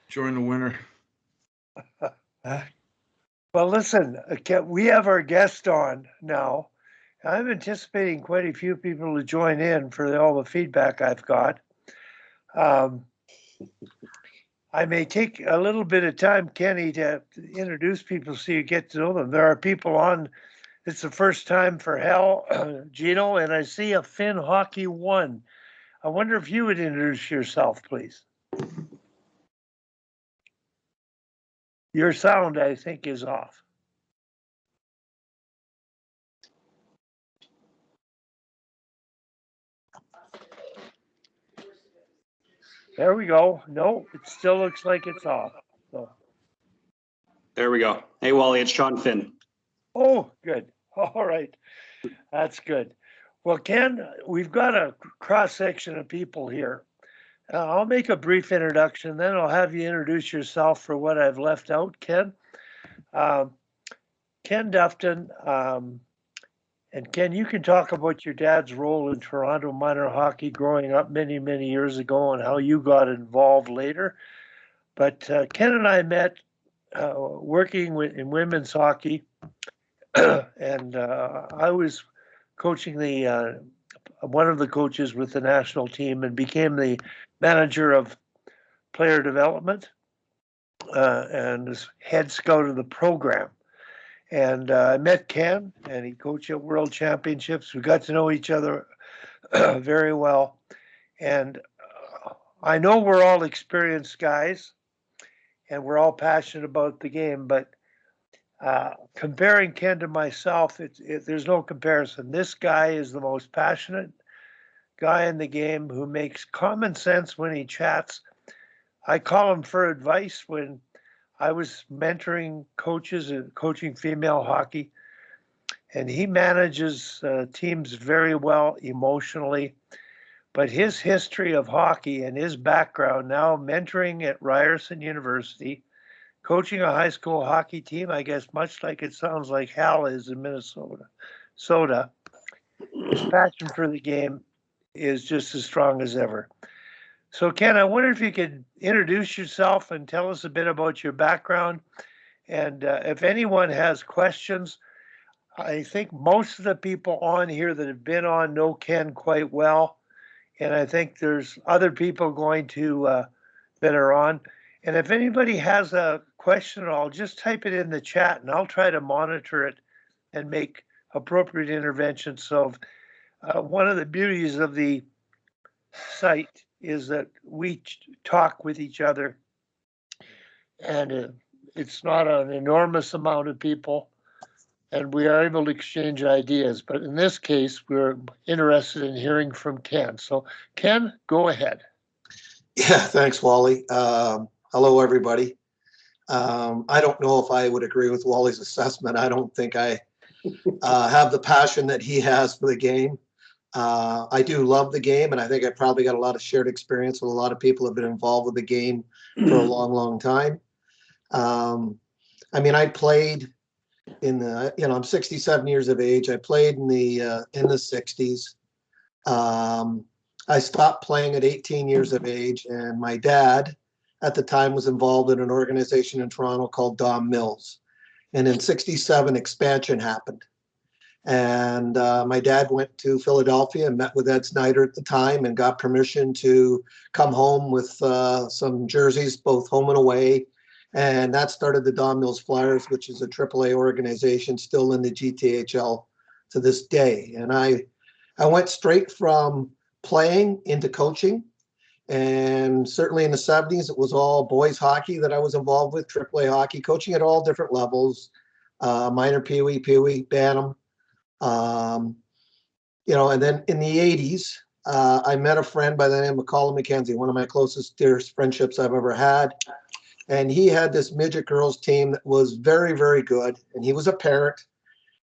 Join the winner. Well, listen, we have our guest on now. I'm anticipating quite a few people to join in for all the feedback I've got. I may take a little bit of time, Kenny, to introduce people so you get to know them. There are people on. It's the first time for Hal, Gino, and I see a Finn Hockey 1. I wonder if you would introduce yourself, please. Your sound, I think, is off. There we go. No, it still looks like it's off. So. There we go. Hey, Wally, it's Sean Finn. Oh, good. All right. That's good. Well, Ken, we've got a cross-section of people here. I'll make a brief introduction, then I'll have you introduce yourself for what I've left out, Ken. Ken Dufton, and Ken, you can talk about your dad's role in Toronto minor hockey growing up many, many years ago and how you got involved later. But Ken and I met working in women's hockey, and I was coaching one of the coaches with the national team and became the manager of player development and head scout of the program. And I met Ken, and he coached at World Championships. We got to know each other very well. And I know we're all experienced guys, and we're all passionate about the game, but comparing Ken to myself, there's no comparison. This guy is the most passionate guy in the game who makes common sense when he chats. I call him for advice when I was mentoring coaches and coaching female hockey, and he manages teams very well emotionally. But his history of hockey and his background, now mentoring at Ryerson University, coaching a high school hockey team, I guess much like it sounds like Hal is in Minnesota. His passion for the game is just as strong as ever. So, Ken, I wonder if you could introduce yourself and tell us a bit about your background. And if anyone has questions, I think most of the people on here that have been on know Ken quite well. And I think there's other people going to that are on. And if anybody has a question at all, just type it in the chat and I'll try to monitor it and make appropriate interventions. So one of the beauties of the site is that we talk with each other, and it's not an enormous amount of people, and we are able to exchange ideas. But in this case, we're interested in hearing from Ken. So Ken, go ahead. Yeah, thanks, Wally. Hello, everybody. I don't know if I would agree with Wally's assessment. I don't think I have the passion that he has for the game. I do love the game, and I think I probably got a lot of shared experience with a lot of people who have been involved with the game for a long, long time. I mean, I played in the, I'm 67 years of age. I played in the 60s. I stopped playing at 18 years of age, and my dad at the time was involved in an organization in Toronto called Dom Mills. And in 67, expansion happened. And my dad went to Philadelphia and met with Ed Snyder at the time and got permission to come home with some jerseys, both home and away. And that started the Don Mills Flyers, which is a AAA organization still in the GTHL to this day. And I went straight from playing into coaching. And certainly in the 70s, it was all boys hockey that I was involved with, AAA hockey, coaching at all different levels, minor Pee-wee, Bantam. And then in the 80s, I met a friend by the name of McCullough McKenzie, one of my closest, dearest friendships I've ever had. And he had this midget girls team that was very, very good. And he was a parent.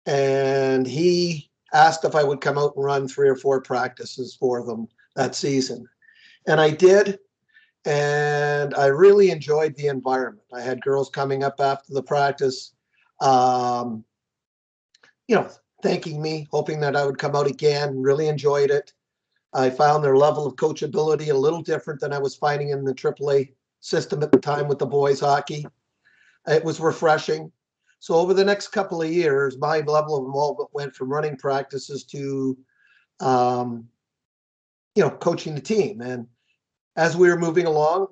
And he asked if I would come out and run 3 or 4 practices for them that season. And I did. And I really enjoyed the environment. I had girls coming up after the practice, thanking me, hoping that I would come out again, really enjoyed it. I found their level of coachability a little different than I was finding in the AAA system at the time with the boys hockey. It was refreshing. So over the next couple of years, my level of involvement went from running practices to, coaching the team. And as we were moving along,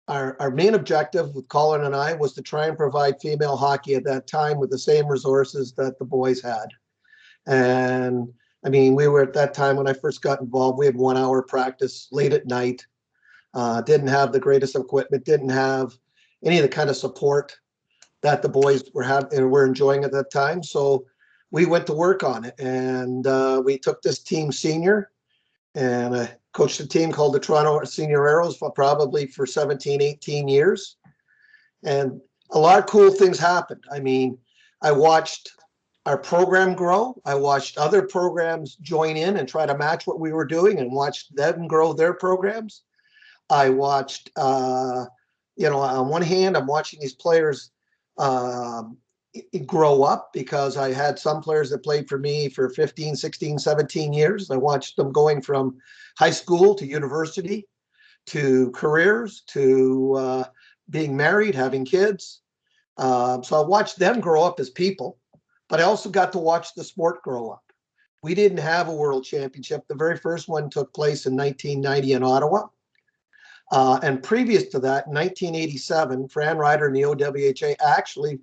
our main objective with Colin and I was to try and provide female hockey at that time with the same resources that the boys had. And I mean, we were at that time when I first got involved, we had 1 hour practice late at night, didn't have the greatest equipment, didn't have any of the kind of support that the boys were enjoying at that time. So we went to work on it, and we took this team senior, and I coached a team called the Toronto Senior Arrows probably for 17, 18 years. And a lot of cool things happened. I mean, I watched our program grow. I watched other programs join in and try to match what we were doing and watched them grow their programs. I watched, on one hand, I'm watching these players grow up because I had some players that played for me for 15, 16, 17 years. I watched them going from high school to university to careers to being married, having kids. So I watched them grow up as people, but I also got to watch the sport grow up. We didn't have a world championship. The very first one took place in 1990 in Ottawa. And previous to that, in 1987, Fran Ryder and the OWHA actually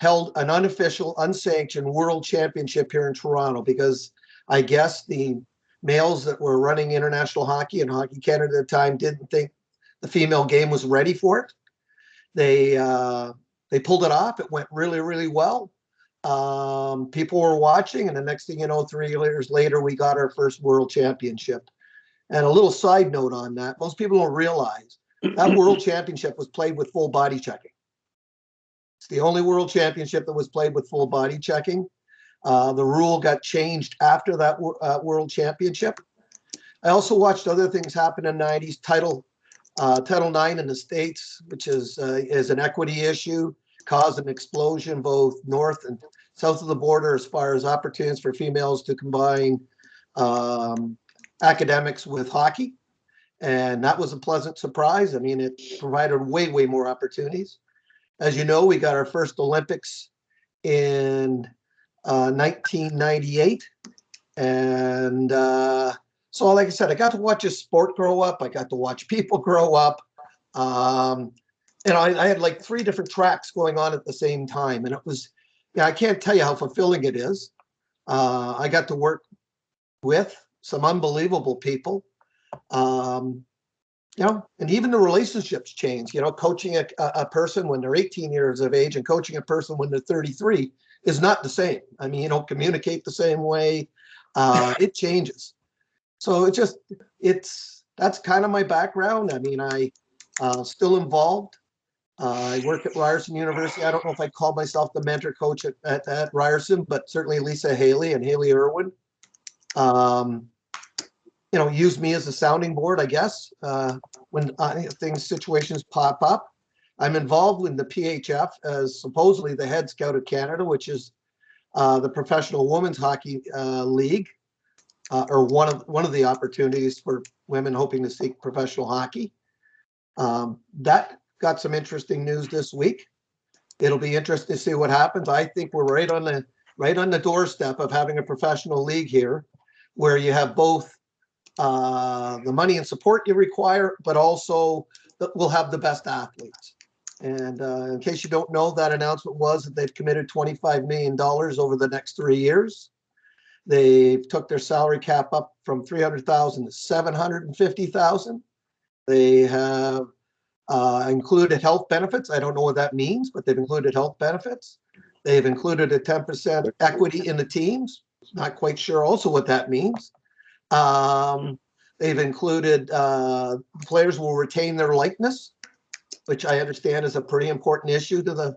held an unofficial, unsanctioned world championship here in Toronto because I guess the males that were running international hockey and Hockey Canada at the time didn't think the female game was ready for it. They pulled it off. It went really, really well. People were watching, and the next thing you know, 3 years later, we got our first world championship. And a little side note on that, most people don't realize that world championship was played with full body checking. It's the only world championship that was played with full body checking. The rule got changed after that world championship. I also watched other things happen in the 90s. Title IX in the States, which is an equity issue, caused an explosion both north and south of the border as far as opportunities for females to combine academics with hockey. And that was a pleasant surprise. I mean, it provided way, way more opportunities. As you know, we got our first Olympics in 1998. And so, like I said, I got to watch a sport grow up. I got to watch people grow up. And I had like 3 different tracks going on at the same time. And it was, I can't tell you how fulfilling it is. I got to work with some unbelievable people. And even the relationships change. Coaching a person when they're 18 years of age and coaching a person when they're 33 is not the same. I mean, you don't communicate the same way. It changes. So that's kind of my background. I mean, I still involved. I work at Ryerson University. I don't know if I call myself the mentor coach at Ryerson, but certainly Lisa Haley and Haley Irwin use me as a sounding board, I guess, when situations pop up. I'm involved in the PHF as supposedly the head scout of Canada, which is the Professional Women's Hockey League, or one of the opportunities for women hoping to seek professional hockey. That got some interesting news this week. It'll be interesting to see what happens. I think we're right on the doorstep of having a professional league here, where you have both the money and support you require, but also we'll have the best athletes. And in case you don't know, that announcement was that they've committed $25 million over the next 3 years. They took their salary cap up from $300,000 to $750,000. They have included health benefits. I don't know what that means, but they've included health benefits. They've included a 10% equity in the teams. Not quite sure also what that means. They've included players will retain their likeness, which I understand is a pretty important issue to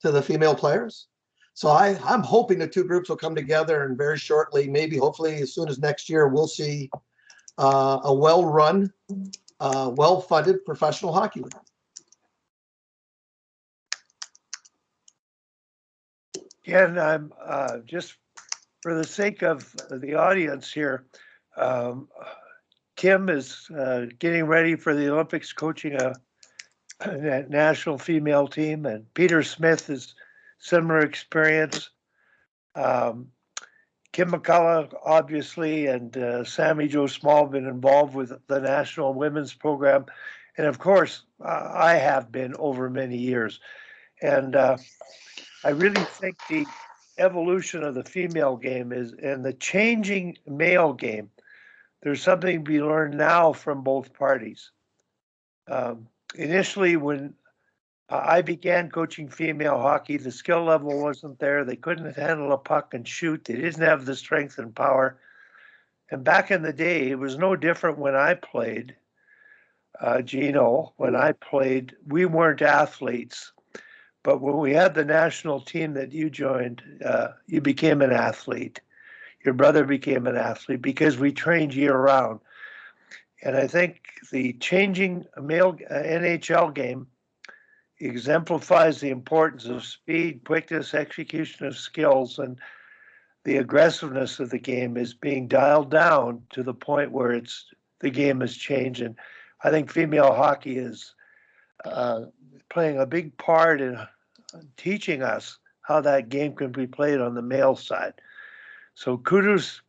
the female players. So I'm hoping the 2 groups will come together, and very shortly, maybe hopefully as soon as next year, we'll see a well-run, well-funded professional hockey league. Ken, I'm just for the sake of the audience here, Kim is getting ready for the Olympics, coaching a national female team, and Peter Smith is similar experience. Kim McCullough, obviously, and Sami Jo Small have been involved with the national women's program. And of course, I have been over many years. And I really think the evolution of the female game is, and the changing male game, there's something to be learned now from both parties. Initially, when I began coaching female hockey, the skill level wasn't there. They couldn't handle a puck and shoot. They didn't have the strength and power. And back in the day, it was no different when I played, Gino. When I played, we weren't athletes. But when we had the national team that you joined, you became an athlete. Your brother became an athlete because we trained year round. And I think the changing male NHL game exemplifies the importance of speed, quickness, execution of skills, and the aggressiveness of the game is being dialed down to the point where the game has changed. And I think female hockey is playing a big part in teaching us how that game can be played on the male side. So kudos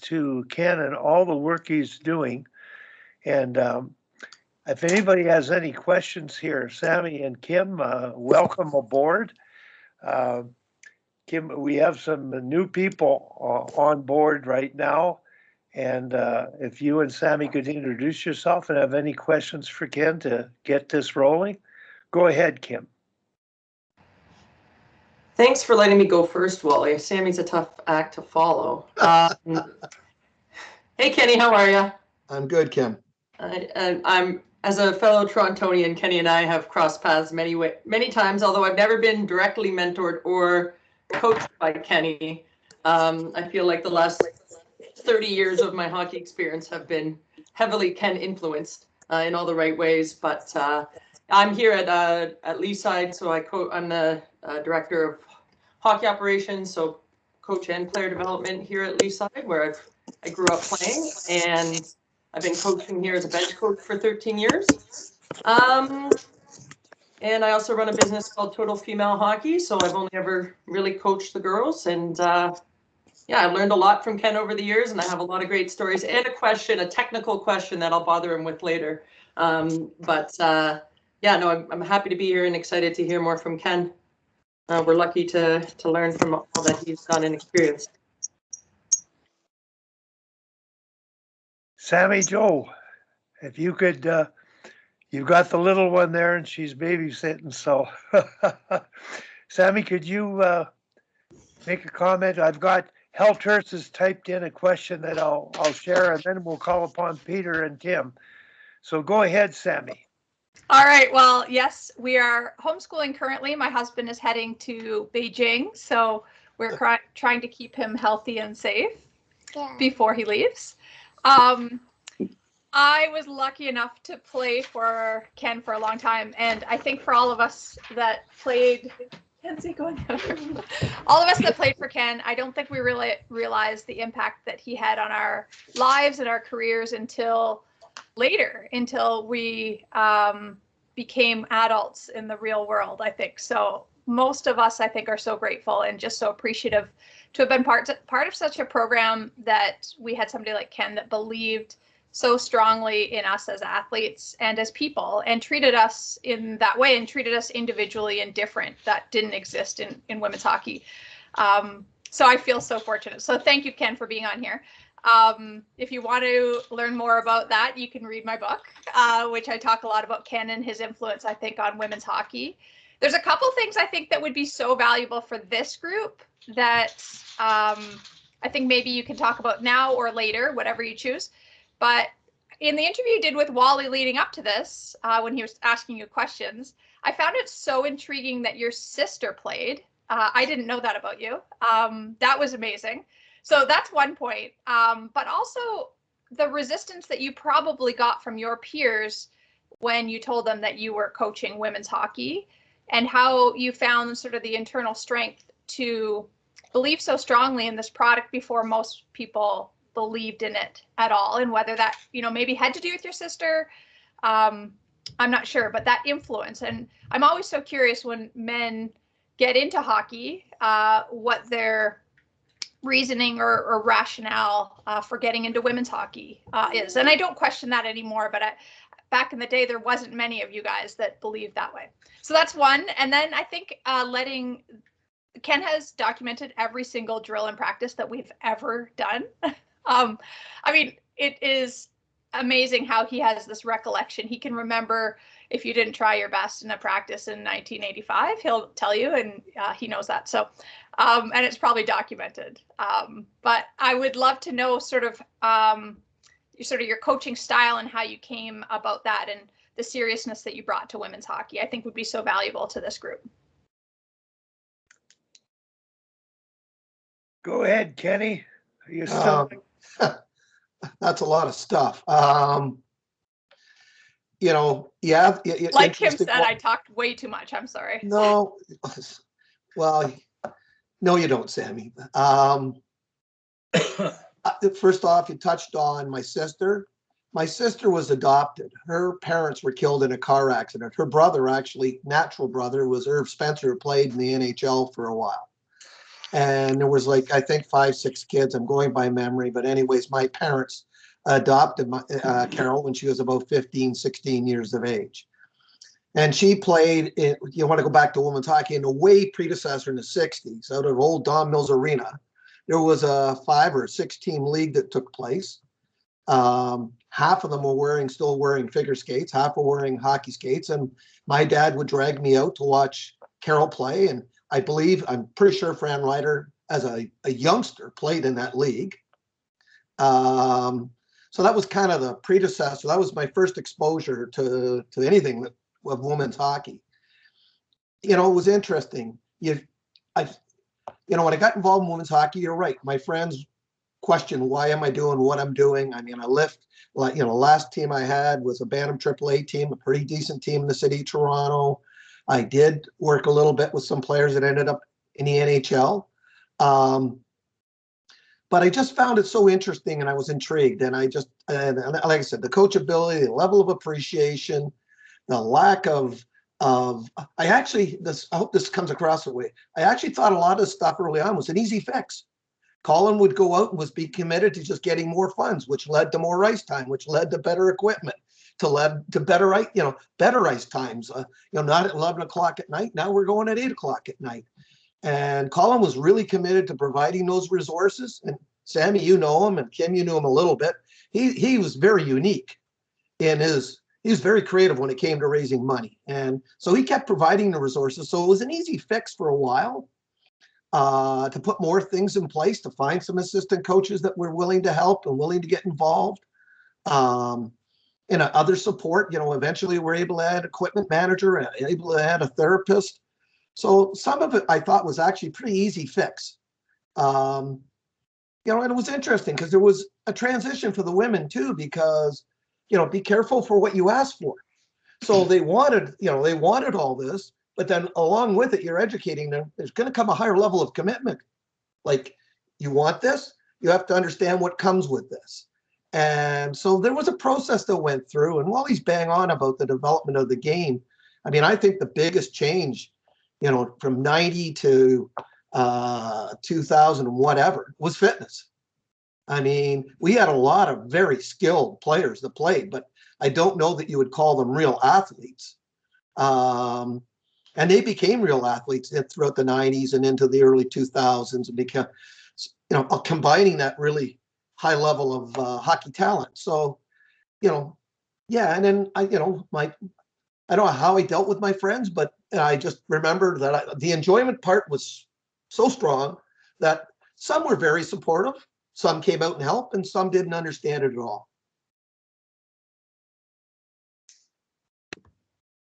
to Ken and all the work he's doing. And if anybody has any questions here, Sami and Kim, welcome aboard. Kim, we have some new people on board right now. And if you and Sami could introduce yourself and have any questions for Ken to get this rolling, go ahead, Kim. Thanks for letting me go first, Wally. Sami's a tough act to follow. Hey, Kenny, how are you? I'm good, Kim. I'm, as a fellow Torontonian, Kenny and I have crossed paths many times, although I've never been directly mentored or coached by Kenny. I feel like the last 30 years of my hockey experience have been heavily Ken influenced in all the right ways. But I'm here at Leaside, so I'm the director of hockey operations, so coach and player development here at Leaside, where I grew up playing, and I've been coaching here as a bench coach for 13 years. And I also run a business called Total Female Hockey, so I've only ever really coached the girls. And yeah, I learned a lot from Ken over the years, and I have a lot of great stories and a technical question that I'll bother him with later. Yeah, no, I'm happy to be here and excited to hear more from Ken. We're lucky to learn from all that he's done and experienced. Sami Jo, if you could, you've got the little one there and she's babysitting, so Sami, could you make a comment? I've got Helters has typed in a question that I'll share, and then we'll call upon Peter and Tim. So go ahead, Sami. All right. Well, yes, we are homeschooling currently. My husband is heading to Beijing, so we're trying to keep him healthy and safe before he leaves. I was lucky enough to play for Ken for a long time, and I think for all of us that played, all of us that played for Ken, I don't think we really realized the impact that he had on our lives and our careers until later, until we became adults in the real world, I think. So most of us, I think, are so grateful and just so appreciative to have been part of such a program, that we had somebody like Ken that believed so strongly in us as athletes and as people, and treated us in that way, and treated us individually and different. That didn't exist in women's hockey. So I feel so fortunate. So thank you, Ken, for being on here. If you want to learn more about that, you can read my book, which I talk a lot about Ken and his influence, I think, on women's hockey. There's a couple things I think that would be so valuable for this group that I think maybe you can talk about now or later, whatever you choose. But in the interview you did with Wally leading up to this, when he was asking you questions, I found it so intriguing that your sister played. I didn't know that about you. That was amazing. So that's one point. But also the resistance that you probably got from your peers when you told them that you were coaching women's hockey, and how you found sort of the internal strength to believe so strongly in this product before most people believed in it at all, and whether that, maybe had to do with your sister. I'm not sure, but that influence. And I'm always so curious when men get into hockey, what their reasoning or rationale for getting into women's hockey is. And I don't question that anymore, but back in the day, there wasn't many of you guys that believed that way. So that's one. And then I think Ken has documented every single drill and practice that we've ever done. I mean, it is amazing how he has this recollection. He can remember if you didn't try your best in a practice in 1985, he'll tell you, and he knows that. So, and it's probably documented. But I would love to know sort of your coaching style and how you came about that and the seriousness that you brought to women's hockey. I think would be so valuable to this group. Go ahead, Kenny. Are you still? That's a lot of stuff. You know, yeah. Like Kim said, I talked way too much. I'm sorry. No, well, no, you don't, Sammy. First off, you touched on my sister. My sister was adopted. Her parents were killed in a car accident. Her brother, actually, natural brother, was Irv Spencer, who played in the NHL for a while. And there was like, I think 5, 6 kids. I'm going by memory. But anyways, my parents adopted Carol when she was about 15, 16 years of age. And she played, you want to go back to women's hockey, in the way predecessor in the 60s, out of old Don Mills Arena. There was a 5 or 6 team league that took place. Half of them were still wearing figure skates, half were wearing hockey skates. And my dad would drag me out to watch Carol play. And I'm pretty sure Fran Ryder, as a youngster, played in that league. So that was kind of the predecessor. That was my first exposure to anything of women's hockey. You know, it was interesting. When I got involved in women's hockey, you're right. My friends question, why am I doing what I'm doing? I mean, I left, last team I had was a Bantam AAA team, a pretty decent team in the city of Toronto. I did work a little bit with some players that ended up in the NHL. But I just found it so interesting and I was intrigued. And like I said, the coachability, the level of appreciation, the lack of I hope this comes across the way. I actually thought a lot of this stuff early on was an easy fix. Colin would go out and be committed to just getting more funds, which led to more ice time, which led to better equipment, to better ice times. Not at 11 o'clock at night. Now we're going at 8 o'clock at night. And Colin was really committed to providing those resources. And Sammy, you know him, and Kim, you knew him a little bit. He was very unique in he was very creative when it came to raising money. And so he kept providing the resources. So it was an easy fix for a while to put more things in place, to find some assistant coaches that were willing to help and willing to get involved. And other support, eventually we're able to add equipment manager, able to add a therapist. So some of it I thought was actually pretty easy fix. And it was interesting because there was a transition for the women too, because, be careful for what you ask for. So they wanted all this, but then along with it, you're educating them. There's going to come a higher level of commitment. Like, you want this, you have to understand what comes with this. And so there was a process that went through, and while he's bang on about the development of the game, I mean, I think the biggest change, from 90 to 2000 and whatever, was fitness. I mean, we had a lot of very skilled players that played, but I don't know that you would call them real athletes. And they became real athletes throughout the 90s and into the early 2000s, and became, combining that really high level of hockey talent. So, yeah. And then I don't know how I dealt with my friends, but I just remember that the enjoyment part was so strong that some were very supportive, some came out and helped, and some didn't understand it at all.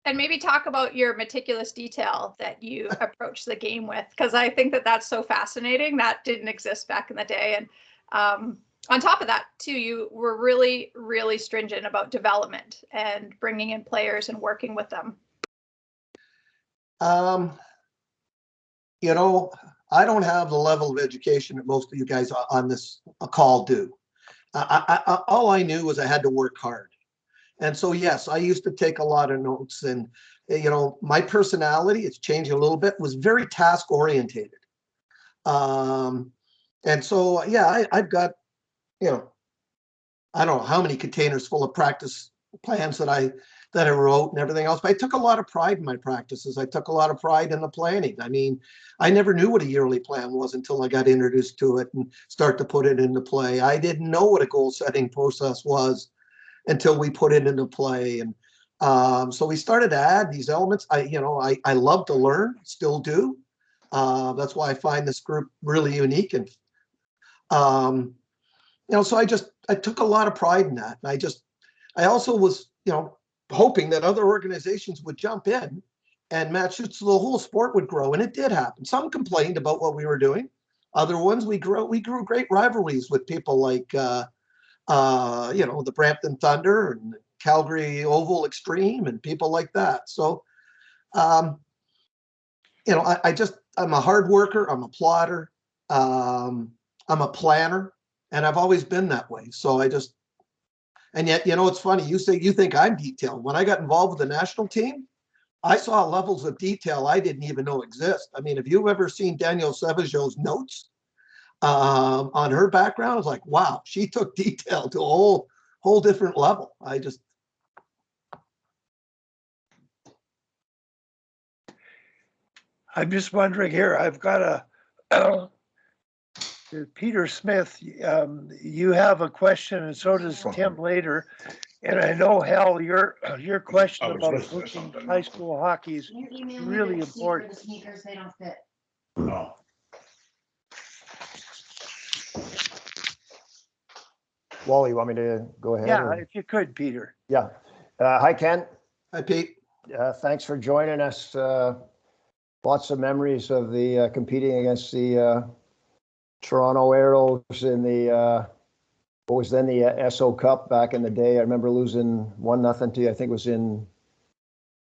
And maybe talk about your meticulous detail that you approach the game with, because I think that that's so fascinating. That didn't exist back in the day. And on top of that, too, you were really, really stringent about development and bringing in players and working with them. I don't have the level of education that most of you guys on this call do. All I knew was I had to work hard. And so, yes, I used to take a lot of notes, and, you know, my personality, it's changing a little bit, was very task orientated. And so, yeah, I've got, you know, I don't know how many containers full of practice plans that I wrote and everything else, but I took a lot of pride in my practices. I took a lot of pride in the planning. I mean, I never knew what a yearly plan was until I got introduced to it and start to put it into play. I didn't know what a goal setting process was until we put it into play. And so we started to add these elements. I love to learn, still do. That's why I find this group really unique. And, so I took a lot of pride in that. And I also was, hoping that other organizations would jump in and match it so the whole sport would grow. And it did happen. Some complained about what we were doing. Other ones, we grew great rivalries with people like, the Brampton Thunder and Calgary Oval Extreme and people like that. So, I'm a hard worker. I'm a plotter. I'm a planner, and I've always been that way. So and yet, it's funny. You say you think I'm detailed. When I got involved with the national team, I saw levels of detail I didn't even know exist. I mean, have you ever seen Danielle Savageau's notes on her background? I was like, wow, she took detail to a whole different level. I'm just wondering here, I've got Peter Smith, you have a question, and so does Tim later. And I know, Hal, your question about coaching high school hockey is really important. Oh. Wally, you want me to go ahead? Yeah, if you could, Peter. Yeah. Hi, Ken. Hi, Pete. Thanks for joining us. Lots of memories of the competing against the Toronto Arrows in the what was then the SO Cup back in the day. I remember losing 1-0 to you. I think it was in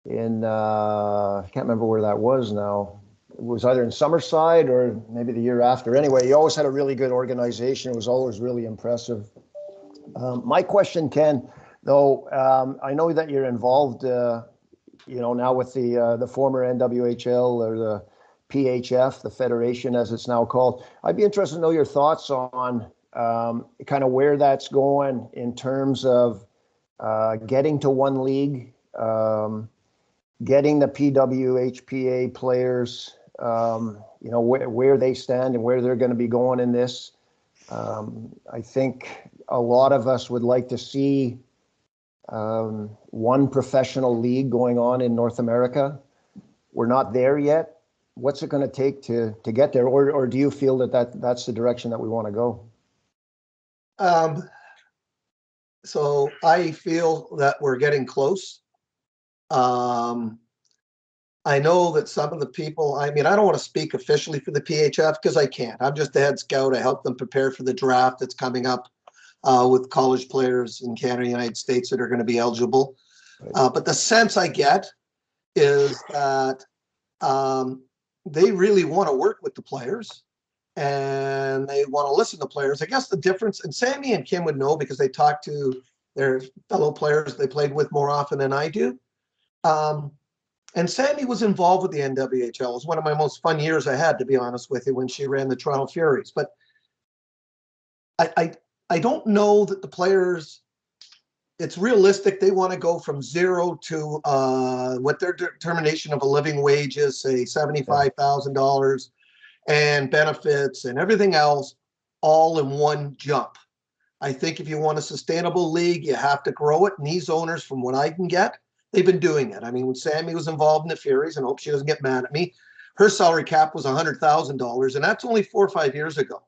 I can't remember where that was now. It was either in Summerside or maybe the year after. Anyway, you always had a really good organization. It was always really impressive. My question, Ken, though, I know that you're involved, now with the former NWHL or the PHF, the Federation as it's now called. I'd be interested to know your thoughts on kind of where that's going in terms of getting to one league, getting the PWHPA players, where they stand and where they're going to be going in this. I think a lot of us would like to see one professional league going on in North America. We're not there yet. What's it going to take to get there? Or do you feel that's the direction that we want to go? So I feel that we're getting close. I know that some of the people, I don't want to speak officially for the PHF because I can't. I'm just the head scout. I help them prepare for the draft that's coming up with college players in Canada and the United States that are going to be eligible. But the sense I get is that they really want to work with the players and they want to listen to players. I guess the difference, and Sammy and Kim would know because they talk to their fellow players they played with more often than I do. And Sammy was involved with the NWHL. It was one of my most fun years I had, to be honest with you, when she ran the Toronto Furies. But I don't know that the players, it's realistic. They want to go from zero to what their determination of a living wage is, say $75,000 and benefits and everything else all in one jump. I think if you want a sustainable league, you have to grow it. And these owners, from what I can get, they've been doing it. I mean, when Sammy was involved in the Furies, and I hope she doesn't get mad at me, her salary cap was $100,000, and that's only 4 or 5 years ago.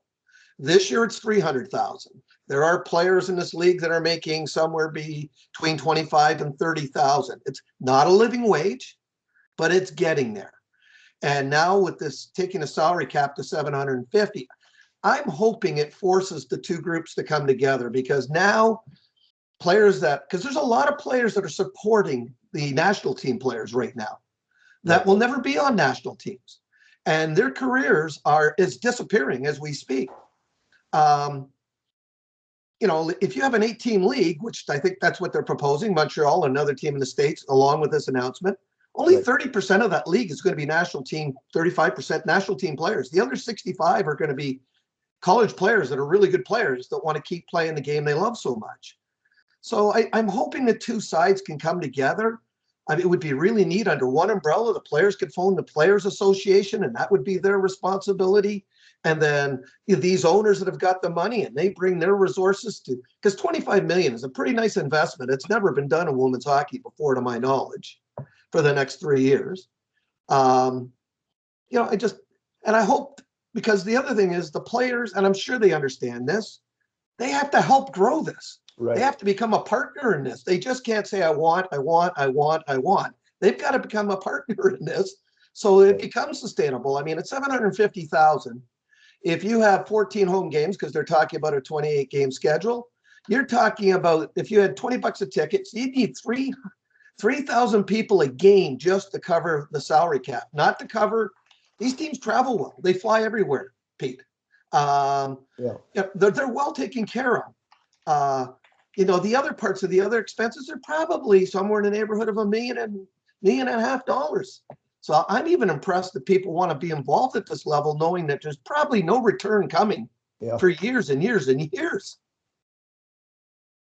This year it's $300,000. There are players in this league that are making somewhere between $25,000 and $30,000. It's not a living wage, but it's getting there. And now with this taking a salary cap to $750,000, I'm hoping it forces the two groups to come together, because now players because there's a lot of players that are supporting the national team players right now that will never be on national teams, and their careers is disappearing as we speak. you know, if you have an 8-team league, which I think that's what they're proposing, Montreal, another team in the States, along with this announcement, only Right. 30% of that league is going to be national team, 35% national team players. The other 65 are going to be college players that are really good players that want to keep playing the game they love so much. So I'm hoping the two sides can come together. I mean, it would be really neat under one umbrella. The players could phone the Players Association, and that would be their responsibility. And then these owners that have got the money and they bring their resources to, because 25 million is a pretty nice investment. It's never been done in women's hockey before, to my knowledge, for the next 3 years. You know, I hope, because the other thing is the players, and I'm sure they understand this, they have to help grow this. Right. They have to become a partner in this. They just can't say, I want. They've got to become a partner in this so it becomes sustainable. I mean, it's 750,000. If you have 14 home games, because they're talking about a 28 game schedule, you're talking about, if you had $20 a ticket, so you'd need 3,000 people a game just to cover the salary cap, not to cover. These teams travel well. They fly everywhere, Pete. They're well taken care of. You know, the other parts of the other expenses are probably somewhere in the neighborhood of $1.5 million. So I'm even impressed that people want to be involved at this level, knowing that there's probably no return coming for years and years and years.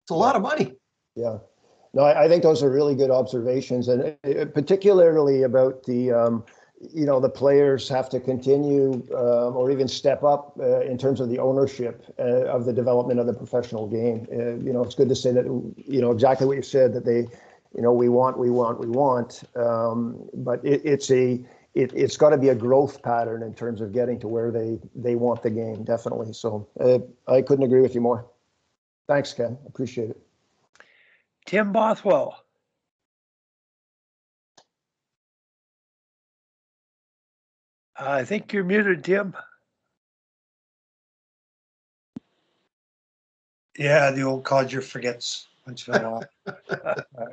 It's a lot of money. Yeah. No, I think those are really good observations, and particularly about the, you know, the players have to continue or even step up in terms of the ownership of the development of the professional game. You know, it's good to say that, you know, exactly what you said, that they, you know, we want, but it's got to be a growth pattern in terms of getting to where they want the game, definitely. So I couldn't agree with you more. Thanks, Ken. Appreciate it. Tim Bothwell. I think you're muted, Tim. Yeah, the old codger forgets once in a while.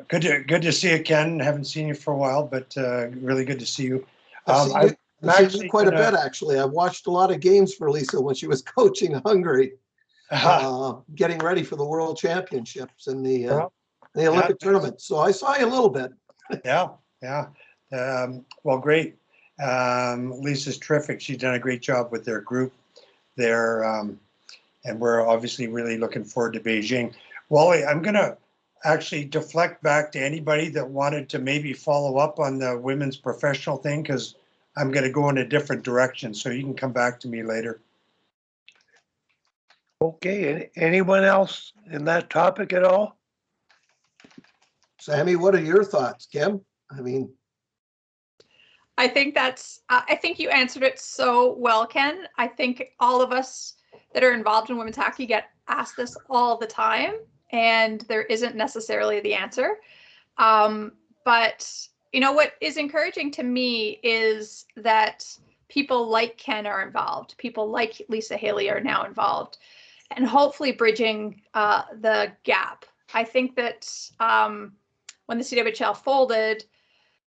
Good to see you, Ken. Haven't seen you for a while, but really good to see you. I've seen you quite a bit, actually. I've watched a lot of games for Lisa when she was coaching Hungary, getting ready for the World Championships and the Olympic tournament. So I saw you a little bit. Yeah. Well, great. Lisa's terrific. She's done a great job with their group there. And we're obviously really looking forward to Beijing. Wally, I'm going to actually deflect back to anybody that wanted to maybe follow up on the women's professional thing, because I'm going to go in a different direction. So you can come back to me later. Okay. Anyone else in that topic at all? Sammy, what are your thoughts, Kim? I mean, I think I think you answered it so well, Ken. I think all of us that are involved in women's hockey get asked this all the time, and there isn't necessarily the answer. But you know, what is encouraging to me is that people like Ken are involved. People like Lisa Haley are now involved, and hopefully bridging the gap. I think that when the CWHL folded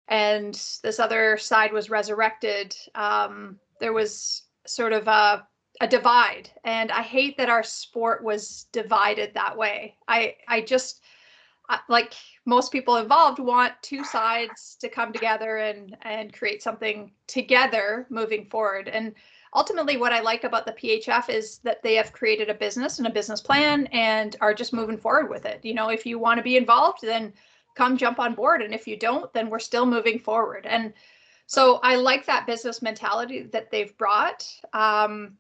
and this other side was resurrected, there was sort of a divide, and I hate that our sport was divided that way. I just, like most people involved, want two sides to come together and create something together moving forward. And ultimately what I like about the PHF is that they have created a business and a business plan and are just moving forward with it. You know, if you want to be involved, then come jump on board. And if you don't, then we're still moving forward. And so I like that business mentality that they've brought. I'm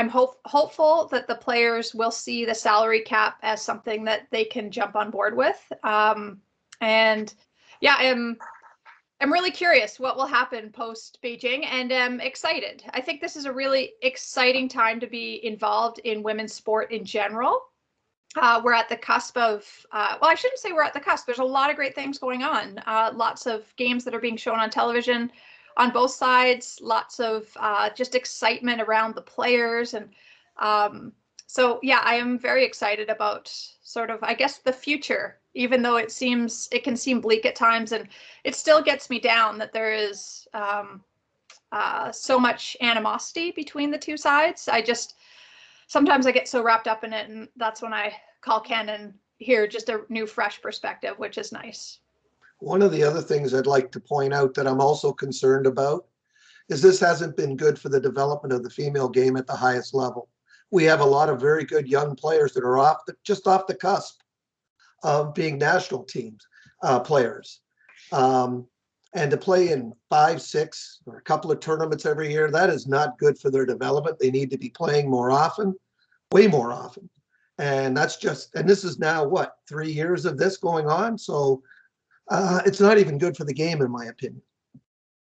hopeful that the players will see the salary cap as something that they can jump on board with. And yeah, I'm really curious what will happen post Beijing, and I'm excited. I think this is a really exciting time to be involved in women's sport in general. We're at the cusp of, well, I shouldn't say we're at the cusp. There's a lot of great things going on. Lots of games that are being shown on television on both sides, lots of just excitement around the players. And so, yeah, I am very excited about sort of, I guess, the future, even though it can seem bleak at times. And it still gets me down that there is so much animosity between the two sides. sometimes I get so wrapped up in it, and that's when I call Ken and hear just a new, fresh perspective, which is nice. One of the other things I'd like to point out that I'm also concerned about is this hasn't been good for the development of the female game at the highest level. We have a lot of very good young players that are just off the cusp of being national teams players. And to play in 5, 6, or a couple of tournaments every year, that is not good for their development. They need to be playing more often, way more often. And that's just, and this is now what, 3 years of this going on? So it's not even good for the game, in my opinion.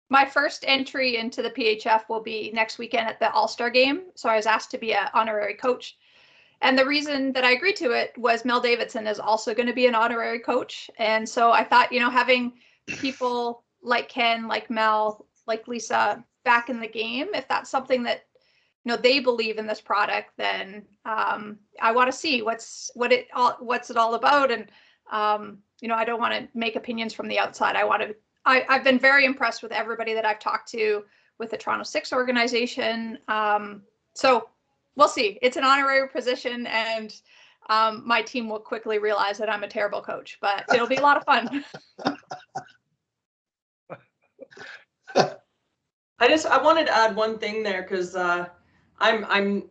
My first entry into the PHF will be next weekend at the All-Star game. So I was asked to be an honorary coach. And the reason that I agreed to it was Mel Davidson is also going to be an honorary coach. And so I thought, having people like Ken, like Mel, like Lisa back in the game, if that's something that, they believe in this product, then I want to see what's it all about. And, I don't want to make opinions from the outside. I've been very impressed with everybody that I've talked to with the Toronto Six organization. So we'll see. It's an honorary position, and my team will quickly realize that I'm a terrible coach, but it'll be a lot of fun. I wanted to add one thing there, because I'm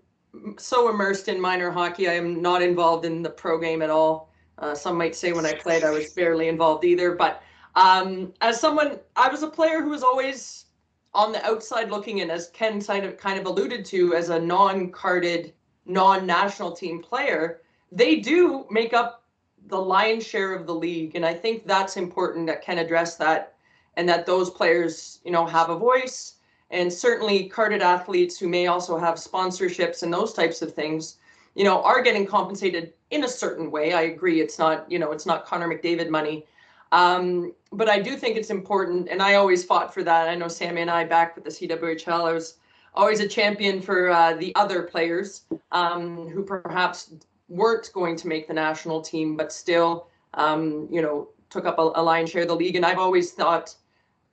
so immersed in minor hockey. I am not involved in the pro game at all. Some might say when I played, I was barely involved either. But as someone, I was a player who was always on the outside looking in, as Ken kind of alluded to, as a non-carded, non-national team player. They do make up the lion's share of the league. And I think that's important that Ken address that, and that those players, have a voice. And certainly carded athletes who may also have sponsorships and those types of things, are getting compensated in a certain way. I agree. It's not, it's not Connor McDavid money. But I do think it's important, and I always fought for that. I know Sammy and I back with the CWHL, I was always a champion for the other players who perhaps weren't going to make the national team, but still, took up a lion's share of the league. And I've always thought,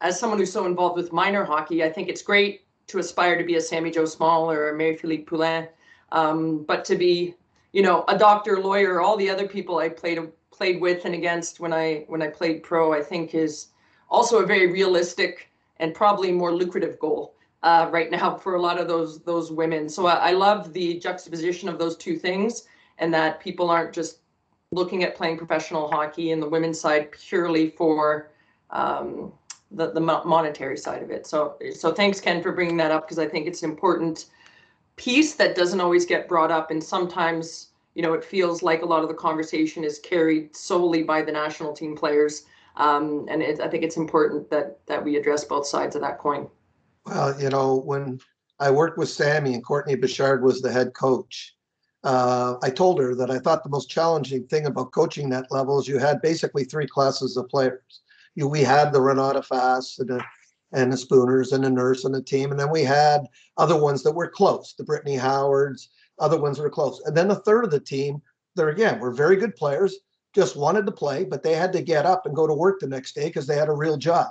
as someone who's so involved with minor hockey, I think it's great to aspire to be a Sami Jo Small or a Marie-Philippe Poulin, but to be, a doctor, lawyer, all the other people I played with and against when I played pro, I think is also a very realistic and probably more lucrative goal right now for a lot of those women. So I love the juxtaposition of those two things, and that people aren't just looking at playing professional hockey in the women's side purely for the monetary side of it. So thanks, Ken, for bringing that up, because I think it's an important piece that doesn't always get brought up. And sometimes, it feels like a lot of the conversation is carried solely by the national team players. And I think it's important that we address both sides of that coin. Well, when I worked with Sammy and Courtney Bouchard was the head coach, I told her that I thought the most challenging thing about coaching that level is you had basically 3 classes of players. We had the Renata Fass and the Spooners and the Nurse and the team. And then we had other ones that were close, the Brittany Howards, other ones were close. And then a third of the team, were very good players, just wanted to play, but they had to get up and go to work the next day because they had a real job.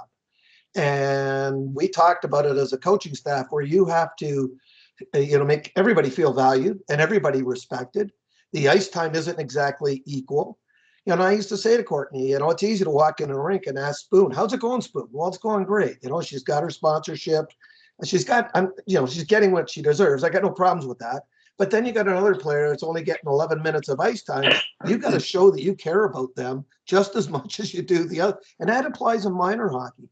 And we talked about it as a coaching staff, where you have to, make everybody feel valued and everybody respected. The ice time isn't exactly equal. And I used to say to Courtney, it's easy to walk in a rink and ask Spoon, how's it going, Spoon? Well, it's going great. She's got her sponsorship. She's got, she's getting what she deserves. I got no problems with that. But then you got another player that's only getting 11 minutes of ice time. You got to show that you care about them just as much as you do the other. And that applies in minor hockey.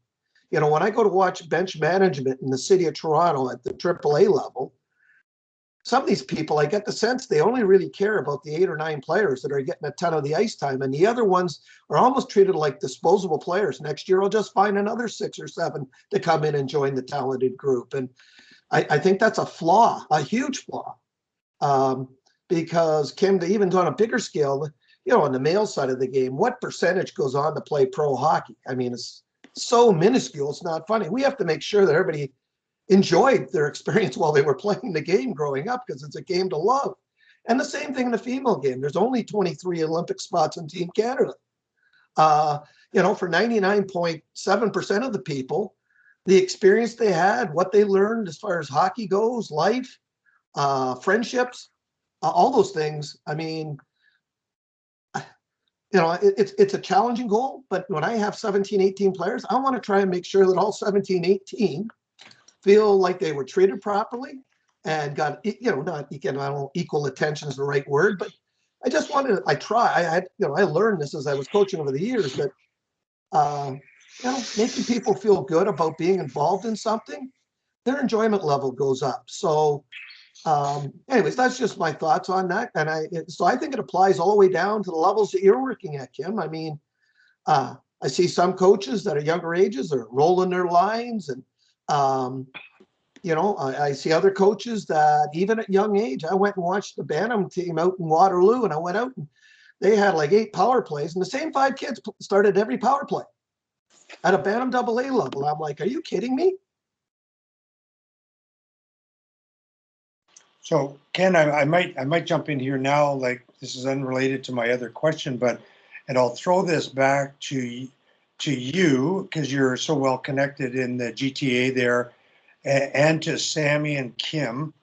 When I go to watch bench management in the city of Toronto at the AAA level, some of these people, I get the sense they only really care about the 8 or 9 players that are getting a ton of the ice time. And the other ones are almost treated like disposable players. Next year, I'll just find another 6 or 7 to come in and join the talented group. And I think that's a flaw, a huge flaw. Because Kim, even on a bigger scale, on the male side of the game, what percentage goes on to play pro hockey? I mean, it's so minuscule, it's not funny. We have to make sure that everybody enjoyed their experience while they were playing the game growing up, because it's a game to love. And the same thing in the female game. There's only 23 Olympic spots in Team Canada. For 99.7% of the people, the experience they had, what they learned as far as hockey goes, life, friendships, all those things. I mean, you know, it's a challenging goal, but when I have 17, 18 players, I want to try and make sure that all 17, 18 feel like they were treated properly and got, you know, not, I don't know, equal attention is the right word, but I just wanted, I learned this as I was coaching over the years that, you know, making people feel good about being involved in something, their enjoyment level goes up. So, anyways, that's just my thoughts on that. And so I think it applies all the way down to the levels that you're working at, Kim. I mean, I see some coaches that are younger ages are rolling their lines, and you know, I see other coaches that even at young age, I went and watched the Bantam team out in Waterloo, and I went out and they had like 8 power plays, and the same 5 kids started every power play at a Bantam AA level. I'm like, are you kidding me? So Ken, I might jump in here now. Like, this is unrelated to my other question, and I'll throw this back to you because you're so well connected in the GTA there, and to Sammy and Kim,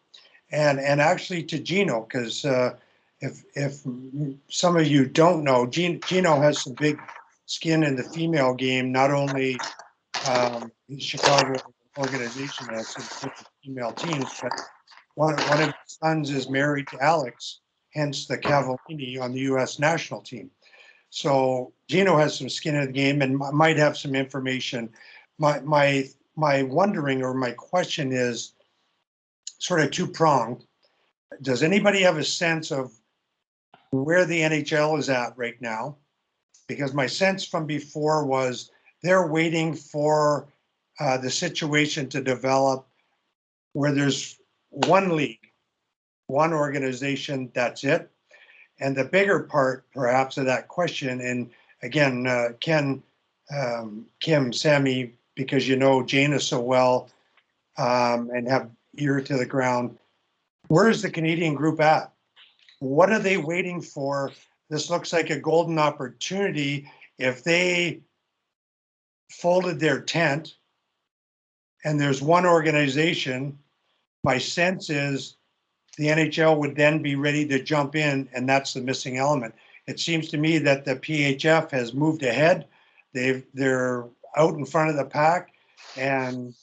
and actually to Gino, because if some of you don't know, Gino has some big skin in the female game. Not only the Chicago organization has some female teams, but one of his sons is married to Alex, hence the Cavallini on the U.S. national team. So Gino has some skin in the game and might have some information. My wondering, or my question is sort of two-pronged. Does anybody have a sense of where the NHL is at right now? Because my sense from before was they're waiting for the situation to develop where there's one league, one organization, that's it. And the bigger part, perhaps, of that question, and again, Ken, Kim, Sammy, because you know Jana so well and have ear to the ground, where is the Canadian group at? What are they waiting for? This looks like a golden opportunity. If they folded their tent and there's one organization, my sense is the NHL would then be ready to jump in, and that's the missing element. It seems to me that the PHF has moved ahead. They're out in front of the pack, and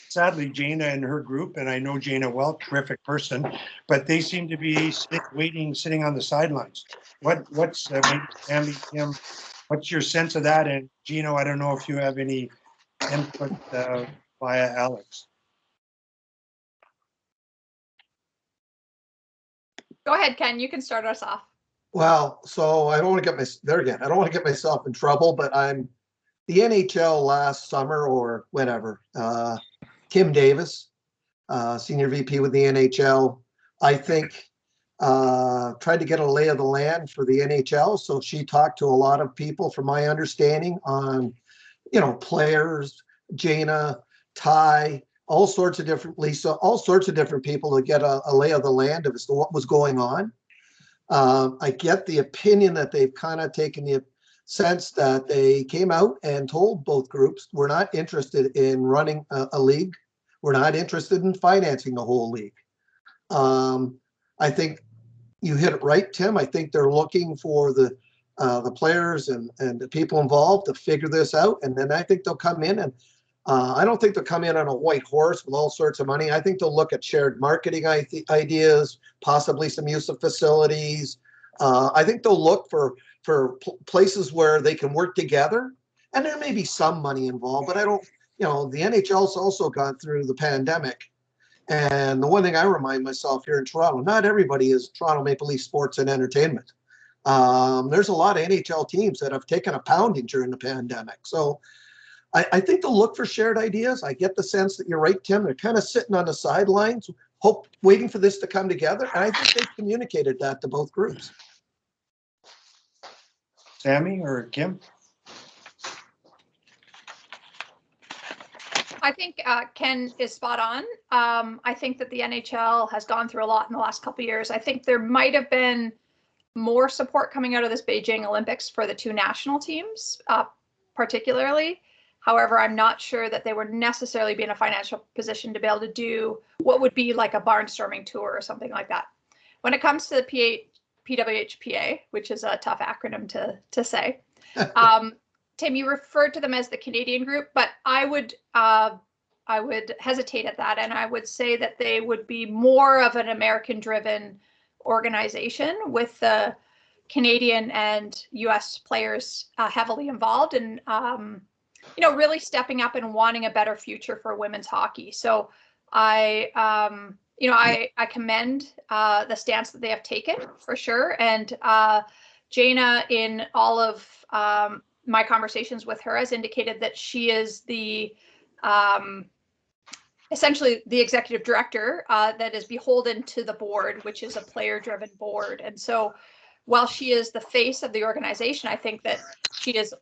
sadly, Jana and her group, and I know Jana well, terrific person, but they seem to be sitting on the sidelines. What's Sammy, Kim, what's your sense of that? And Gino, I don't know if you have any input via Alex. Go ahead, Ken. You can start us off. Well, so I don't want to I don't want to get myself in trouble, but the NHL last summer or whenever, Kim Davis, senior VP with the NHL, I think tried to get a lay of the land for the NHL. So she talked to a lot of people, from my understanding, on, you know, players, Jana, Ty, all sorts of different, Lisa, all sorts of different people to get a lay of the land as to what was going on. I get the opinion that they've kind of taken the sense that they came out and told both groups, we're not interested in running a league. We're not interested in financing the whole league. I think you hit it right, Tim. I think they're looking for the players and the people involved to figure this out. And then I think they'll come in and I don't think they'll come in on a white horse with all sorts of money. I think they'll look at shared marketing ideas, possibly some use of facilities. I think they'll look for places where they can work together. And there may be some money involved, but I don't, you know, the NHL's also gone through the pandemic. And the one thing I remind myself here in Toronto, not everybody is Toronto Maple Leaf Sports and Entertainment. There's a lot of NHL teams that have taken a pounding during the pandemic. So I think they'll look for shared ideas. I get the sense that you're right, Tim. They're kind of sitting on the sidelines, waiting for this to come together. And I think they've communicated that to both groups. Sammy or Kim? I think Ken is spot on. I think that the NHL has gone through a lot in the last couple of years. I think there might have been more support coming out of this Beijing Olympics for the 2 national teams, particularly. However, I'm not sure that they would necessarily be in a financial position to be able to do what would be like a barnstorming tour or something like that. when it comes to the PWHPA, which is a tough acronym to say, Tim, you referred to them as the Canadian group, but I would hesitate at that, and I would say that they would be more of an American-driven organization with the Canadian and U.S. players heavily involved, and really stepping up and wanting a better future for women's hockey. So I commend the stance that they have taken for sure. And Jana, in all of my conversations with her, has indicated that she is the essentially the executive director that is beholden to the board, which is a player-driven board. And so while she is the face of the organization, I think that she is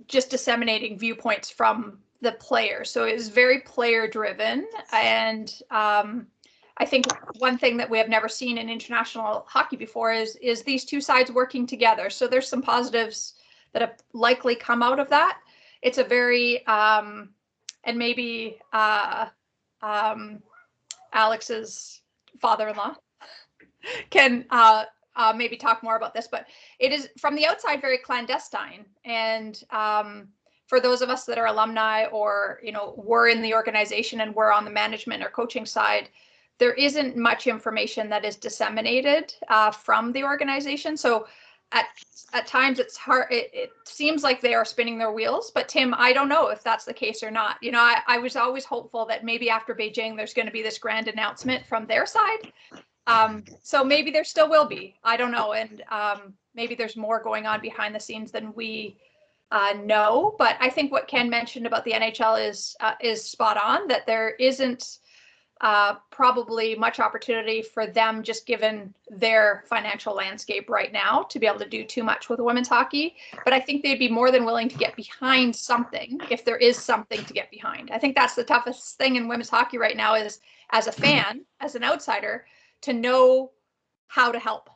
just disseminating viewpoints from the players. So it is very player-driven. And I think one thing that we have never seen in international hockey before is these two sides working together. So there's some positives that have likely come out of that. It's a very, and maybe Alex's father-in-law can maybe talk more about this, but it is from the outside very clandestine. And for those of us that are alumni or, were in the organization and we're on the management or coaching side, there isn't much information that is disseminated from the organization. So at times it's hard. It seems like they are spinning their wheels, but Tim, I don't know if that's the case or not. I was always hopeful that maybe after Beijing, there's going to be this grand announcement from their side. So maybe there still will be, I don't know. And maybe there's more going on behind the scenes than we know. But I think what Ken mentioned about the NHL is spot on, that there isn't probably much opportunity for them, just given their financial landscape right now, to be able to do too much with women's hockey. But I think they'd be more than willing to get behind something if there is something to get behind. I think that's the toughest thing in women's hockey right now, is as a fan, as an outsider, to know how to help,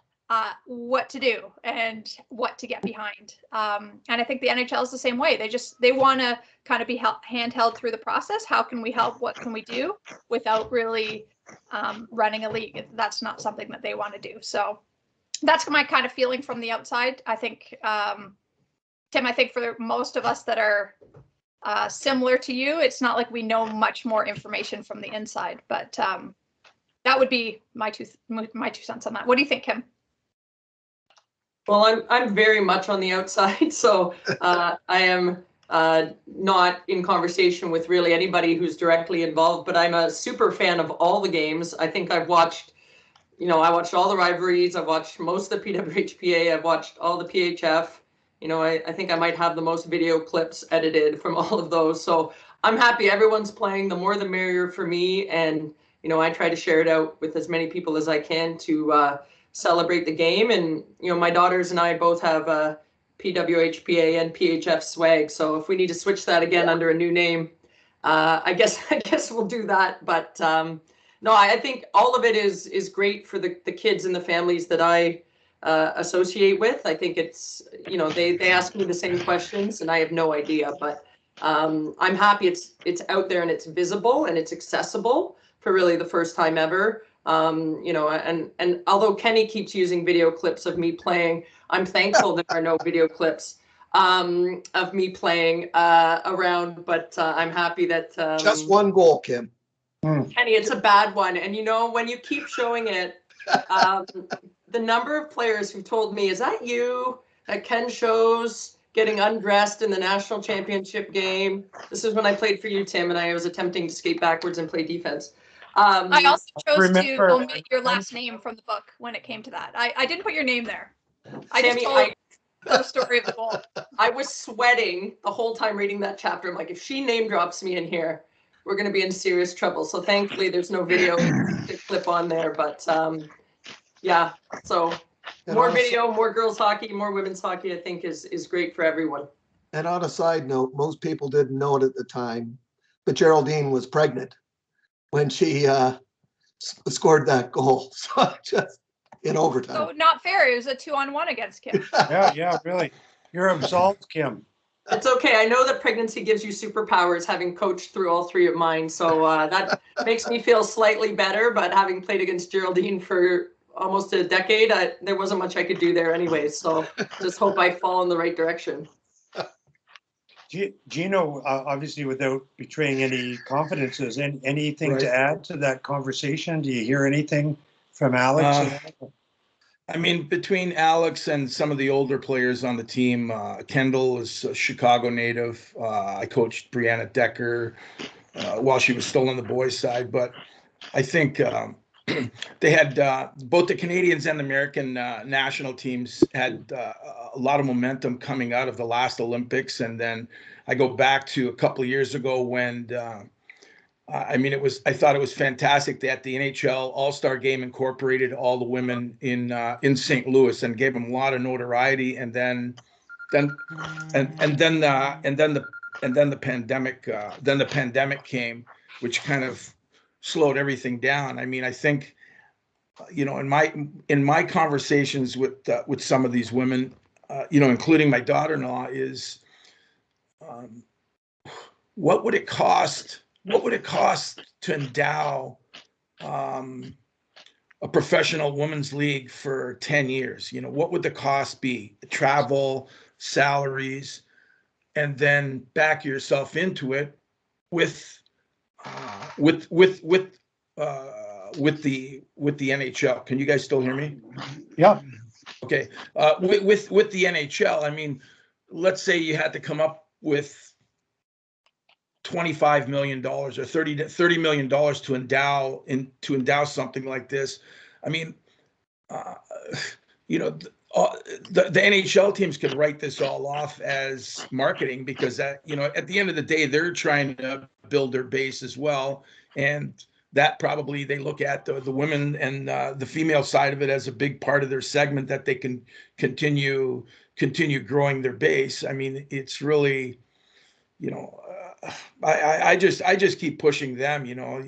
what to do and what to get behind. And I think the NHL is the same way. They want to kind of be handheld through the process. How can we help? What can we do, without really running a league? That's not something that they want to do. So that's my kind of feeling from the outside. I think, Tim, I think for most of us that are similar to you, it's not like we know much more information from the inside, but that would be my two cents on that. What do you think, Kim? Well, I'm very much on the outside, so I am not in conversation with really anybody who's directly involved, but I'm a super fan of all the games. I think I've watched, I watched all the rivalries. I've watched most of the PWHPA. I've watched all the PHF. I think I might have the most video clips edited from all of those. So I'm happy everyone's playing. The more the merrier for me. And, I try to share it out with as many people as I can to celebrate the game. And, my daughters and I both have PWHPA and PHF swag. So if we need to switch that again under a new name, I guess we'll do that. But no, I think all of it is great for the kids and the families that I associate with. I think it's, they ask me the same questions and I have no idea, but I'm happy it's out there and it's visible and it's accessible for really the first time ever. And although Kenny keeps using video clips of me playing, I'm thankful there are no video clips of me playing around, but I'm happy that Just one goal, Kim. Kenny, it's a bad one. And when you keep showing it, the number of players who've told me, is that you that Ken shows getting undressed in the national championship game? This is when I played for you, Tim, and I was attempting to skate backwards and play defense. I also chose to omit your last name from the book when it came to that. I didn't put your name there. I Sammy, just told the story of the goal. I was sweating the whole time reading that chapter. I'm like, if she name drops me in here, we're going to be in serious trouble. So thankfully there's no video to clip on there, but yeah, so more video, more girls hockey, more women's hockey, I think is great for everyone. And on a side note, most people didn't know it at the time, but Geraldine was pregnant when she scored that goal. So just in overtime. So not fair. It was a 2-on-1 against Kim. Yeah, really. You're absolved, Kim. It's okay. I know that pregnancy gives you superpowers, having coached through all three of mine. So that makes me feel slightly better. But having played against Geraldine for almost a decade, there wasn't much I could do there anyway. So just hope I fall in the right direction. Gino, obviously without betraying any confidences, anything Right. to add to that conversation? Do you hear anything from Alex? I mean, between Alex and some of the older players on the team, Kendall is a Chicago native. I coached Brianna Decker while she was still on the boys' side, but I think they had both the Canadians and the American national teams had a lot of momentum coming out of the last Olympics. And then I go back to a couple of years ago when I mean, I thought it was fantastic that the NHL All-Star Game incorporated all the women in St. Louis and gave them a lot of notoriety. And then the pandemic came, which kind of slowed everything down. I mean, I think, you know, in my conversations with some of these women, you know, including my daughter-in-law, is what would it cost? What would it cost to endow a professional women's league for 10 years? You know, what would the cost be? Travel, salaries, and then back yourself into it with the NHL. Can you guys still hear me? Yeah. Okay. With the NHL, I mean, let's say you had to come up with $25 million or $30 million to endow something like this. I mean, you know, the NHL teams could write this all off as marketing, because that, you know, at the end of the day, they're trying to build their base as well. And that probably they look at the women and the female side of it as a big part of their segment that they can continue growing their base. I mean, it's really, you know, I just keep pushing them, you know,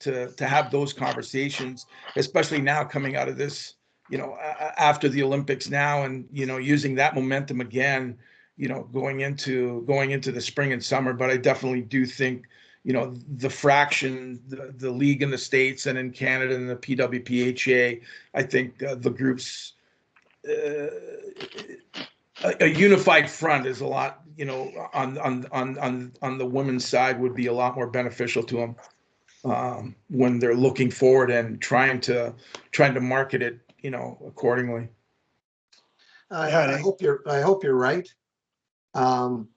to have those conversations, especially now coming out of this, you know, after the Olympics now, and, you know, using that momentum again, you know, going into the spring and summer. But I definitely do think, you know, the fraction, the league in the States and in Canada and the PWPHA, I think the groups, a unified front is a lot, you know, on the women's side would be a lot more beneficial to them when they're looking forward and trying to market it, you know, accordingly. I hope you're right. I'm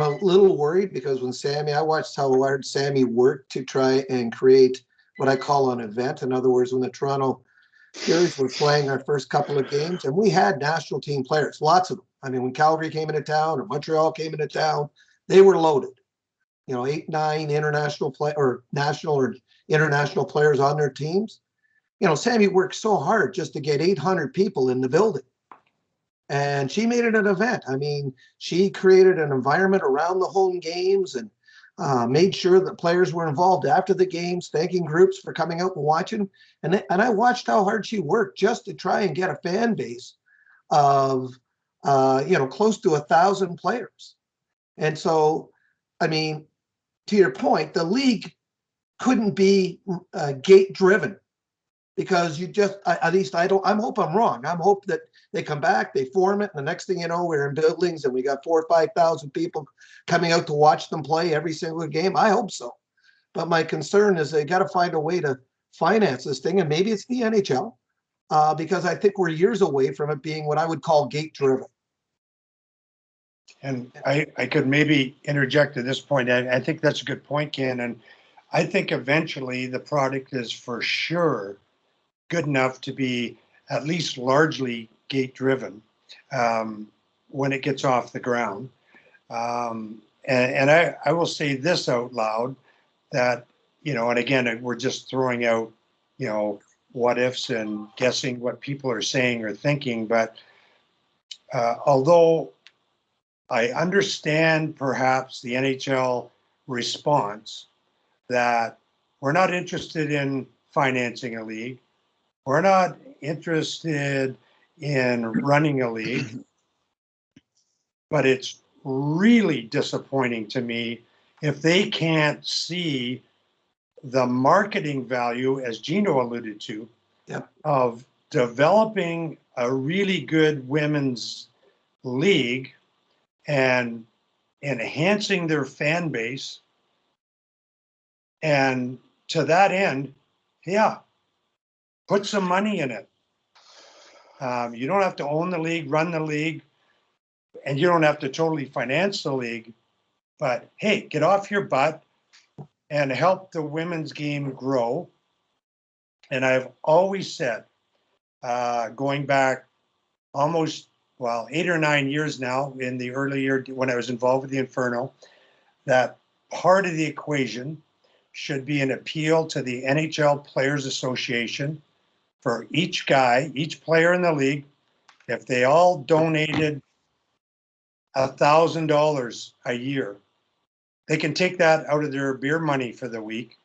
a little worried because I watched how hard Sammy worked to try and create what I call an event. In other words, when the Toronto Furies were playing our first couple of games, and we had national team players, lots of them. I mean, when Calgary came into town or Montreal came into town, they were loaded. You know, 8, 9 international play or national or international players on their teams. You know, Sammy worked so hard just to get 800 people in the building. And she made it an event. I mean, she created an environment around the home games and made sure that players were involved after the games, thanking groups for coming out and watching. And I watched how hard she worked just to try and get a fan base of, you know, close to 1,000 players. And so, I mean, to your point, the league couldn't be gate driven, because you just, at least I hope I'm wrong. I'm hope that they come back, they form it, and the next thing you know, we're in buildings and we got 4,000 or 5,000 people coming out to watch them play every single game. I hope so. But my concern is they got to find a way to finance this thing, and maybe it's the NHL, because I think we're years away from it being what I would call gate driven. And I could maybe interject at this point. I think that's a good point, Ken. And I think eventually the product is for sure good enough to be at least largely gate driven when it gets off the ground. And I will say this out loud, that, you know, and again, we're just throwing out, you know, what ifs and guessing what people are saying or thinking. But although I understand perhaps the NHL response that we're not interested in financing a league, we're not interested in running a league, but it's really disappointing to me if they can't see the marketing value, as Gino alluded to, Yep. of developing a really good women's league and enhancing their fan base. And to that end, yeah, put some money in it. You don't have to own the league, run the league, and you don't have to totally finance the league. But hey, get off your butt and help the women's game grow. And I've always said, going back almost, 8 or 9 years now, in the early year when I was involved with the Inferno, that part of the equation should be an appeal to the NHL Players Association for each guy, each player in the league. If they all donated $1,000 a year, they can take that out of their beer money for the week.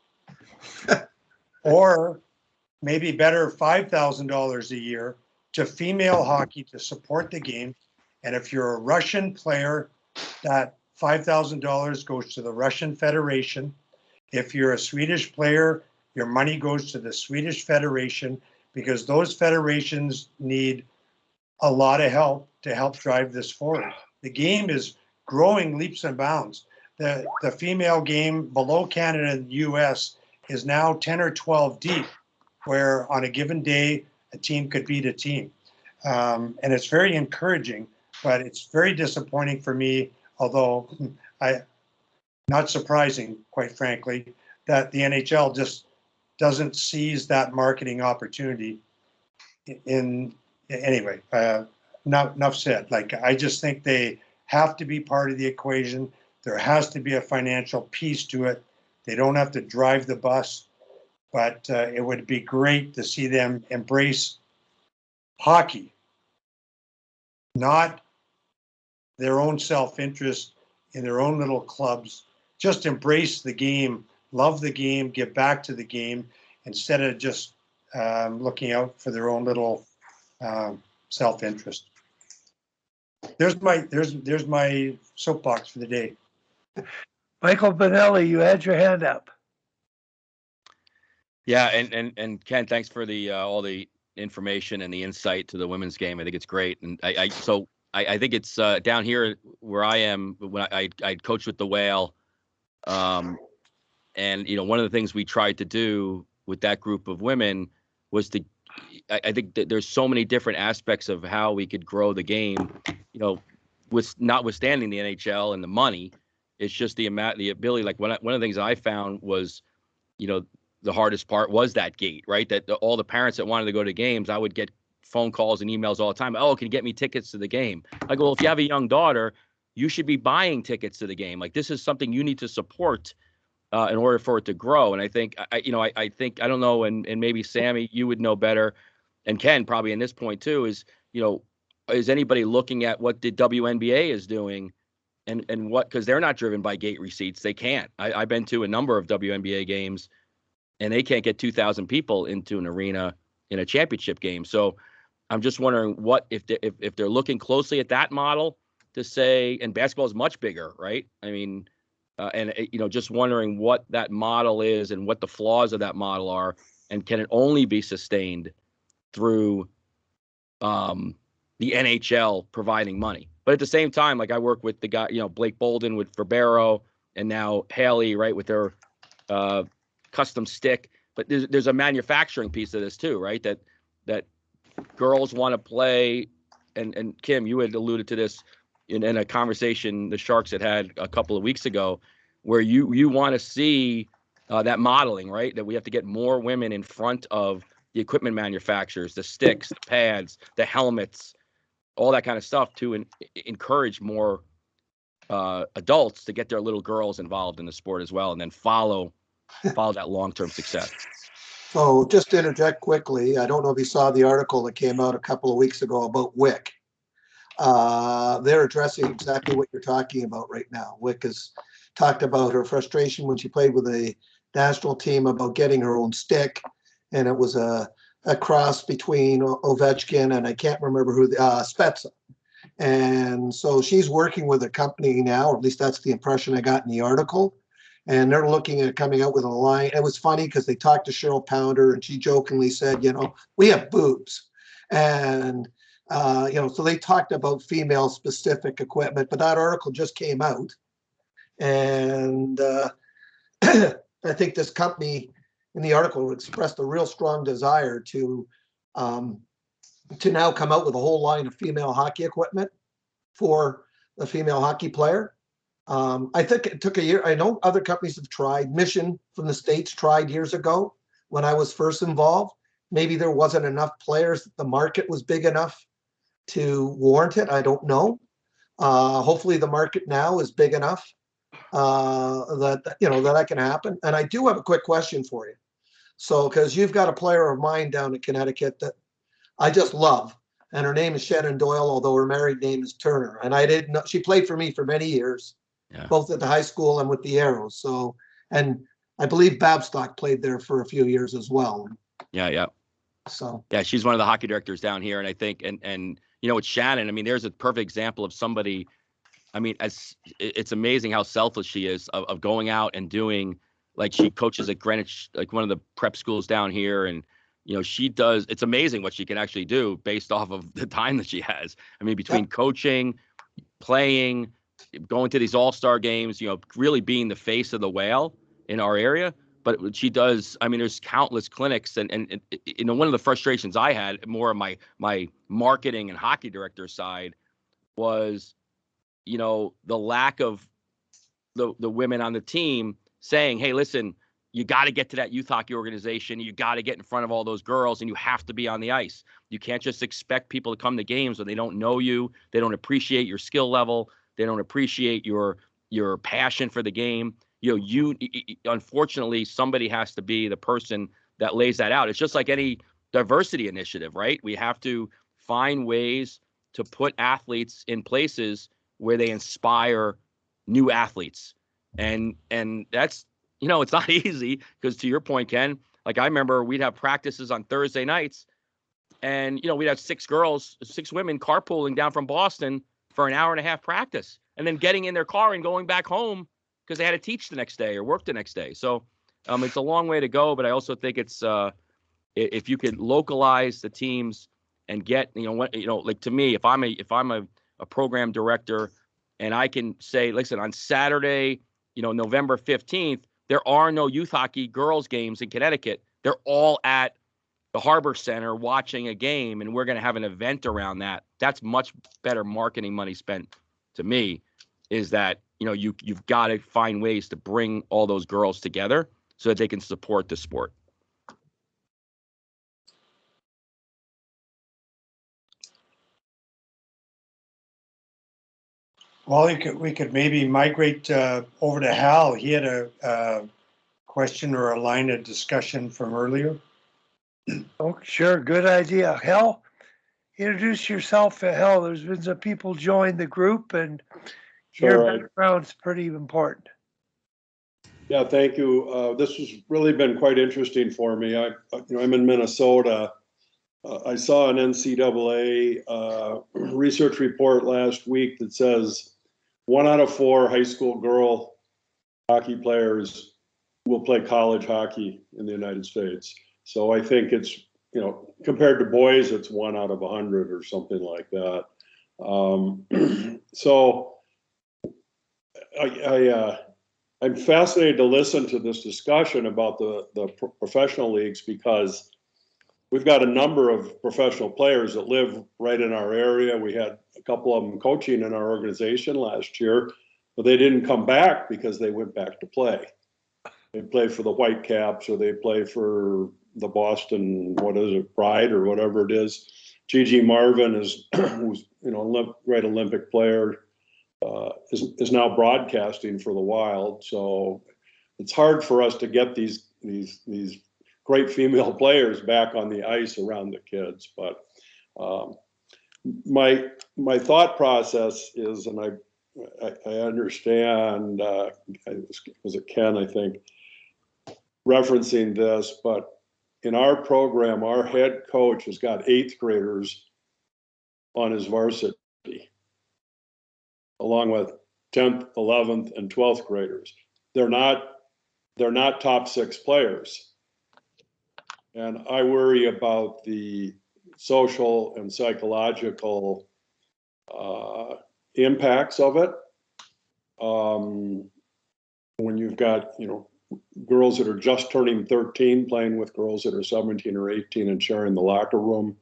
Or maybe better, $5,000 a year to female hockey to support the game. And if you're a Russian player, that $5,000 goes to the Russian Federation. If you're a Swedish player, your money goes to the Swedish Federation, because those federations need a lot of help to help drive this forward. The game is growing leaps and bounds. The female game below Canada and the US is now 10 or 12 deep, where on a given day, a team could beat a team. And it's very encouraging, but it's very disappointing for me, although not surprising, quite frankly, that the NHL just doesn't seize that marketing opportunity. Anyway, enough said. Like, I just think they have to be part of the equation. There has to be a financial piece to it. They don't have to drive the bus, but it would be great to see them embrace hockey, not their own self-interest in their own little clubs. Just embrace the game, love the game, give back to the game, instead of just looking out for their own little self-interest. There's my soapbox for the day. Michael Benelli, you had your hand up. Yeah, and Ken, thanks for the all the information and the insight to the women's game. I think it's great, and I think it's down here where I am, when I coached with the Whale, and one of the things we tried to do with that group of women was to, I think that there's so many different aspects of how we could grow the game, with notwithstanding the NHL and the money. It's just the ability. Like one of the things I found was, the hardest part was that gate, right? That all the parents that wanted to go to games, I would get phone calls and emails all the time. Oh, can you get me tickets to the game? I go, well, if you have a young daughter, you should be buying tickets to the game. Like, this is something you need to support in order for it to grow. And I think, I don't know, and maybe Sammy, you would know better, and Ken probably in this point too, is anybody looking at what the WNBA is doing, and what, because they're not driven by gate receipts. They can't. I've been to a number of WNBA games, and they can't get 2,000 people into an arena in a championship game. So I'm just wondering what if they're looking closely at that model to say, and basketball is much bigger, right? I mean, just wondering what that model is and what the flaws of that model are, and can it only be sustained through the NHL providing money? But at the same time, like, I work with the guy, Blake Bolden for Barrow, and now Haley, right, with their custom stick. But there's a manufacturing piece of this too, right? That girls want to play, and Kim, you had alluded to this in a conversation the Sharks had a couple of weeks ago, where you want to see that modeling, right? That we have to get more women in front of the equipment manufacturers, the sticks, the pads, the helmets, all that kind of stuff, to encourage more adults to get their little girls involved in the sport as well, and then follow that long-term success. So just to interject quickly, I don't know if you saw the article that came out a couple of weeks ago about Wick. They're addressing exactly what you're talking about right now. Wick has talked about her frustration when she played with the national team about getting her own stick, and it was a cross between Ovechkin and I can't remember who, Spezza. And so she's working with a company now, or at least that's the impression I got in the article. And they're looking at coming out with a line. It was funny because they talked to Cheryl Pounder and she jokingly said, you know, we have boobs. And, you know, so they talked about female specific equipment, but that article just came out. And I think this company in the article expressed a real strong desire to now come out with a whole line of female hockey equipment for the female hockey player. I think it took a year. I know other companies have tried. Mission from the States tried years ago when I was first involved. Maybe there wasn't enough players. The market was big enough to warrant it. I don't know. Hopefully the market now is big enough that, you know, that can happen. And I do have a quick question for you. So, because you've got a player of mine down in Connecticut that I just love, and her name is Shannon Doyle, although her married name is Turner. And I didn't know, she played for me for many years, both at the high school and with the Arrows. So, and I believe Babstock played there for a few years as well. Yeah. So, yeah, she's one of the hockey directors down here. And I think, and you know, with Shannon, I mean, there's a perfect example of somebody, I mean, it's amazing how selfless she is of going out and doing, like, she coaches at Greenwich, like one of the prep schools down here. And, you know, she does, it's amazing what she can actually do based off of the time that she has. I mean, between coaching, playing, going to these all-star games, you know, really being the face of the Whale in our area. But what she does, I mean, there's countless clinics, and you know, one of the frustrations I had, more of my marketing and hockey director side, was, you know, the lack of the women on the team saying, hey, listen, you got to get to that youth hockey organization. You got to get in front of all those girls, and you have to be on the ice. You can't just expect people to come to games when they don't know you. They don't appreciate your skill level. They don't appreciate your passion for the game. You know, unfortunately, somebody has to be the person that lays that out. It's just like any diversity initiative, right? We have to find ways to put athletes in places where they inspire new athletes. And that's, you know, it's not easy, because to your point, Ken, like, I remember we'd have practices on Thursday nights, and, you know, we'd have 6 women carpooling down from Boston for an hour and a half practice, and then getting in their car and going back home because they had to teach the next day or work the next day. So it's a long way to go, but I also think it's if you could localize the teams and get, like, to me, if I'm a program director, and I can say, listen, on Saturday, November 15th, there are no youth hockey girls games in Connecticut. They're all at the Harbor Center watching a game, and we're going to have an event around that. That's much better marketing money spent, to me, is that, you've got to find ways to bring all those girls together so that they can support the sport. Well, we could maybe migrate over to Hal. He had a question or a line of discussion from earlier. Oh, sure. Good idea. Hal, introduce yourself. Hal, there's been some people join the group, and your background's pretty important. Yeah, thank you. This has really been quite interesting for me. I'm in Minnesota. I saw an NCAA research report last week that says 1 out of 4 high school girl hockey players will play college hockey in the United States. So I think it's, compared to boys, it's 1 out of 100 or something like that. So I'm fascinated to listen to this discussion about the professional leagues, because we've got a number of professional players that live right in our area. We had a couple of them coaching in our organization last year, but they didn't come back because they went back to play. They play for the Whitecaps, or they play for the Boston, Pride, or whatever it is. Gigi Marvin who's great Olympic player, is now broadcasting for the Wild. So it's hard for us to get these great female players back on the ice around the kids. But my thought process is, and I understand, was it Ken, I think, referencing this, but in our program, our head coach has got 8th graders on his varsity. along with 10th, 11th, and 12th graders. They're not top 6 players. And I worry about the social and psychological impacts of it. When you've got, girls that are just turning 13 playing with girls that are 17 or 18 and sharing the locker room.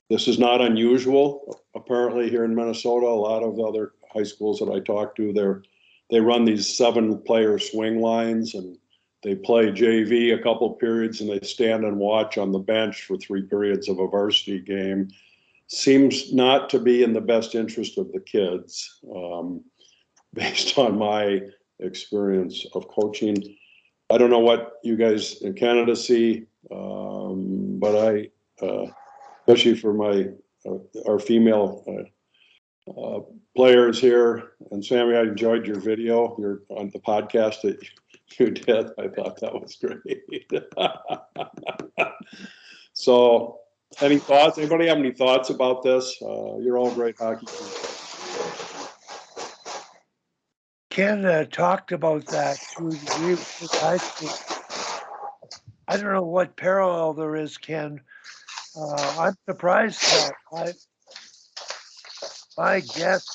This is not unusual. Apparently here in Minnesota, a lot of other high schools that I talk to, they run these 7-player swing lines, and they play JV a couple periods and they stand and watch on the bench for 3 periods of a varsity game. Seems not to be in the best interest of the kids, based on my experience of coaching. I don't know what you guys in Canada see, but I, especially for our female players here, and Sammy, I enjoyed your video, on the podcast that you did. I thought that was great. So, any thoughts? Anybody have any thoughts about this? You're all great hockey teams. Ken talked about that through the youth with high school. I don't know what parallel there is, Ken. I'm surprised that my guess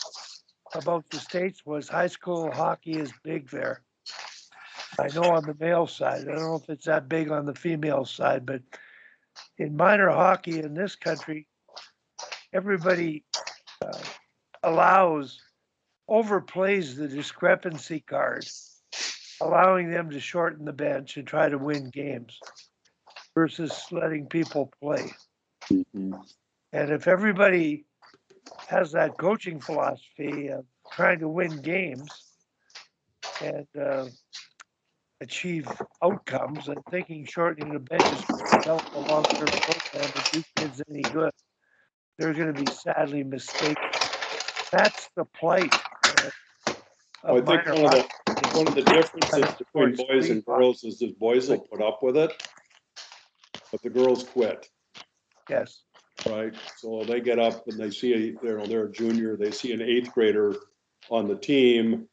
about the States was high school hockey is big there. I know on the male side. I don't know if it's that big on the female side, but in minor hockey in this country, everybody overplays the discrepancy card, allowing them to shorten the bench and try to win games versus letting people play. Mm-hmm. And if everybody has that coaching philosophy of trying to win games and achieve outcomes, and thinking shortening the bench is going to help a long-term program and do kids any good, they're going to be sadly mistaken. That's the plight. I think one of the differences between boys and girls is that boys will put up with it, but the girls quit. Yes. Right. So they get up and they see they're a junior. They see an 8th grader on the team,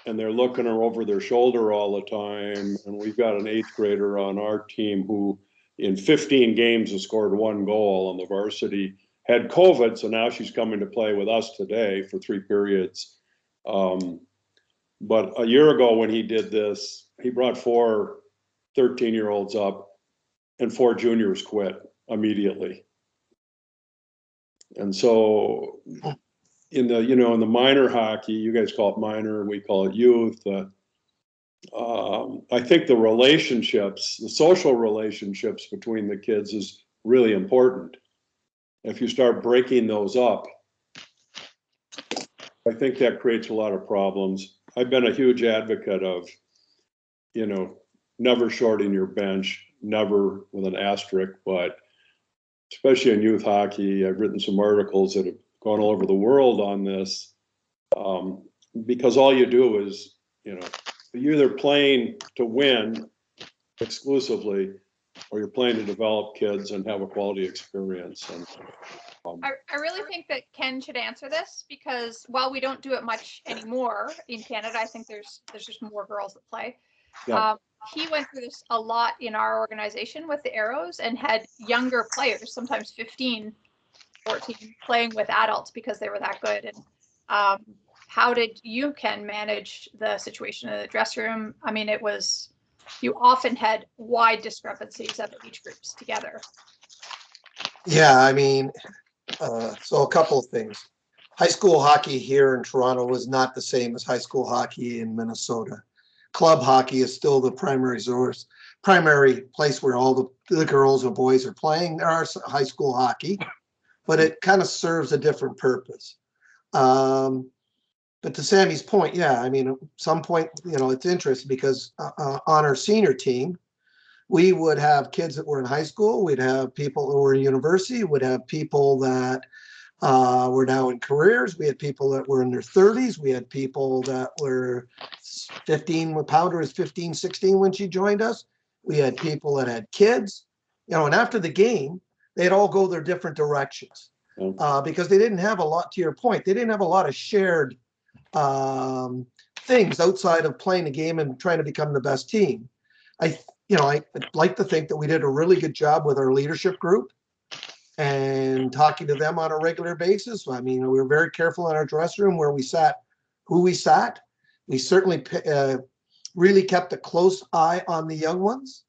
and they're looking over their shoulder all the time. And we've got an 8th grader on our team who, in 15 games, has scored 1 goal on the varsity. Had COVID, so now she's coming to play with us today for 3 periods. But a year ago when he did this, he brought 4 13-year-olds up, and 4 juniors quit immediately. And so in the minor hockey, you guys call it minor, we call it youth. I think the social relationships between the kids is really important. If you start breaking those up, I think that creates a lot of problems. I've been a huge advocate of, never shorting your bench, never with an asterisk, but especially in youth hockey, I've written some articles that have gone all over the world on this, because all you do is, you're either playing to win exclusively, or you're playing to develop kids and have a quality experience. And I really think that Ken should answer this, because while we don't do it much anymore in Canada, I think there's just more girls that play. Yeah. He went through this a lot in our organization with the Arrows, and had younger players, sometimes 15, 14, playing with adults because they were that good. And how did you, Ken, manage the situation in the dressing room? I mean, you often had wide discrepancies of age groups together. Yeah, I mean, so a couple of things. High school hockey here in Toronto is not the same as high school hockey in Minnesota. Club hockey is still the primary place where all the girls and boys are playing. There are high school hockey, but it kind of serves a different purpose. But to Sammy's point, yeah, I mean, at some point, it's interesting because on our senior team, we would have kids that were in high school. We'd have people who were in university. We'd have people that were now in careers. We had people that were in their 30s. We had people that were 15, when Powder was 15, 16 when she joined us. We had people that had kids, and after the game, they'd all go their different directions. because they didn't have a lot, to your point, they didn't have a lot of shared things outside of playing the game and trying to become the best team. I'd like to think that we did a really good job with our leadership group and talking to them on a regular basis. I mean, we were very careful in our dressing room where we sat, who we sat. We certainly really kept a close eye on the young ones.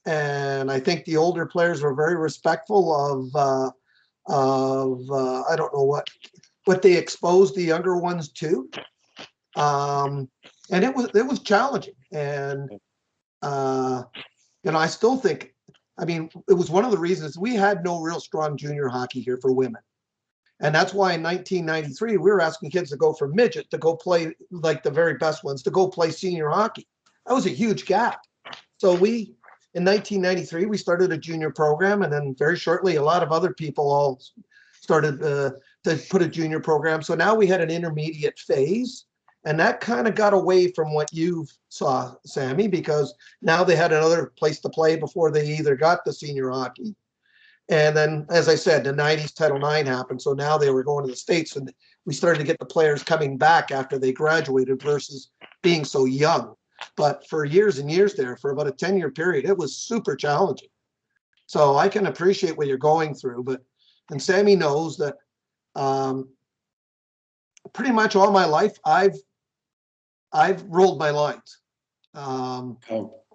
And I think the older players were very respectful of I don't know what they exposed the younger ones to. And it was challenging. And, I still think, I mean, it was one of the reasons we had no real strong junior hockey here for women. And that's why in 1993, we were asking kids to go from midget to go play, like the very best ones, to go play senior hockey. That was a huge gap. So in 1993, we started a junior program, and then very shortly, a lot of other people all started to put a junior program. So now we had an intermediate phase, and that kind of got away from what you saw, Sammy, because now they had another place to play before they either got the senior hockey. And then, as I said, the 90s Title IX happened. So now they were going to the States, and we started to get the players coming back after they graduated versus being so young. But for years and years there, for about a 10-year period, it was super challenging. So I can appreciate what you're going through. And Sammy knows that pretty much all my life, I've rolled my lines. A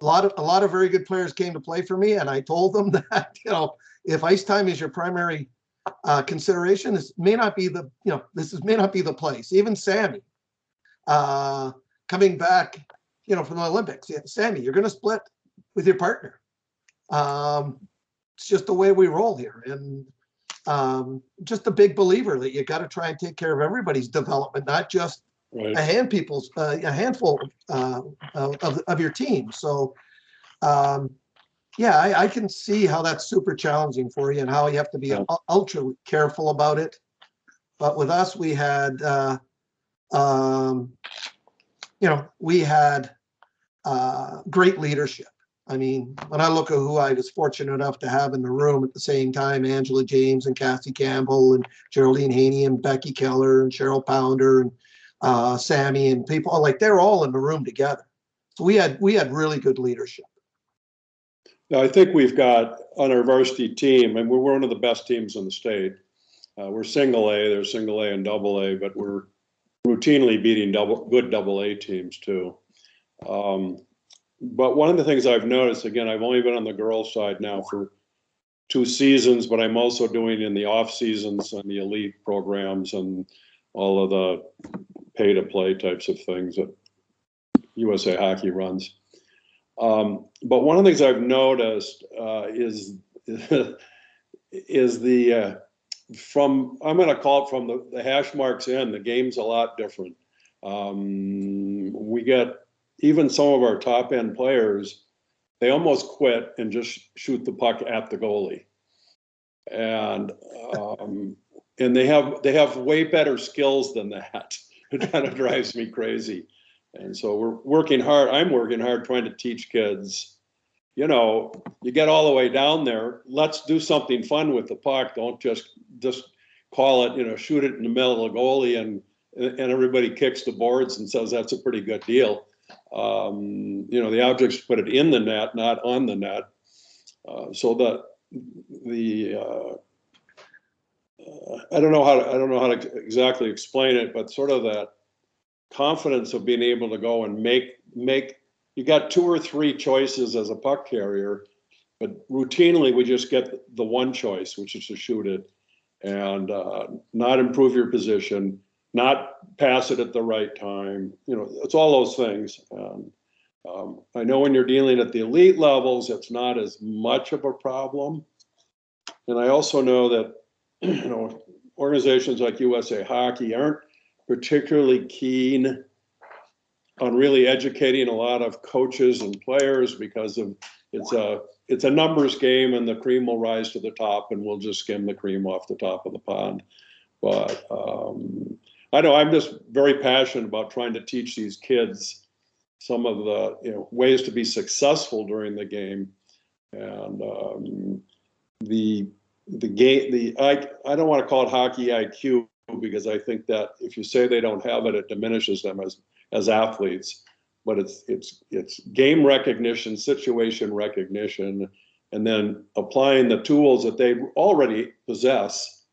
lot of very good players came to play for me, and I told them that, if ice time is your primary consideration, this may not be the place. Even Sammy, coming back, from the Olympics, Sammy, you're going to split with your partner. It's just the way we roll here, and just a big believer that you got to try and take care of everybody's development, not just a handful of your team. So. I can see how that's super challenging for you and how you have to be ultra careful about it. But with us, we had, great leadership. I mean, when I look at who I was fortunate enough to have in the room at the same time, Angela James and Cassie Campbell and Geraldine Haney and Becky Keller and Cheryl Pounder and Sammy and people, like they're all in the room together. So we had really good leadership. Now, I think we've got on our varsity team, and we're one of the best teams in the state. We're single A, there's single A and double A, but we're routinely beating good double A teams too. But one of the things I've noticed, again, I've only been on the girls' side now for 2 seasons, but I'm also doing in the off seasons and the elite programs and all of the pay to play types of things that USA Hockey runs. But one of the things I've noticed is the I'm going to call it from the hash marks in, the game's a lot different. We get even some of our top end players, they almost quit and just shoot the puck at the goalie. And they have way better skills than that. It kind of drives me crazy. And so we're working hard. I'm working hard trying to teach kids, you get all the way down there. Let's do something fun with the puck. Don't just call it, shoot it in the middle of the goalie and everybody kicks the boards and says that's a pretty good deal. The object's put it in the net, not on the net. So that I don't know how to exactly explain it, but sort of that confidence of being able to go and make you got 2 or 3 choices as a puck carrier, but routinely we just get the one choice, which is to shoot it and not improve your position, not pass it at the right time. It's all those things. I know when you're dealing at the elite levels, it's not as much of a problem. And I also know that, organizations like USA Hockey aren't particularly keen on really educating a lot of coaches and players because of it's a numbers game and the cream will rise to the top and we'll just skim the cream off the top of the pond. But I know I'm just very passionate about trying to teach these kids some of the ways to be successful during the game. And the game, I don't want to call it hockey IQ, because I think that if you say they don't have it, it diminishes them as athletes. But it's game recognition, situation recognition, and then applying the tools that they already possess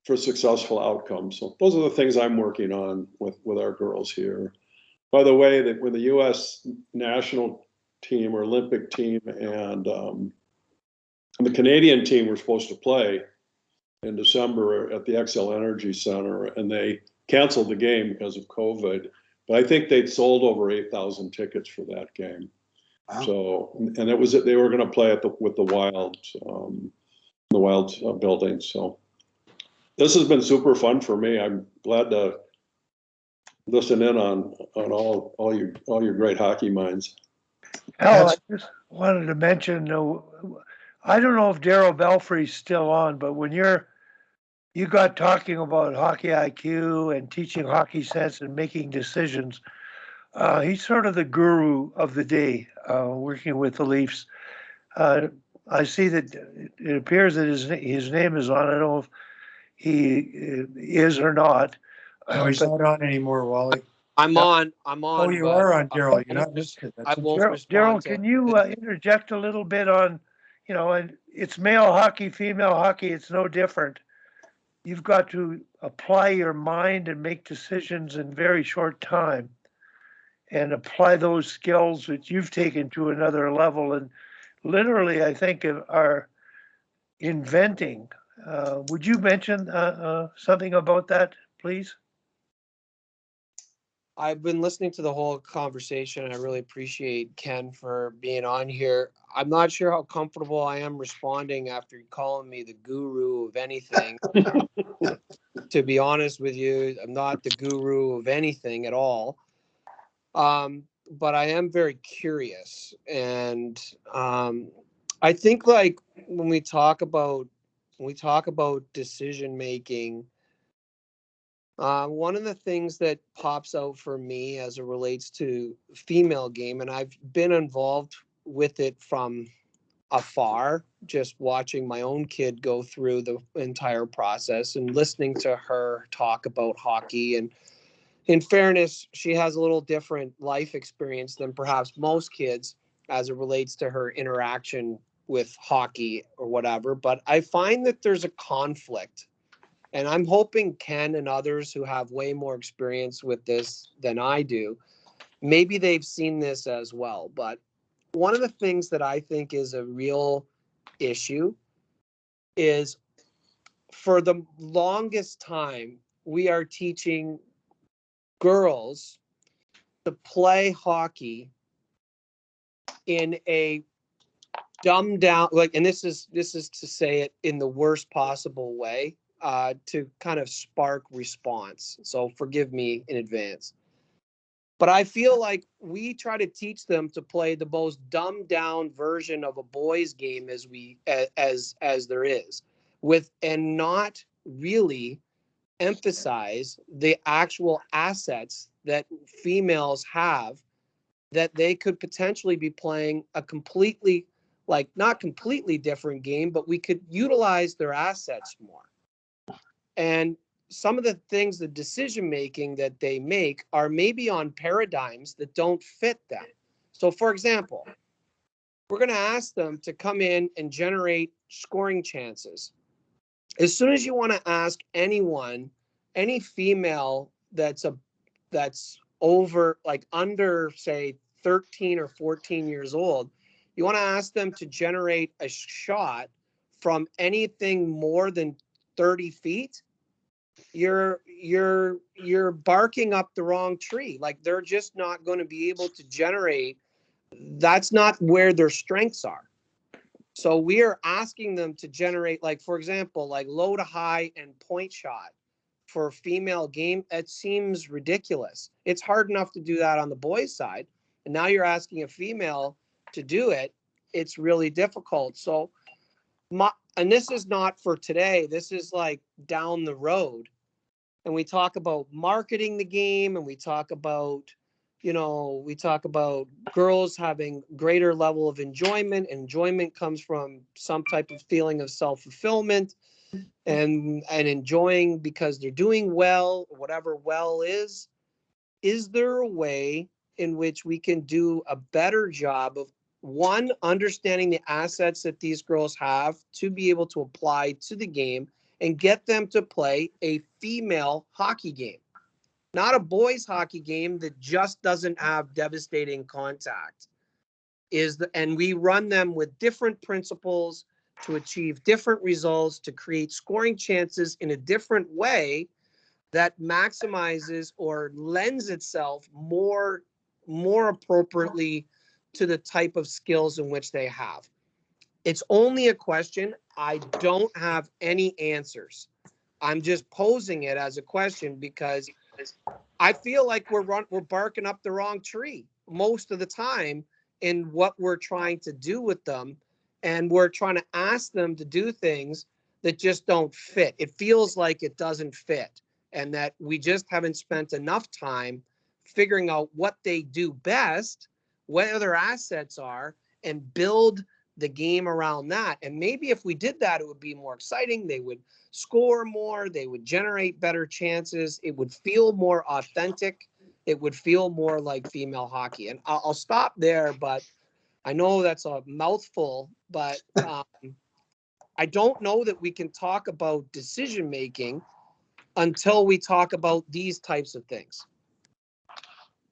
for successful outcomes. So those are the things I'm working on with our girls here. By the way, that when the U.S. national team or Olympic team and the Canadian team were supposed to play in December at the Xcel Energy Center, and they canceled the game because of COVID. But I think they'd sold over 8,000 tickets for that game. Wow. So, and it was they were going to play with the Wilds, building. So, this has been super fun for me. I'm glad to listen in on all your great hockey minds. Al, I just wanted to mention, I don't know if Darryl Belfry's still on, but when you got talking about hockey IQ and teaching hockey sense and making decisions, he's sort of the guru of the day, working with the Leafs. I see that it appears that his name is on. I don't know if he is or not. No, he's not on anymore, Wally. I'm on. Oh, you are on, Darryl. You're not listed. I won't Darryl, respond to can you interject a little bit on, and it's male hockey, female hockey, it's no different. You've got to apply your mind and make decisions in very short time and apply those skills that you've taken to another level. And literally, I think, are inventing. Would you mention something about that, please? I've been listening to the whole conversation, and I really appreciate Ken for being on here. I'm not sure how comfortable I am responding after calling me the guru of anything. To be honest with you, I'm not the guru of anything at all. But I am very curious. And I think, like, when we talk about decision making, one of the things that pops out for me as it relates to female game, and I've been involved with it from afar, just watching my own kid go through the entire process and listening to her talk about hockey. And in fairness, she has a little different life experience than perhaps most kids as it relates to her interaction with hockey or whatever. But I find that there's a conflict. And I'm hoping Ken and others who have way more experience with this than I do, maybe they've seen this as well. But one of the things that I think is a real issue is, for the longest time, we are teaching girls to play hockey in a dumbed down, like, and this is to say it in the worst possible way, to kind of spark response. So forgive me in advance. But I feel like we try to teach them to play the most dumbed down version of a boys' game as there is, and not really emphasize the actual assets that females have, that they could potentially be playing a completely, like, not completely different game, but we could utilize their assets more. And some of the things, the decision making that they make, are maybe on paradigms that don't fit them. So, for example, we're going to ask them to come in and generate scoring chances. As soon as you want to ask anyone, any female that's over, like, under, say, 13 or 14 years old, you want to ask them to generate a shot from anything more than 30 feet, you're barking up the wrong tree. Like, they're just not going to be able to generate. That's not where their strengths are. So we are asking them to generate, like, for example, like low to high and point shot for a female game. It seems ridiculous. It's hard enough to do that on the boys' side. And now you're asking a female to do it. It's really difficult. So, and this is not for today. This is like down the road. And we talk about marketing the game, and we talk about You know, we talk about girls having greater level of enjoyment. Enjoyment comes from some type of feeling of self-fulfillment and enjoying because they're doing well, whatever well is. Is there a way in which we can do a better job of, one, understanding the assets that these girls have to be able to apply to the game and get them to play a female hockey game, not a boys hockey game that just doesn't have devastating contact? And we run them with different principles to achieve different results, to create scoring chances in a different way that maximizes or lends itself more appropriately to the type of skills in which they have. It's only a question. I don't have any answers. I'm just posing it as a question because I feel like we're barking up the wrong tree most of the time in what we're trying to do with them, and we're trying to ask them to do things that just don't fit. It feels like it doesn't fit, and that we just haven't spent enough time figuring out what they do best, what their assets are, and build the game around that. And maybe if we did that, it would be more exciting. They would score more, they would generate better chances, it would feel more authentic, it would feel more like female hockey. And I'll stop there, but I know that's a mouthful, but I don't know that we can talk about decision making until we talk about these types of things.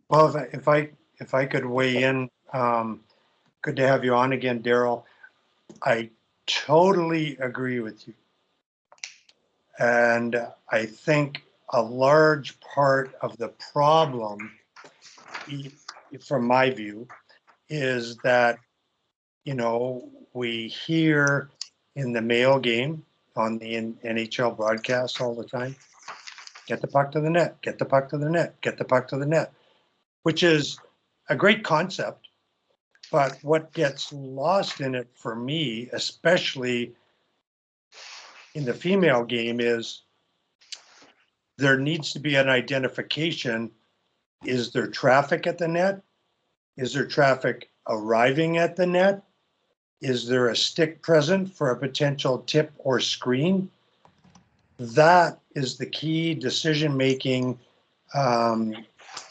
Well, if I could weigh in, good to have you on again, Darryl. I totally agree with you. And I think a large part of the problem, from my view, is that, we hear in the male game on the NHL broadcast all the time, get the puck to the net, get the puck to the net, get the puck to the net, which is a great concept. But what gets lost in it for me, especially in the female game, is there needs to be an identification. Is there traffic at the net? Is there traffic arriving at the net? Is there a stick present for a potential tip or screen? That is the key decision-making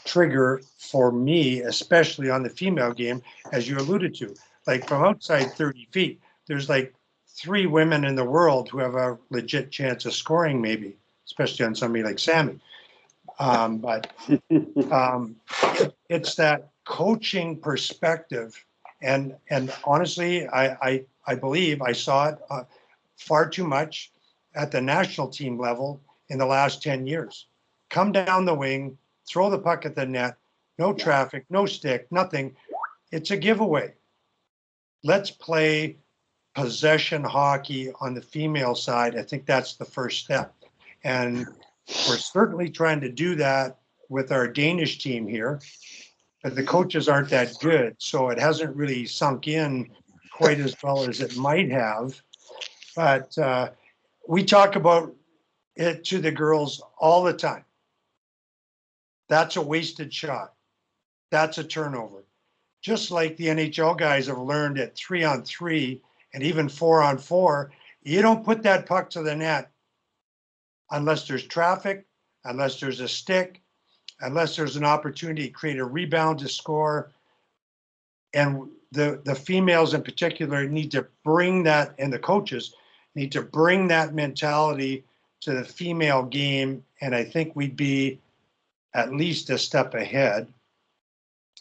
trigger for me, especially on the female game, as you alluded to. Like from outside 30 feet, there's like 3 women in the world who have a legit chance of scoring, maybe, especially on somebody like Sami. But it's that coaching perspective. And honestly, I believe I saw it far too much at the national team level in the last 10 years. Come down the wing, throw the puck at the net, no traffic, no stick, nothing. It's a giveaway. Let's play possession hockey on the female side. I think that's the first step. And we're certainly trying to do that with our Danish team here, but the coaches aren't that good. So it hasn't really sunk in quite as well as it might have. But we talk about it to the girls all the time. That's a wasted shot. That's a turnover. Just like the NHL guys have learned at 3-on-3 and even 4-on-4, you don't put that puck to the net unless there's traffic, unless there's a stick, unless there's an opportunity to create a rebound to score. And the females in particular need to bring that, and the coaches need to bring that mentality to the female game. And I think we'd be at least a step ahead.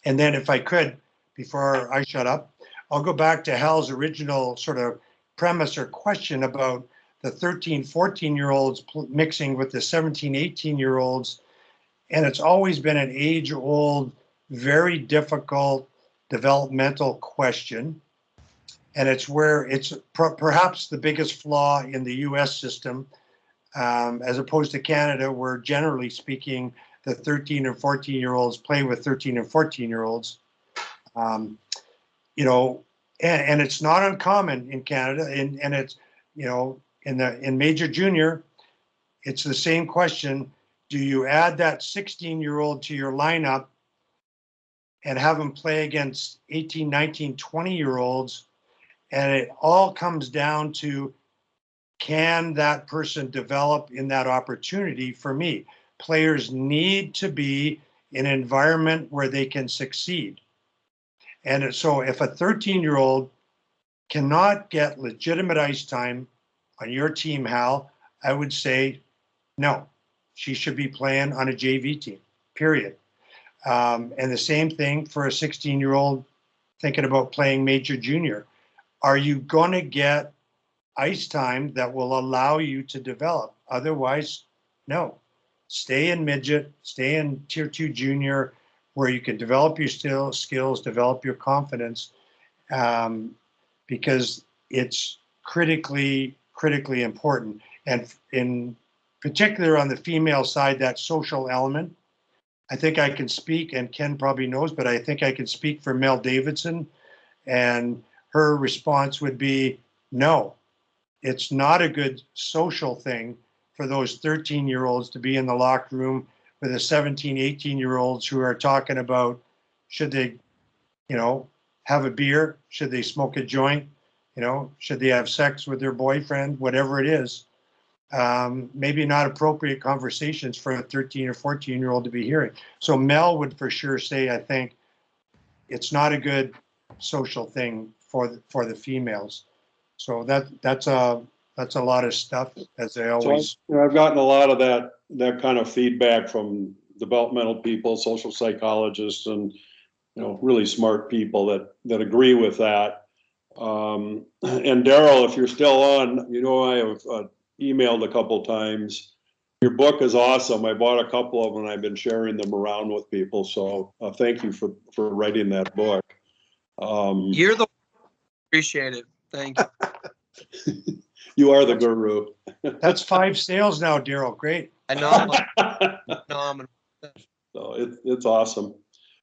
And then if I could, before I shut up, I'll go back to Hal's original sort of premise or question about the 13, 14-year-olds mixing with the 17, 18-year-olds. And it's always been an age-old, very difficult developmental question. And it's where it's perhaps the biggest flaw in the US system, as opposed to Canada, where generally speaking, the 13 and 14-year-olds play with 13 and 14-year-olds. And it's not uncommon in Canada, and it's, in major junior, it's the same question. Do you add that 16-year-old to your lineup and have them play against 18, 19, 20-year-olds. And it all comes down to, can that person develop in that opportunity? For me, players need to be in an environment where they can succeed. And so if a 13-year-old cannot get legitimate ice time on your team, Hal, I would say no, she should be playing on a JV team, period. And the same thing for a 16-year-old thinking about playing major junior. Are you going to get ice time that will allow you to develop? Otherwise, no. Stay in midget, stay in tier 2 junior, where you can develop your skills, develop your confidence, because it's critically important. And in particular on the female side, that social element, I think I can speak, and Ken probably knows, but I think I can speak for Mel Davidson, and her response would be, no, it's not a good social thing for those 13-year-olds to be in the locker room with the 17, 18-year-olds who are talking about, should they, have a beer? Should they smoke a joint? Should they have sex with their boyfriend? Whatever it is. Maybe not appropriate conversations for a 13 or 14-year-old to be hearing. So Mel would for sure say, I think it's not a good social thing for the females. So that's a lot of stuff, as they always. So I've gotten a lot of that kind of feedback from developmental people, social psychologists, and really smart people that agree with that. And Darryl, if you're still on, I have emailed a couple times. Your book is awesome. I bought a couple of them and I've been sharing them around with people. So thank you for writing that book. You're the appreciate it. Thank you. You are the guru. That's 5 sales now, Darryl. Great. I know. Phenomenal. So it's awesome.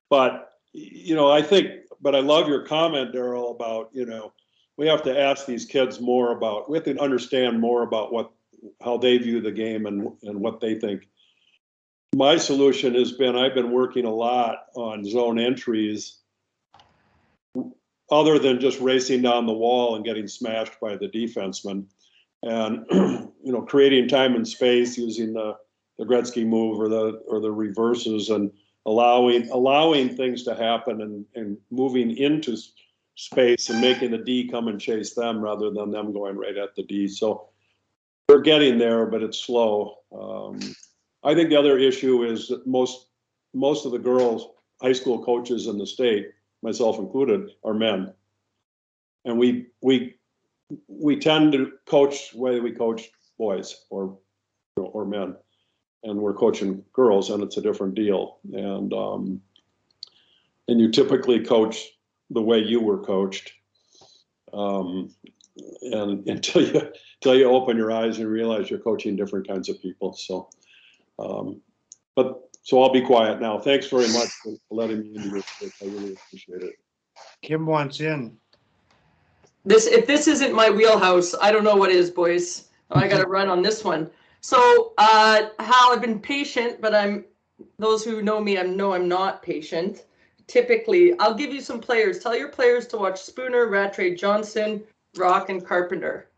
But, I think, but I love your comment, Darryl, about, we have to ask these kids more about, we have to understand more about how they view the game and what they think. My solution has been, I've been working a lot on zone entries, other than just racing down the wall and getting smashed by the defenseman, and creating time and space using the Gretzky move or the reverses, and allowing things to happen and moving into space and making the D come and chase them rather than them going right at the D. So we're getting there, but it's slow. I think the other issue is that most of the girls, high school coaches in the state, myself included, are men. And we tend to coach the way we coach boys or men. And we're coaching girls, and it's a different deal. And you typically coach the way you were coached. And until you open your eyes and realize you're coaching different kinds of people. So, so I'll be quiet now. Thanks very much for letting me into your space. I really appreciate it. Kim wants in. If this isn't my wheelhouse, I don't know what is, boys. I got to run on this one. So, Hal, I've been patient, but those who know me, know I'm not patient. Typically, I'll give you some players. Tell your players to watch Spooner, Rattray, Johnson, Rock, and Carpenter.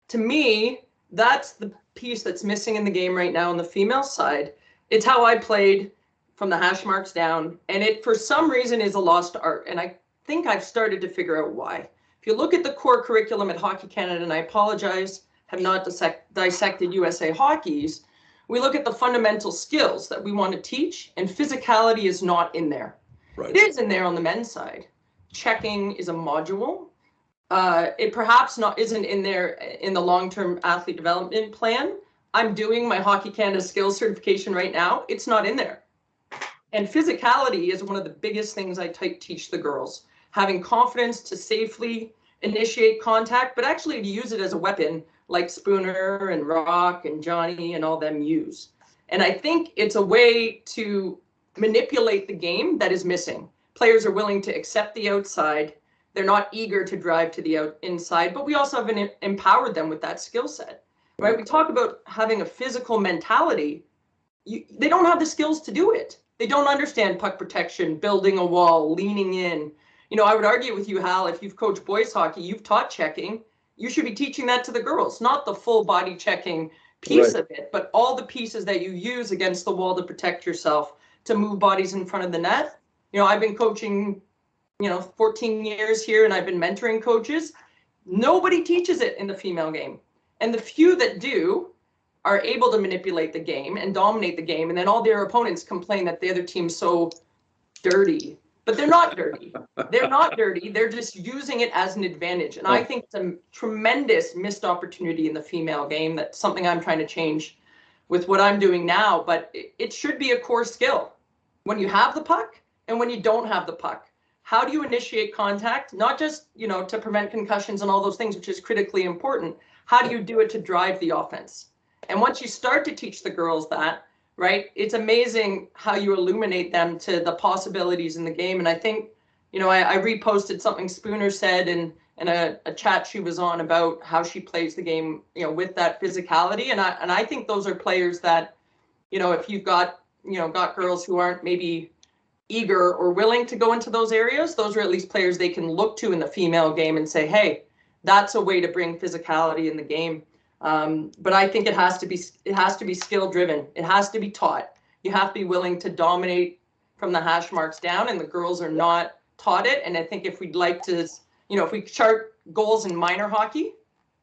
To me, that's the piece that's missing in the game right now on the female side. It's how I played from the hash marks down, and it, for some reason, is a lost art. And I think I've started to figure out why. If you look at the core curriculum at Hockey Canada, and I apologize, have not dissected USA Hockey's, we look at the fundamental skills that we want to teach, and physicality is not in there. Right. It is in there on the men's side. Checking is a module. It perhaps isn't in there in the long-term athlete development plan. I'm doing my Hockey Canada skills certification right now. It's not in there. And physicality is one of the biggest things I teach the girls. Having confidence to safely initiate contact, but actually to use it as a weapon, like Spooner and Rock and Johnny and all them use. And I think it's a way to manipulate the game that is missing. Players are willing to accept the outside. They're not eager to drive to the inside, but we also haven't empowered them with that skill set, right? We talk about having a physical mentality. They don't have the skills to do it. They don't understand puck protection, building a wall, leaning in. You know, I would argue with you, Hal, if you've coached boys hockey, you've taught checking. You should be teaching that to the girls, not the full body checking piece of it, but all the pieces that you use against the wall to protect yourself, to move bodies in front of the net. You know, I've been coaching, 14 years here, and I've been mentoring coaches. Nobody teaches it in the female game. And the few that do are able to manipulate the game and dominate the game. And then all their opponents complain that the other team's so dirty. But they're not dirty. They're not dirty. They're just using it as an advantage. And I think it's a tremendous missed opportunity in the female game. That's something I'm trying to change with what I'm doing now. But it should be a core skill. When you have the puck and when you don't have the puck, how do you initiate contact? Not just, to prevent concussions and all those things, which is critically important. How do you do it to drive the offense? And once you start to teach the girls that, right, it's amazing how you illuminate them to the possibilities in the game. And I think, I reposted something Spooner said in a chat she was on about how she plays the game, with that physicality. And I think those are players that, if you've got girls who aren't maybe eager or willing to go into those areas, those are at least players they can look to in the female game and say, hey, that's a way to bring physicality in the game. But I think it has to be skill driven. It has to be taught. You have to be willing to dominate from the hash marks down, and the girls are not taught it. And I think if we'd like to, if we chart goals in minor hockey,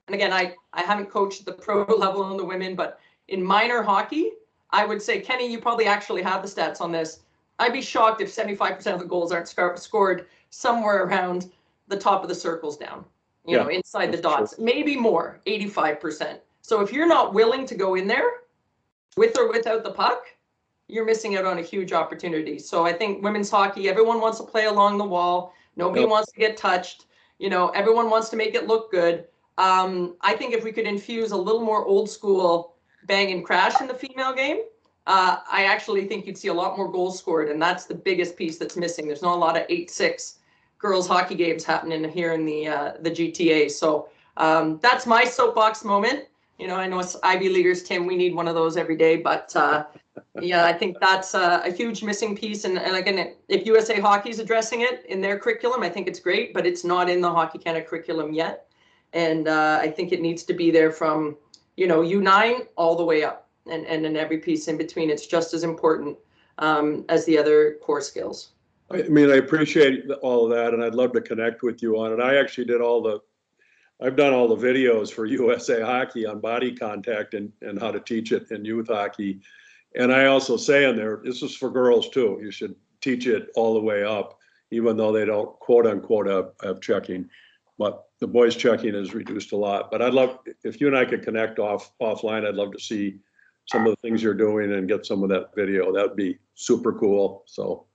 and again, I haven't coached the pro level on the women, but in minor hockey, I would say, Kenny, you probably actually have the stats on this. I'd be shocked if 75% of the goals aren't scored somewhere around the top of the circles down. Inside the dots, maybe more, 85%. So if you're not willing to go in there with or without the puck, you're missing out on a huge opportunity. So I think women's hockey, everyone wants to play along the wall. Nobody wants to get touched. Everyone wants to make it look good. I think if we could infuse a little more old school bang and crash in the female game, I actually think you'd see a lot more goals scored. And that's the biggest piece that's missing. There's not a lot of 8-6 girls hockey games happening here in the GTA. So that's my soapbox moment. I know us Ivy Leaguers, Tim, we need one of those every day. But I think that's a huge missing piece. And again, if USA Hockey is addressing it in their curriculum, I think it's great, but it's not in the Hockey Canada curriculum yet. And I think it needs to be there from, U9 all the way up. And in every piece in between, it's just as important as the other core skills. I mean, I appreciate all of that, and I'd love to connect with you on it. I actually I've done all the videos for USA Hockey on body contact and how to teach it in youth hockey. And I also say in there, this is for girls too. You should teach it all the way up, even though they don't quote unquote have checking. But the boys checking is reduced a lot. But I'd love, if you and I could connect offline, I'd love to see some of the things you're doing and get some of that video. That'd be super cool. So.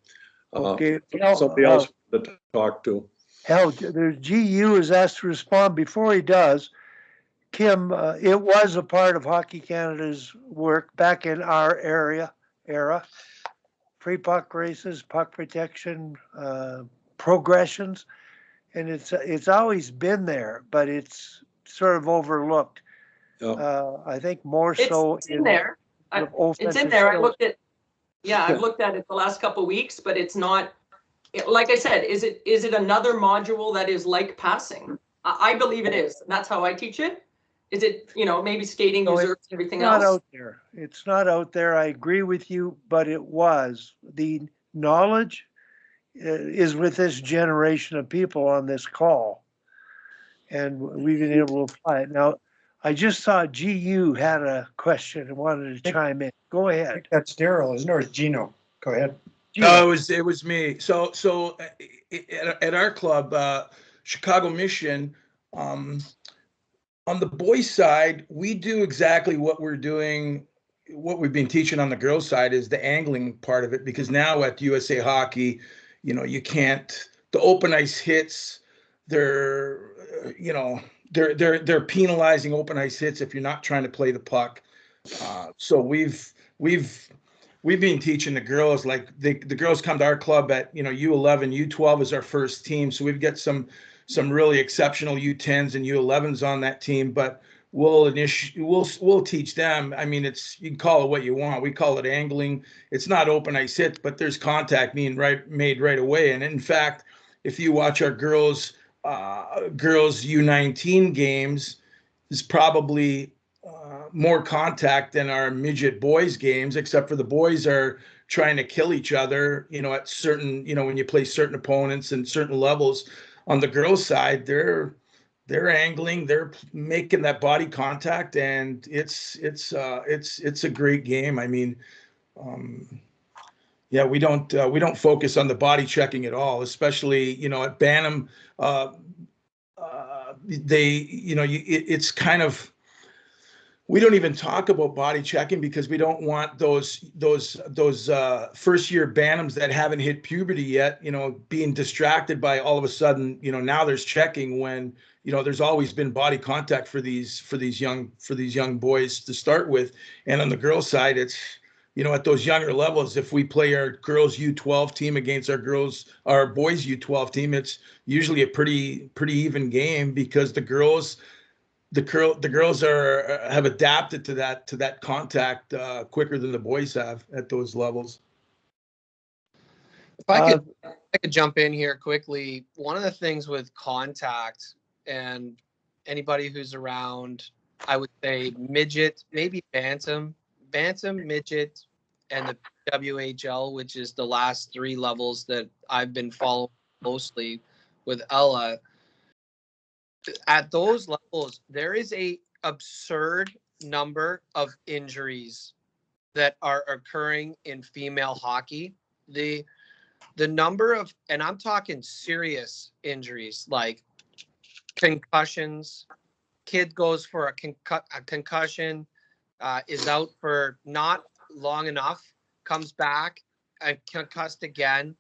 Okay. Somebody else to talk to. Hal, there's GU is asked to respond. Before he does, Kim, it was a part of Hockey Canada's work back in our era, free puck races, puck protection, progressions, and it's always been there, but it's sort of overlooked. I think more so. It's in there. It's in there. I've looked at it the last couple of weeks, but it's not, like I said, is it another module that is like passing? I believe it is. That's how I teach it. Is it, maybe skating usurps everything else? It's not out there. It's not out there. I agree with you, but it was. The knowledge is with this generation of people on this call, and we've been able to apply it. Now, I just saw GU had a question and wanted to chime in. Go ahead. That's Darryl, isn't it? Or it's Gino. Go ahead. Gino. No, it was me. So at our club, Chicago Mission, on the boys' side, we do exactly what we're doing. What we've been teaching on the girls' side is the angling part of it, because now at USA Hockey, you can't, the open ice hits, they're penalizing open ice hits if you're not trying to play the puck. So we've been teaching the girls, like the girls come to our club at U11, U12 is our first team. So we've got some really exceptional U10s and U11s on that team. But we'll teach them. I mean, you can call it what you want. We call it angling. It's not open ice hits, but there's contact made right away. And in fact, if you watch our girls U19 games, there's probably more contact than our midget boys games, except for the boys are trying to kill each other, at certain, when you play certain opponents and certain levels. On the girls' side, they're angling, they're making that body contact, and it's a great game. I mean, yeah, we don't focus on the body checking at all, especially at Bantam. It's kind of, we don't even talk about body checking because we don't want those first year bantams that haven't hit puberty yet, being distracted by all of a sudden, now there's checking when, there's always been body contact for these young boys to start with. And on the girls' side, it's, at those younger levels, if we play our girls U12 team against our boys U12 team, it's usually a pretty even game because the girls have adapted to that contact quicker than the boys have at those levels. If I could jump in here quickly, one of the things with contact, and anybody who's around, I would say midget, maybe bantam, midget, and the WHL, which is the last 3 levels that I've been following closely with Ella. At those levels, there is a absurd number of injuries that are occurring in female hockey. The number of, and I'm talking serious injuries like concussions. Kid goes for a concussion, is out for not long enough, comes back and concussed again.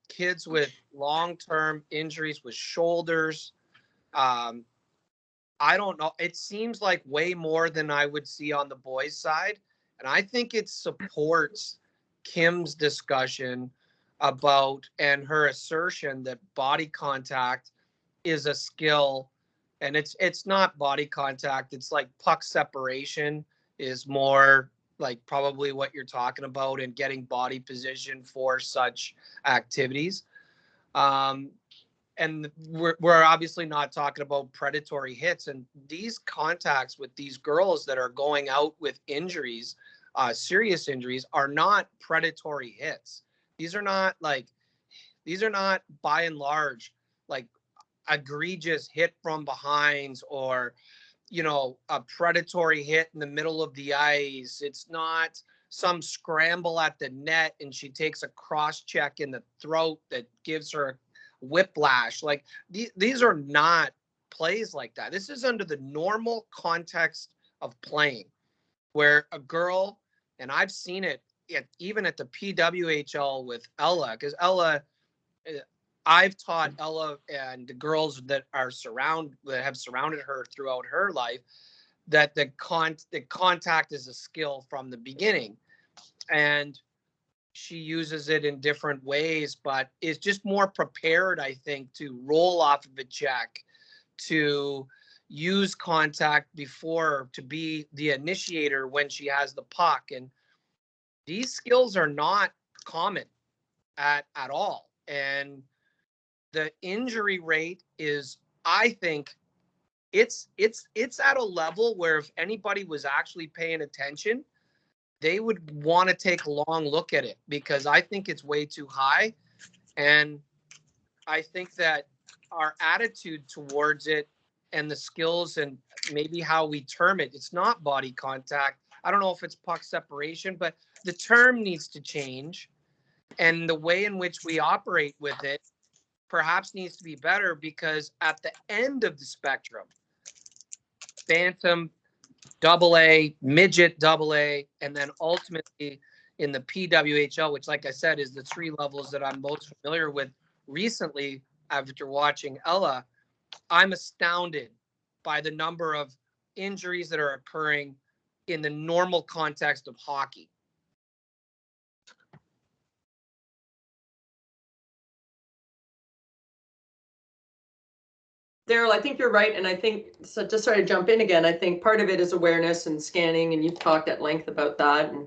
Kids with long-term injuries with shoulders. I don't know. It seems like way more than I would see on the boys' side. And I think it supports Kim's discussion about and her assertion that body contact is a skill. And it's not body contact. It's like puck separation is more like probably what you're talking about, and getting body position for such activities. And we're obviously not talking about predatory hits, and these contacts with these girls that are going out with injuries, serious injuries, are not predatory hits. These are not by and large like egregious hit from behinds or a predatory hit in the middle of the ice. It's not some scramble at the net and she takes a cross check in the throat that gives her whiplash. Like these are not plays like that. This is under the normal context of playing, where a girl, and I've seen it even at the PWHL with Ella, because Ella, I've taught Ella and the girls that have surrounded her throughout her life that the contact is a skill from the beginning, and she uses it in different ways, but is just more prepared, I think, to roll off of a check, to use contact before, to be the initiator when she has the puck. And these skills are not common at all. And the injury rate is, I think, it's at a level where if anybody was actually paying attention, they would want to take a long look at it, because I think it's way too high. And I think that our attitude towards it and the skills and maybe how we term it, it's not body contact. I don't know if it's puck separation, but the term needs to change. And the way in which we operate with it perhaps needs to be better, because at the end of the spectrum, bantam, AA, midget AA, and then ultimately in the PWHL, which, like I said, is the 3 levels that I'm most familiar with recently after watching Ella, I'm astounded by the number of injuries that are occurring in the normal context of hockey. Darryl, I think you're right. And I think, so just sorry to jump in again, I think part of it is awareness and scanning, and you've talked at length about that. And,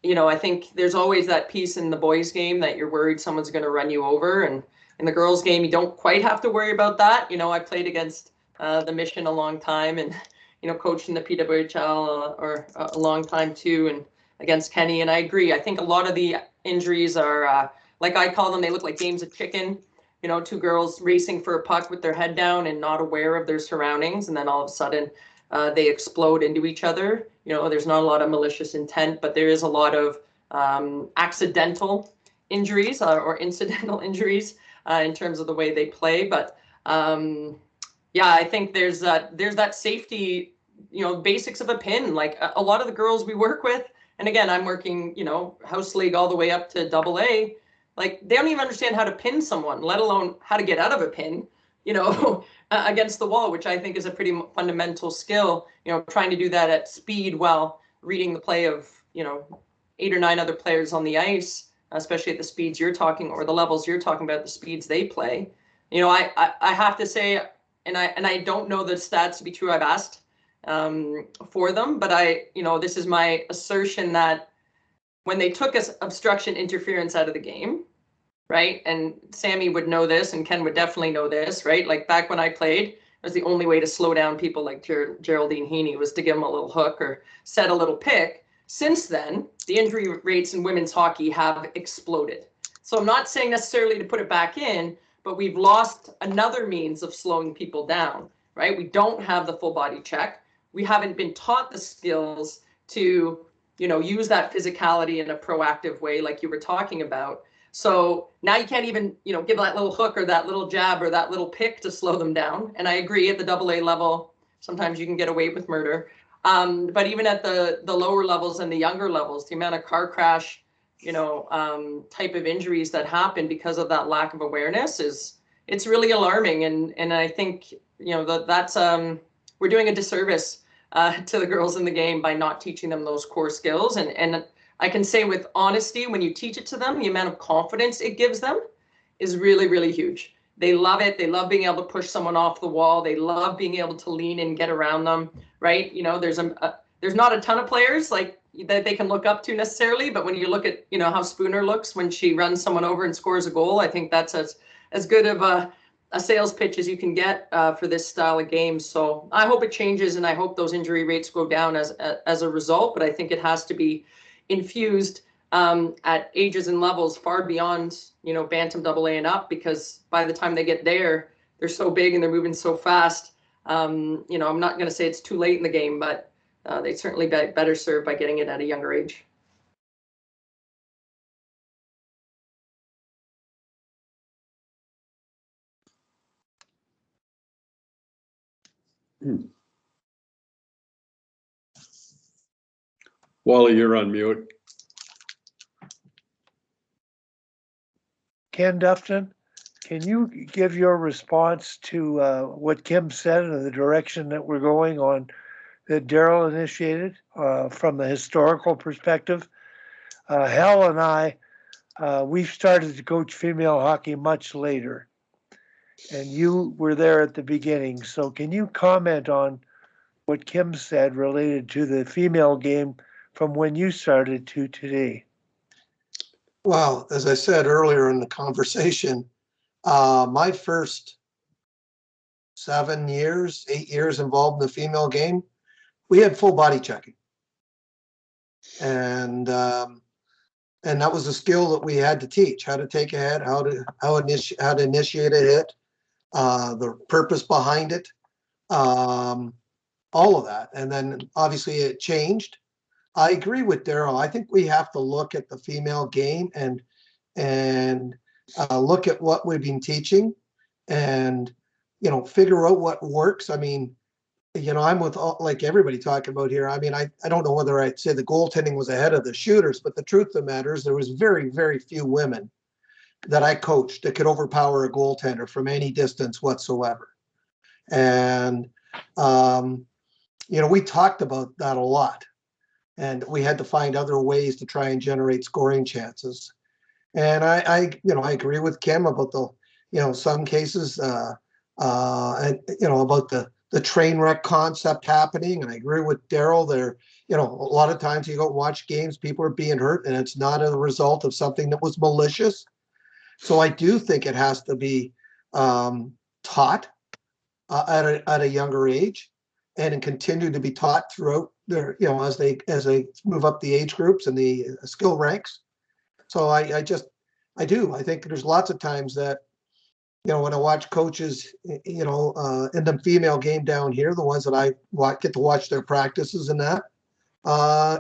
you know, I think there's always that piece in the boys game that you're worried someone's going to run you over. And in the girls game, you don't quite have to worry about that. You know, I played against the Mission a long time, and, you know, coached in the PWHL or a long time too, and against Kenny. And I agree. I think a lot of the injuries are, like I call them, they look like games of chicken. You know, two girls racing for a puck with their head down and not aware of their surroundings. And then all of a sudden they explode into each other. You know, there's not a lot of malicious intent, but there is a lot of accidental injuries or incidental injuries in terms of the way they play. But yeah, I think there's that safety, you know, basics of a pin. Like a lot of the girls we work with, and again, I'm working, you know, house league all the way up to AA. Like, they don't even understand how to pin someone, let alone how to get out of a pin, you know, against the wall, which I think is a pretty fundamental skill, you know, trying to do that at speed while reading the play of, you know, 8 or 9 other players on the ice, especially at the speeds you're talking, or the levels you're talking about, the speeds they play. You know, I have to say, and I don't know the stats to be true, I've asked for them, but you know, this is my assertion that when they took us obstruction interference out of the game, right? And Sammy would know this, and Ken would definitely know this, right? Like back when I played, it was the only way to slow down people like Geraldine Heaney was to give them a little hook or set a little pick. Since then, the injury rates in women's hockey have exploded. So I'm not saying necessarily to put it back in, but we've lost another means of slowing people down, right? We don't have the full body check. We haven't been taught the skills to, you know, use that physicality in a proactive way, like you were talking about. So now you can't even, you know, give that little hook or that little jab or that little pick to slow them down. And I agree, at the AA level, sometimes you can get away with murder. But even at the lower levels and the younger levels, the amount of car crash, you know, type of injuries that happen because of that lack of awareness it's really alarming. And I think, you know, that's we're doing a disservice to the girls in the game by not teaching them those core skills. And I can say with honesty, when you teach it to them, the amount of confidence it gives them is really, really huge. They love it. They love being able to push someone off the wall. They love being able to lean and get around them, right? You know, there's not a ton of players like that they can look up to necessarily, but when you look at, you know, how Spooner looks when she runs someone over and scores a goal, I think that's as good of a sales pitch as you can get for this style of game. So I hope it changes, and I hope those injury rates go down as a result. But I think it has to be infused at ages and levels far beyond, you know, Bantam AA and up, because by the time they get there, they're so big and they're moving so fast. You know, I'm not going to say it's too late in the game, but they certainly better served by getting it at a younger age. Wally, you're on mute. Ken Dufton, can you give your response to what Kim said and the direction that we're going on that Darryl initiated from the historical perspective? Hal and I, we started to coach female hockey much later, and you were there at the beginning. So can you comment on what Kim said related to the female game from when you started to today? Well, as I said earlier in the conversation, my first 8 years involved in the female game, we had full body checking. And that was a skill that we had to teach: how to take a hit, how to initiate a hit, the purpose behind it, all of that. And then obviously it changed. I agree with Darryl. I think we have to look at the female game and look at what we've been teaching, and, you know, figure out what works. I mean, you know, I'm with like everybody talking about here. I mean, I don't know whether I'd say the goaltending was ahead of the shooters, but the truth of the matter is there was very, very few women that I coached that could overpower a goaltender from any distance whatsoever. And, you know, we talked about that a lot. And we had to find other ways to try and generate scoring chances. And I agree with Kim about the, you know, some cases and about the train wreck concept happening. And I agree with Darryl there. A lot of times you go watch games, people are being hurt, and it's not a result of something that was malicious. So I do think it has to be taught at a younger age, and continue to be taught throughout their, as they move up the age groups and the skill ranks. So I think there's lots of times that, when I watch coaches, in the female game down here, the ones that I get to watch their practices and that,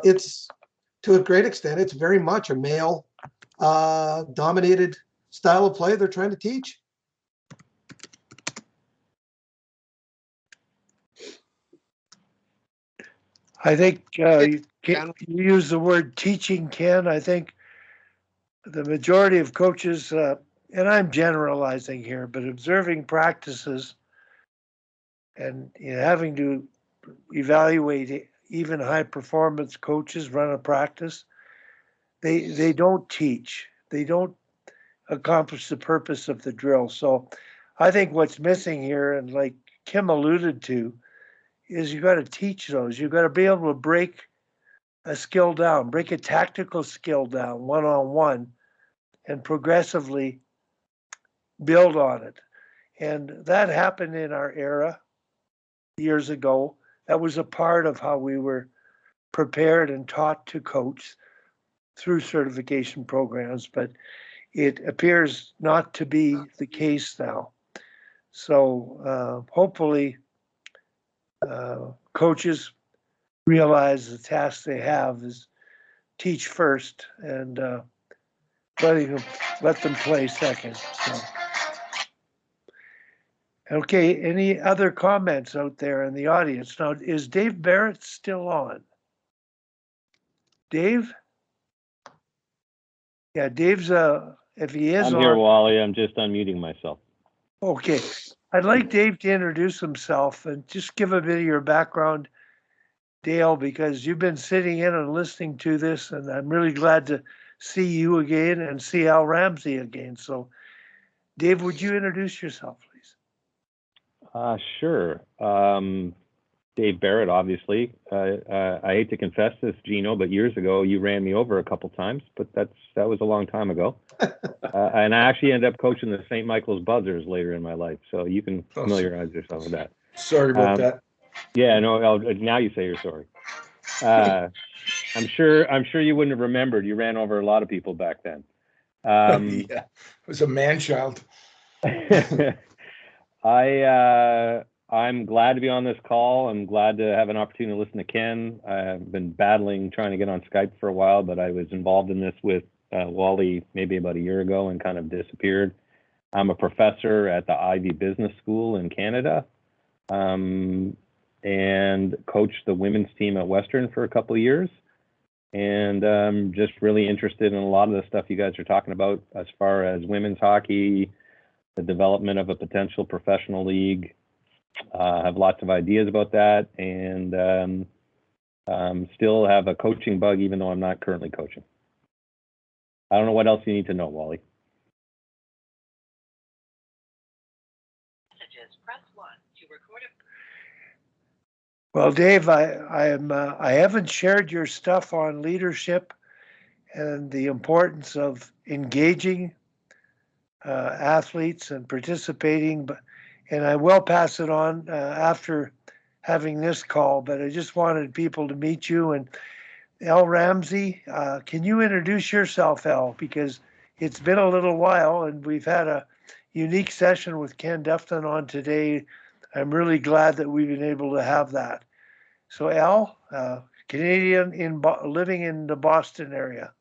it's to a great extent, it's very much a male dominated style of play they're trying to teach. I think you use the word teaching, Ken. I think the majority of coaches, and I'm generalizing here, but observing practices and having to evaluate even high performance coaches run a practice, they don't teach. They don't accomplish the purpose of the drill. So I think what's missing here, and like Kim alluded to, is you got to teach those. You got to be able to break a skill down, break a tactical skill down one-on-one, and progressively build on it. And that happened in our era years ago. That was a part of how we were prepared and taught to coach through certification programs, but it appears not to be the case now. So hopefully coaches realize the task they have is teach first and let them play second. So. Okay, any other comments out there in the audience? Now, is Dave Barrett still on? Dave? Yeah, Dave's, if he is I'm on. here, Wally. I'm just unmuting myself. Okay. I'd like Dave to introduce himself and just give a bit of your background, Dale, because you've been sitting in and listening to this, and I'm really glad to see you again and see Al Ramsey again. So, Dave, would you introduce yourself, please? Sure. Dave Barrett, obviously. I hate to confess this, Gino, but years ago you ran me over a couple times, but that was a long time ago. And I actually ended up coaching the St. Michael's Buzzers later in my life, so you can familiarize yourself with that. Sorry about that. Yeah, no. Now you say you're sorry. I'm sure you wouldn't have remembered. You ran over a lot of people back then. Yeah, I was a man-child. I'm glad to be on this call. I'm glad to have an opportunity to listen to Ken. I've been battling trying to get on Skype for a while, but I was involved in this with Wally maybe about a year ago and kind of disappeared. I'm a professor at the Ivy Business School in Canada, and coached the women's team at Western for a couple of years. And just really interested in a lot of the stuff you guys are talking about as far as women's hockey, the development of a potential professional league. I have lots of ideas about that, and still have a coaching bug, even though I'm not currently coaching. I don't know what else you need to know, Wally. Well, Dave, I haven't shared your stuff on leadership and the importance of engaging athletes and participating, and I will pass it on after having this call, but I just wanted people to meet you. And Al Ramsey, can you introduce yourself, Al? Because it's been a little while and we've had a unique session with Ken Dufton on today. I'm really glad that we've been able to have that. So Al, Canadian living in the Boston area.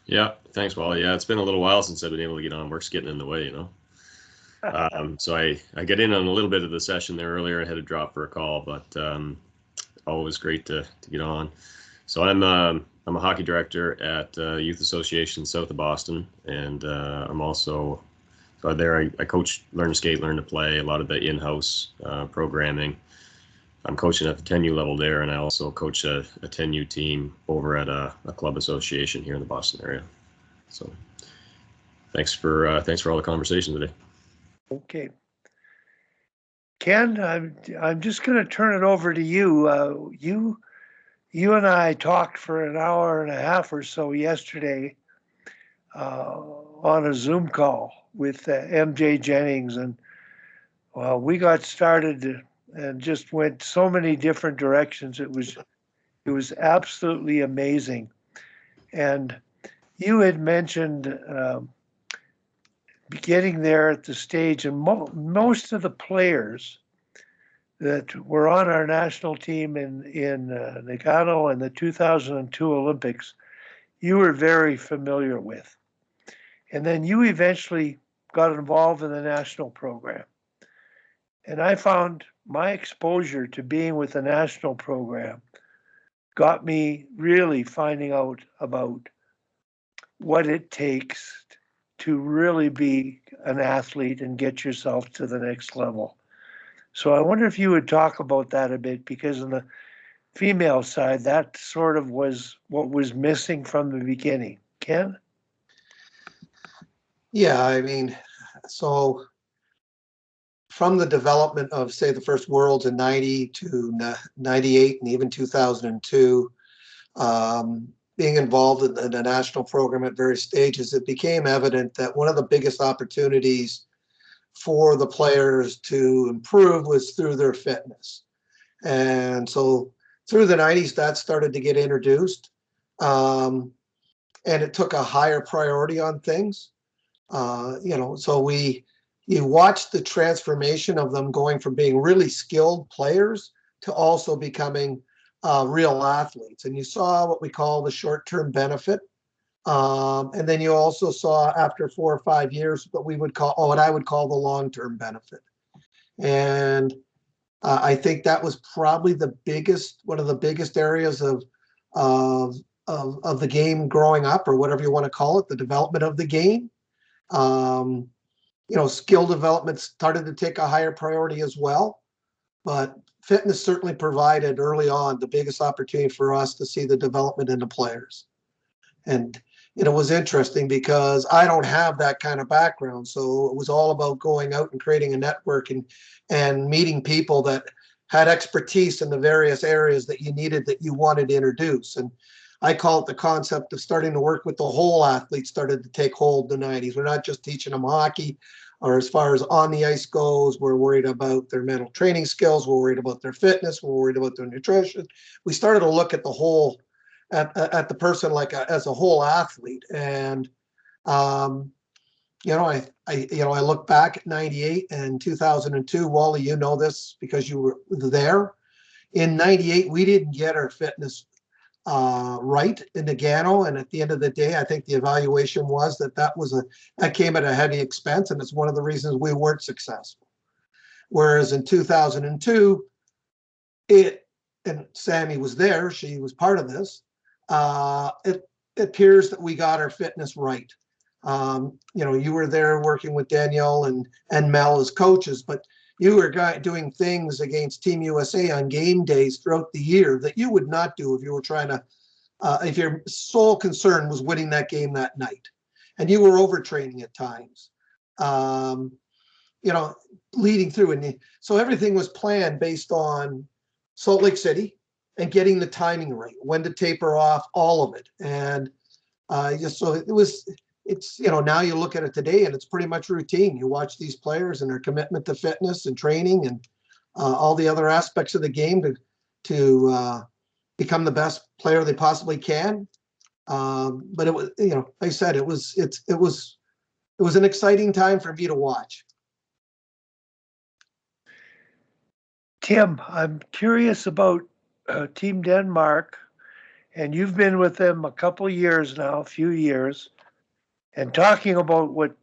Yeah, thanks, Wally. Yeah, it's been a little while since I've been able to get on. Work's getting in the way, So I get in on a little bit of the session there earlier. I had to drop for a call, but always great to get on. So I'm a hockey director at Youth Association south of Boston, and I'm also there. I coach Learn to Skate, Learn to Play, a lot of the in-house programming. I'm coaching at the 10U level there, and I also coach a 10U team over at a club association here in the Boston area. So thanks for all the conversation today. Okay. Ken, I'm just going to turn it over to you. You and I talked for an hour and a half or so yesterday on a Zoom call with MJ Jennings, and well, we got started and just went so many different directions. It was absolutely amazing. And you had mentioned getting there at the stage, and most of the players that were on our national team in Nagano and the 2002 Olympics, you were very familiar with. And then you eventually got involved in the national program. And I found my exposure to being with the national program got me really finding out about what it takes to really be an athlete and get yourself to the next level. So I wonder if you would talk about that a bit, because on the female side, that sort of was what was missing from the beginning. Ken? Yeah, I mean, so from the development of, say, the first Worlds in 90 to 98 and even 2002, being involved in the national program at various stages, it became evident that one of the biggest opportunities for the players to improve was through their fitness. And so through the 90s, that started to get introduced. And it took a higher priority on things. So you watch the transformation of them going from being really skilled players to also becoming real athletes. And you saw what we call the short-term benefit. And then you also saw after 4 or 5 years what I would call the long-term benefit. And I think that was probably one of the biggest areas of the game growing up, or whatever you want to call it, the development of the game. Skill development started to take a higher priority as well, but fitness certainly provided early on the biggest opportunity for us to see the development in the players. And it was interesting because I don't have that kind of background. So it was all about going out and creating a network and meeting people that had expertise in the various areas that you wanted to introduce. And I call it the concept of starting to work with the whole athlete started to take hold in the 90s. We're not just teaching them hockey, or as far as on the ice goes, we're worried about their mental training skills. We're worried about their fitness. We're worried about their nutrition. We started to look at the whole, at the person as a whole athlete. And, I look back at 98 and 2002, Wally, you know this because you were there. In 98, we didn't get our fitness right in Nagano, and at the end of the day, I think the evaluation was that came at a heavy expense, and it's one of the reasons we weren't successful. Whereas in 2002, and Sami was there, she was part of this. It appears that we got our fitness right. You were there working with Danielle and Mel as coaches, but you were doing things against Team USA on game days throughout the year that you would not do if you were trying to, if your sole concern was winning that game that night. And you were overtraining at times, leading through. And so everything was planned based on Salt Lake City and getting the timing right, when to taper off, all of it. And now you look at it today and it's pretty much routine. You watch these players and their commitment to fitness and training and all the other aspects of the game to become the best player they possibly can. But it was, like I said, it was an exciting time for me to watch. Tim, I'm curious about Team Denmark, and you've been with them a couple of years now, a few years, and talking about what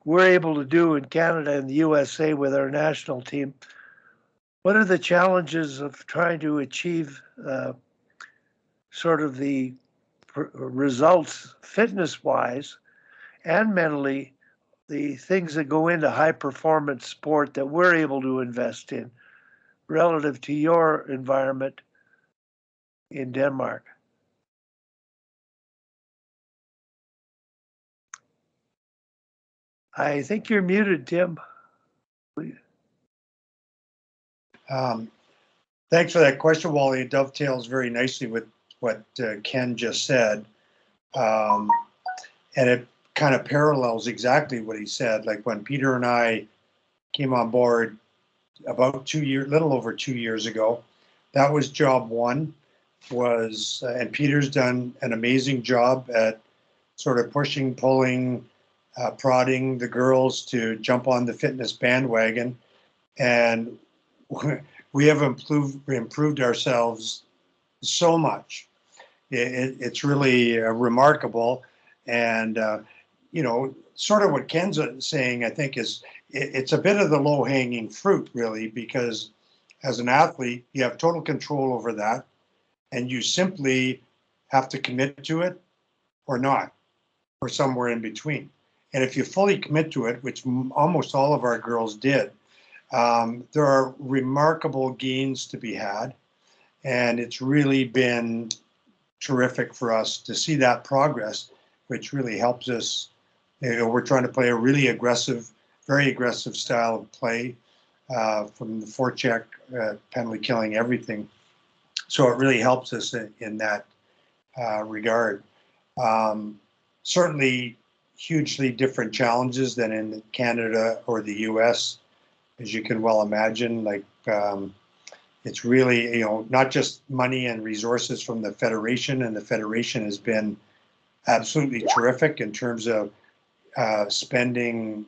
we're able to do in Canada and the USA with our national team. What are the challenges of trying to achieve sort of the results fitness-wise and mentally, the things that go into high-performance sport that we're able to invest in relative to your environment in Denmark? I think you're muted, Tim. Thanks for that question, Wally. It dovetails very nicely with what Ken just said. And it kind of parallels exactly what he said. Like when Peter and I came on board about little over 2 years ago, that was job one. And Peter's done an amazing job at sort of pushing, pulling, prodding the girls to jump on the fitness bandwagon. And we have improved ourselves so much. It's really remarkable. And, sort of what Ken's saying, I think, is it's a bit of the low-hanging fruit, really, because as an athlete, you have total control over that, and you simply have to commit to it or not, or somewhere in between. And if you fully commit to it, which almost all of our girls did, there are remarkable gains to be had. And it's really been terrific for us to see that progress, which really helps us. We're trying to play a really aggressive, very aggressive style of play, from the forecheck, penalty killing, everything. So it really helps us in that regard. Certainly hugely different challenges than in Canada or the US, as you can well imagine. Like it's really, not just money and resources from the Federation, and the Federation has been absolutely terrific in terms of spending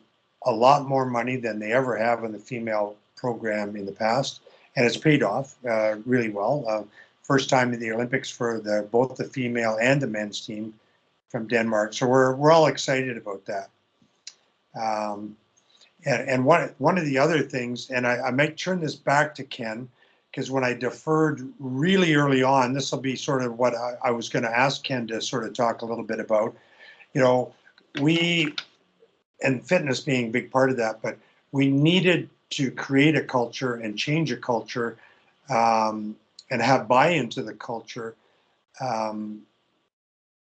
a lot more money than they ever have in the female program in the past. And it's paid off really well. First time in the Olympics for both the female and the men's team from Denmark. So we're all excited about that. And one of the other things, and I might turn this back to Ken, because when I deferred really early on, this will be sort of what I was going to ask Ken to sort of talk a little bit about. And fitness being a big part of that, but we needed to create a culture and change a culture, and have buy-in to the culture. And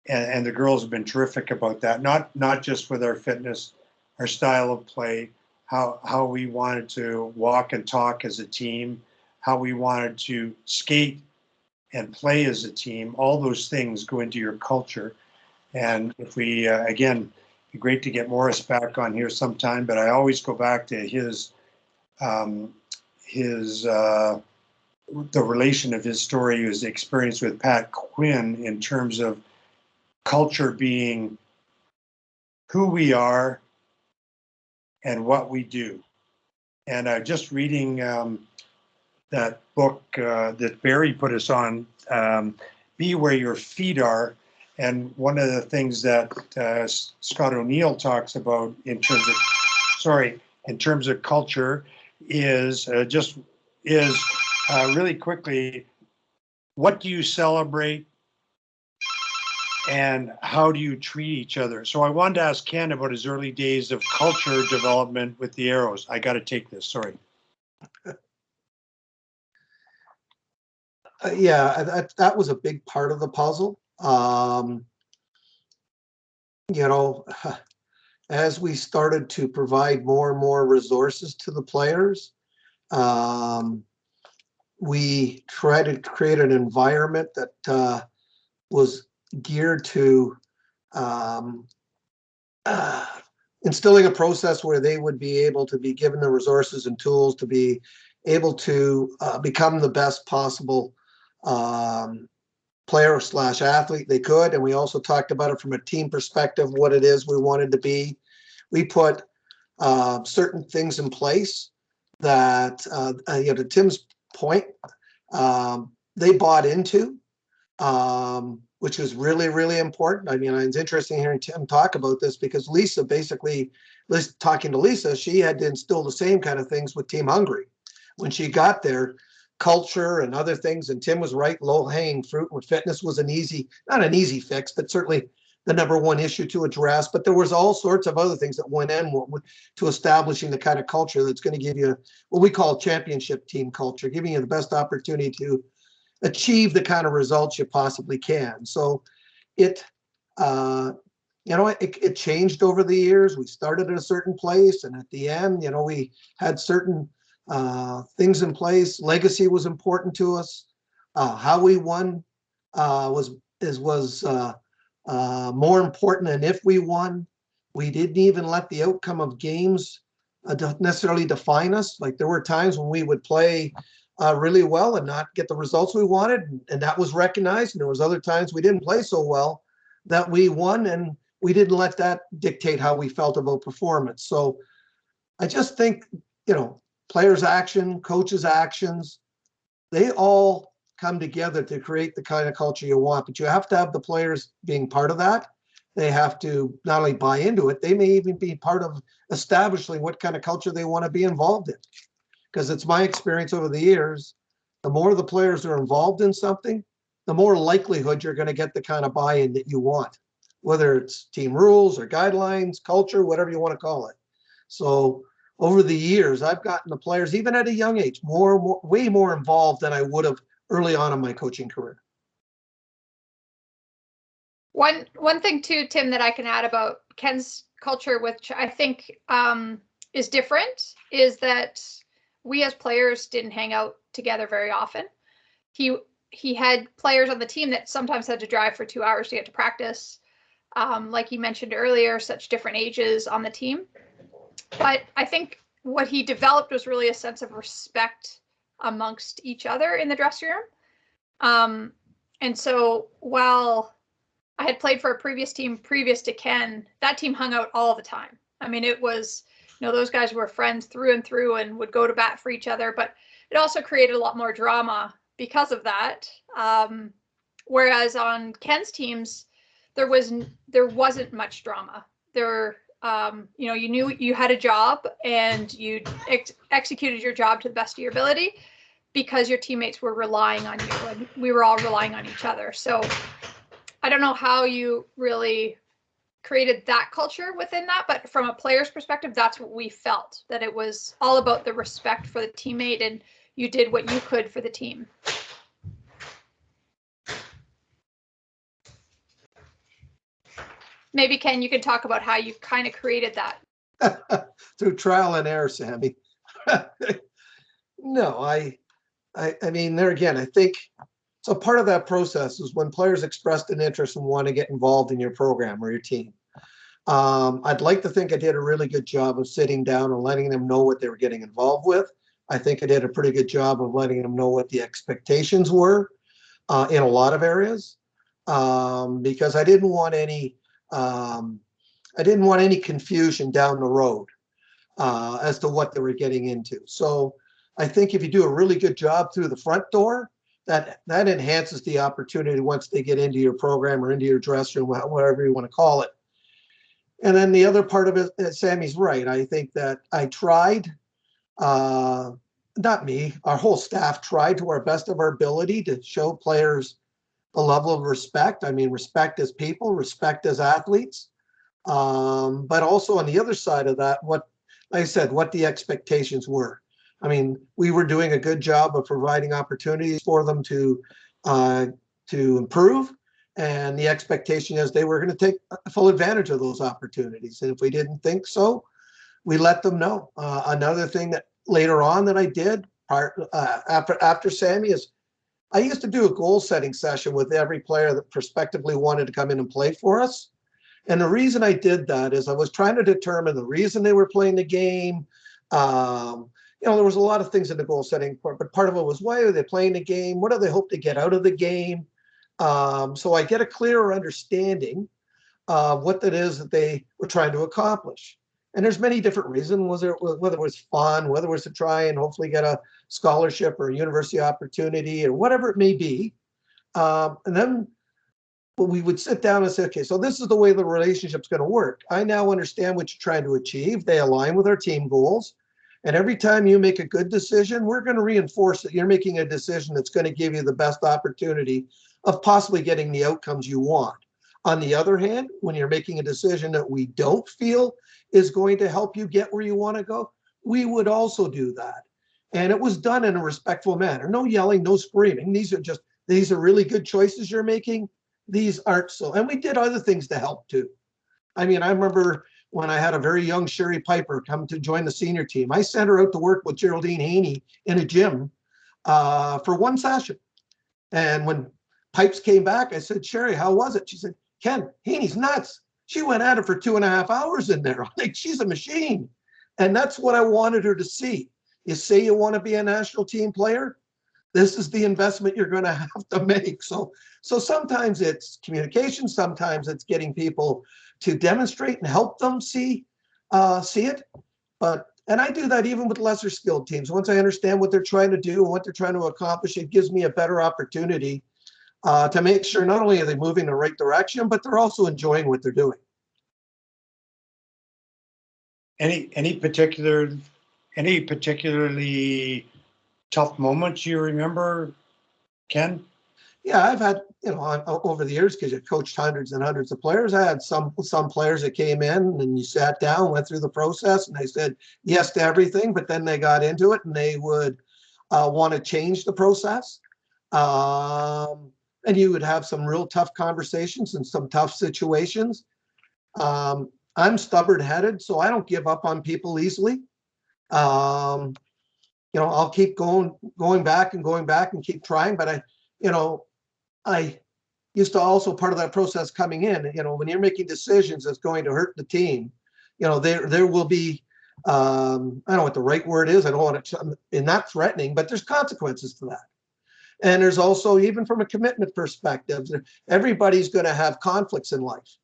the girls have been terrific about that, not just with our fitness, our style of play, how we wanted to walk and talk as a team, how we wanted to skate and play as a team. All those things go into your culture. And if we, again, it'd be great to get Morris back on here sometime, but I always go back to the relation of his story, his experience with Pat Quinn in terms of culture being who we are and what we do. And just reading that book that Barry put us on, Be Where Your Feet Are. And one of the things that Scott O'Neill talks about in terms of culture is really quickly, what do you celebrate and how do you treat each other? So I wanted to ask Ken about his early days of culture development with the Arrows. I got to take this, sorry. That was a big part of the puzzle. As we started to provide more and more resources to the players, we tried to create an environment that was geared to instilling a process where they would be able to be given the resources and tools to be able to become the best possible player / athlete they could. And we also talked about it from a team perspective, what it is we wanted to be. We put certain things in place that, to Tim's point, they bought into, which was really, really important. I mean, it's interesting hearing Tim talk about this because Lisa, basically, talking to Lisa, she had to instill the same kind of things with Team Hungary. When she got there, culture and other things, and Tim was right, low-hanging fruit with fitness was not an easy fix, but certainly the number one issue to address. But there was all sorts of other things that went in to establishing the kind of culture that's going to give you what we call championship team culture, giving you the best opportunity to achieve the kind of results you possibly can. So it changed over the years. We started at a certain place, and at the end, we had certain things in place. Legacy was important to us. How we won was more important than if we won. We didn't even let the outcome of games necessarily define us. Like there were times when we would play really well and not get the results we wanted, and that was recognized. And there was other times we didn't play so well that we won, and we didn't let that dictate how we felt about performance. So I just think, players' action, coaches' actions, they all come together to create the kind of culture you want. But you have to have the players being part of that. They have to not only buy into it, they may even be part of establishing what kind of culture they want to be involved in. Because it's my experience over the years, the more the players are involved in something, the more likelihood you're going to get the kind of buy-in that you want, whether it's team rules or guidelines, culture, whatever you want to call it. So over the years, I've gotten the players, even at a young age, way more involved than I would have early on in my coaching career. One thing too, Tim, that I can add about Ken's culture, which I think is different, is that we as players didn't hang out together very often. He had players on the team that sometimes had to drive for 2 hours to get to practice. Like you mentioned earlier, such different ages on the team. But I think what he developed was really a sense of respect amongst each other in the dressing room. And so while I had played for a previous team previous to Ken, that team hung out all the time. I mean, it was, those guys were friends through and through and would go to bat for each other, but it also created a lot more drama because of that. Whereas on Ken's teams, there wasn't much drama. You knew you had a job and you executed your job to the best of your ability because your teammates were relying on you and we were all relying on each other. So I don't know how you really created that culture within that, but from a player's perspective, that's what we felt, that it was all about the respect for the teammate and you did what you could for the team. Maybe, Ken, you can talk about how you kind of created that. Through trial and error, Sammy. No, I mean, there again, I think, so part of that process is when players expressed an interest and want to get involved in your program or your team. I'd like to think I did a really good job of sitting down and letting them know what they were getting involved with. I think I did a pretty good job of letting them know what the expectations were in a lot of areas, because I didn't want any confusion down the road as to what they were getting into. So I think if you do a really good job through the front door, that enhances the opportunity once they get into your program or into your dressing room, whatever you want to call it. And then the other part of it, Sammy's right. I think that I tried, not me, our whole staff tried to our best of our ability to show players a level of respect. I mean, respect as people, respect as athletes. But also on the other side of that, what the expectations were. I mean, we were doing a good job of providing opportunities for them to improve. And the expectation is they were going to take full advantage of those opportunities. And if we didn't think so, we let them know. Another thing that later on that I did after Sammy is I used to do a goal setting session with every player that prospectively wanted to come in and play for us. And the reason I did that is I was trying to determine the reason they were playing the game. There was a lot of things in the goal setting part, but part of it was why are they playing the game? What do they hope to get out of the game? So I get a clearer understanding of what that is that they were trying to accomplish. And there's many different reasons, whether it was fun, whether it was to try and hopefully get a scholarship or a university opportunity or whatever it may be. And then we would sit down and say, okay, so this is the way the relationship's going to work. I now understand what you're trying to achieve. They align with our team goals. And every time you make a good decision, we're going to reinforce that you're making a decision that's going to give you the best opportunity of possibly getting the outcomes you want. On the other hand, when you're making a decision that we don't feel is going to help you get where you want to go, we would also do that. And it was done in a respectful manner. No yelling, no screaming. These are really good choices you're making. These aren't so. And we did other things to help too. I mean, I remember when I had a very young Sherry Piper come to join the senior team. I sent her out to work with Geraldine Haney in a gym for one session. And when Pipes came back, I said, Sherry, how was it? She said, Ken, Haney's nuts. She went at it for 2.5 hours in there. I'm like, she's a machine. And that's what I wanted her to see. You say you want to be a national team player, this is the investment you're going to have to make. So sometimes it's communication, sometimes it's getting people to demonstrate and help them see it. And I do that even with lesser skilled teams. Once I understand what they're trying to do and what they're trying to accomplish, it gives me a better opportunity to make sure not only are they moving in the right direction, but they're also enjoying what they're doing. Any particularly tough moments you remember, Ken? Yeah, I've had, over the years, because you've coached hundreds and hundreds of players, I had some players that came in and you sat down, went through the process, and they said yes to everything, but then they got into it and they would want to change the process. And you would have some real tough conversations and some tough situations. I'm stubborn-headed, so I don't give up on people easily. I'll keep going back and keep trying, but I used to also part of that process coming in, when you're making decisions that's going to hurt the team, there will be, I don't know what the right word is. I don't want to, and not threatening, but there's consequences to that. And there's also, even from a commitment perspective, everybody's going to have conflicts in life.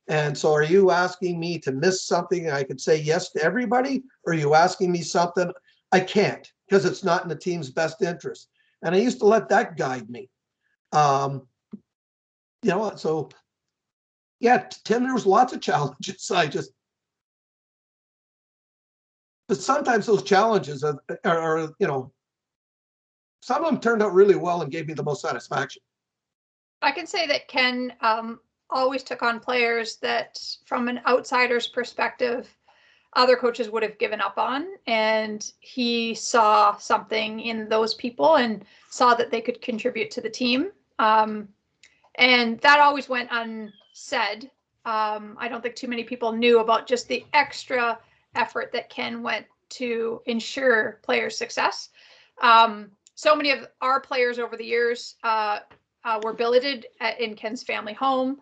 And so are you asking me to miss something I could say yes to everybody? Or are you asking me something I can't because it's not in the team's best interest? And I used to let that guide me. So yeah, Tim, there was lots of challenges. But sometimes those challenges are some of them turned out really well and gave me the most satisfaction. I can say that Ken always took on players that, from an outsider's perspective, other coaches would have given up on, and he saw something in those people and saw that they could contribute to the team. And that always went unsaid. I don't think too many people knew about just the extra effort that Ken went to ensure players' success. So many of our players over the years were billeted in Ken's family home.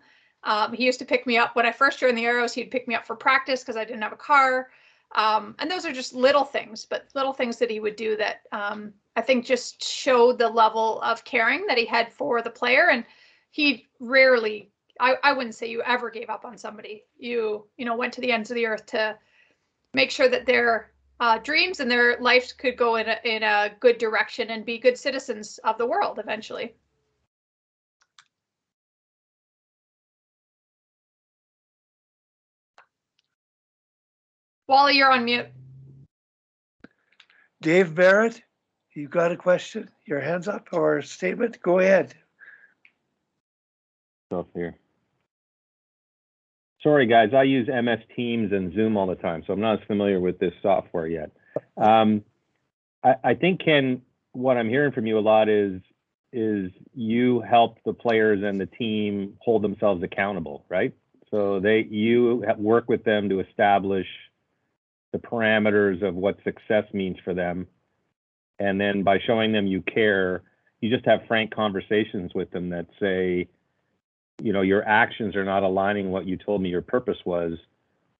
He used to pick me up when I first joined the Arrows. He'd pick me up for practice because I didn't have a car. And those are just little things, but little things that he would do that I think just showed the level of caring that he had for the player. And he rarely, I wouldn't say you ever gave up on somebody. You went to the ends of the earth to make sure that their dreams and their lives could go in a good direction and be good citizens of the world eventually. Wally, you're on mute. Dave Barrett, you got a question? Your hands up or a statement? Go ahead. Stuff here. Sorry, guys, I use MS Teams and Zoom all the time, so I'm not as familiar with this software yet. I think, Ken, what I'm hearing from you a lot is you help the players and the team hold themselves accountable, right? So you work with them to establish the parameters of what success means for them. And then by showing them you care, you just have frank conversations with them that say, your actions are not aligning what you told me your purpose was,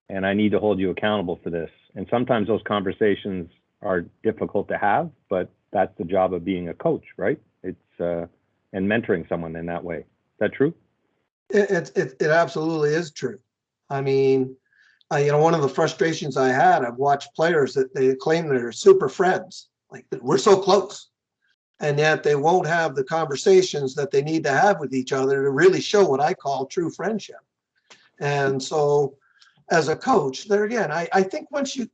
and I need to hold you accountable for this. And sometimes those conversations are difficult to have, but that's the job of being a coach, right? It's and mentoring someone in that way. Is that true? It absolutely is true. I mean, one of the frustrations I had, I've watched players that they claim they're super friends, like we're so close, and yet they won't have the conversations that they need to have with each other to really show what I call true friendship. And so as a coach, there again, I think once you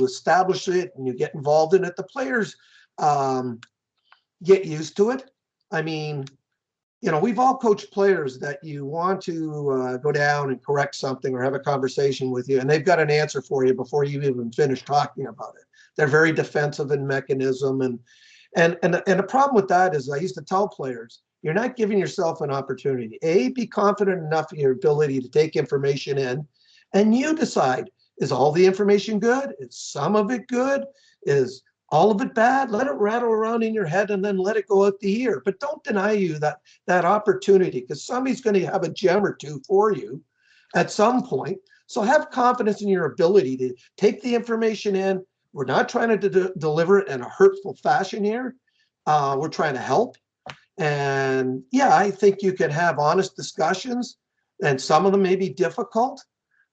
establish it and you get involved in it, the players get used to it. I mean, we've all coached players that you want to go down and correct something or have a conversation with you, and they've got an answer for you before you even finish talking about it. They're very defensive in mechanism, and the problem with that is I used to tell players, you're not giving yourself an opportunity. A, be confident enough in your ability to take information in And you decide, is all the information good? Is some of it good? Is all of it bad? Let it rattle around in your head and then let it go out the ear. But don't deny you that opportunity, because somebody's going to have a gem or two for you at some point. So have confidence in your ability to take the information in. We're not trying to deliver it in a hurtful fashion here. We're trying to help. And yeah, I think you can have honest discussions, and some of them may be difficult.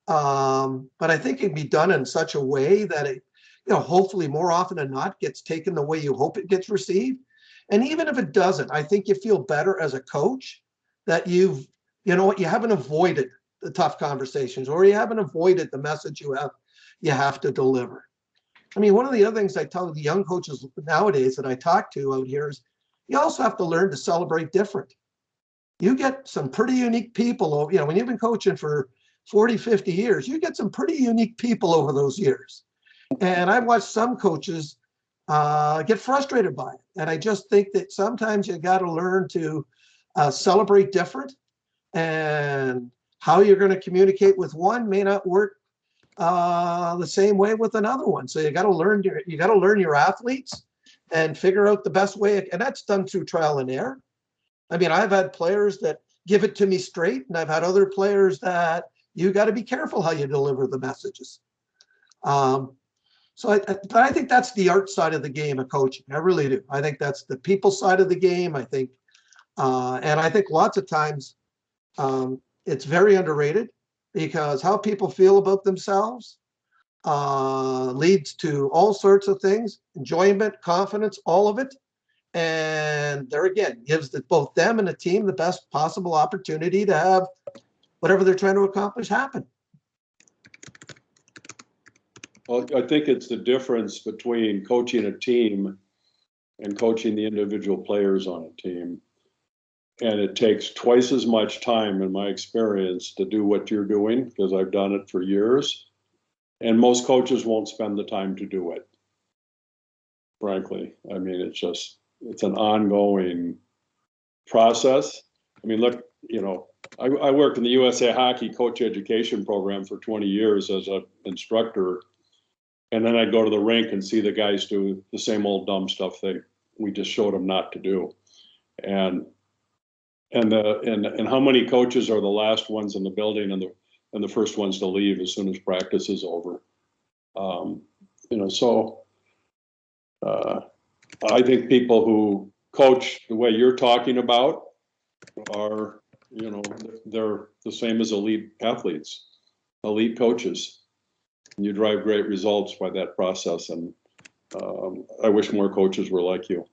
But I think it'd be done in such a way that it, hopefully more often than not gets taken the way you hope it gets received. And even if it doesn't, I think you feel better as a coach that you haven't avoided the tough conversations, or you haven't avoided the message you have to deliver. I mean, one of the other things I tell the young coaches nowadays that I talk to out here is you also have to learn to celebrate different. You get some pretty unique people, when you've been coaching for 40, 50 years, you get some pretty unique people over those years. And I've watched some coaches get frustrated by it. And I just think that sometimes you got to learn to celebrate different, and how you're going to communicate with one may not work the same way with another one. So you got to learn your athletes and figure out the best way. And that's done through trial and error. I mean, I've had players that give it to me straight, and I've had other players that you got to be careful how you deliver the messages. But I think that's the art side of the game of coaching. I really do. I think that's the people side of the game. I think, and I think lots of times it's very underrated, because how people feel about themselves leads to all sorts of things: enjoyment, confidence, all of it. And there again, gives both them and the team the best possible opportunity to have whatever they're trying to accomplish happen. Well, I think it's the difference between coaching a team and coaching the individual players on a team. And it takes twice as much time, in my experience, to do what you're doing, because I've done it for years. And most coaches won't spend the time to do it, frankly. I mean, it's an ongoing process. I mean, look, I worked in the USA Hockey Coach Education Program for 20 years as an instructor. And then I'd go to the rink and see the guys do the same old dumb stuff we just showed them not to do. And how many coaches are the last ones in the building and the first ones to leave as soon as practice is over? I think people who coach the way you're talking about are, they're the same as elite athletes, elite coaches. You drive great results by that process, and I wish more coaches were like you.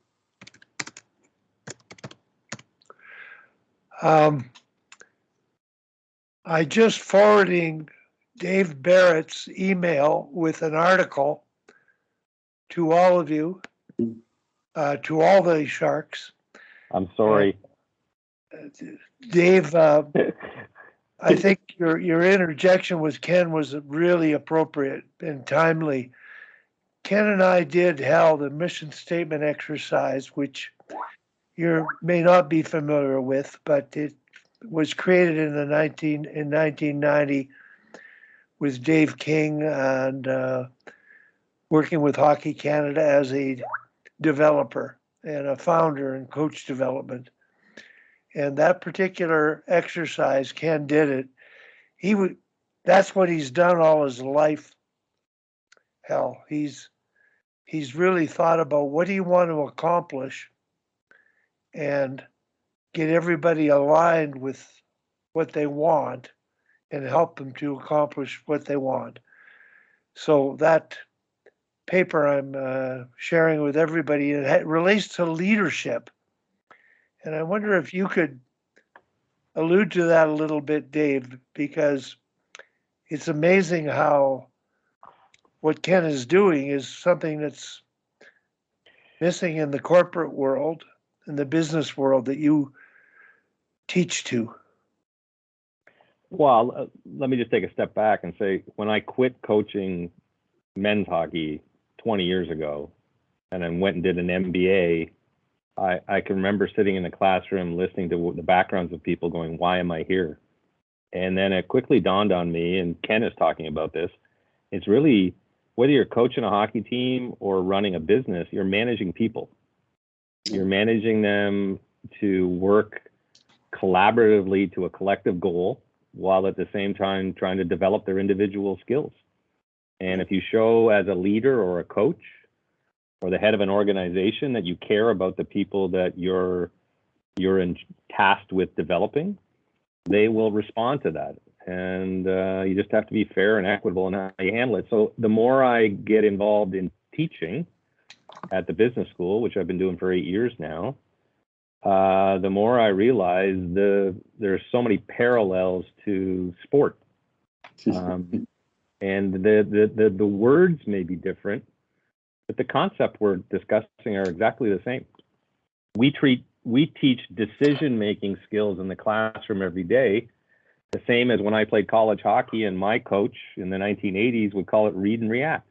I just forwarding Dave Barrett's email with an article to all of you, to all the Sharks. I'm sorry. Dave, I think your interjection with Ken was really appropriate and timely. Ken and I held a mission statement exercise, which you may not be familiar with, but it was created in 1990 with Dave King and working with Hockey Canada as a developer and a founder in coach development. And that particular exercise, Ken did it. That's what he's done all his life. Hell, he's really thought about what do you want to accomplish and get everybody aligned with what they want and help them to accomplish what they want. So that paper I'm sharing with everybody, it relates to leadership. And I wonder if you could allude to that a little bit, Dave, because it's amazing how what Ken is doing is something that's missing in the corporate world, in the business world that you teach to. Well, let me just take a step back and say, when I quit coaching men's hockey 20 years ago and then went and did an MBA, I can remember sitting in the classroom listening to the backgrounds of people going, why am I here? And then it quickly dawned on me, and Ken is talking about this, it's really, whether you're coaching a hockey team or running a business, you're managing people. You're managing them to work collaboratively to a collective goal, while at the same time trying to develop their individual skills. And if you show as a leader or a coach or the head of an organization that you care about the people that you're tasked with developing, they will respond to that. And you just have to be fair and equitable in how you handle it. So the more I get involved in teaching at the business school, which I've been doing for 8 years now, the more I realize there's so many parallels to sport. And the words may be different, but the concept we're discussing are exactly the same. We teach decision-making skills in the classroom every day, the same as when I played college hockey and my coach in the 1980s would call it read and react,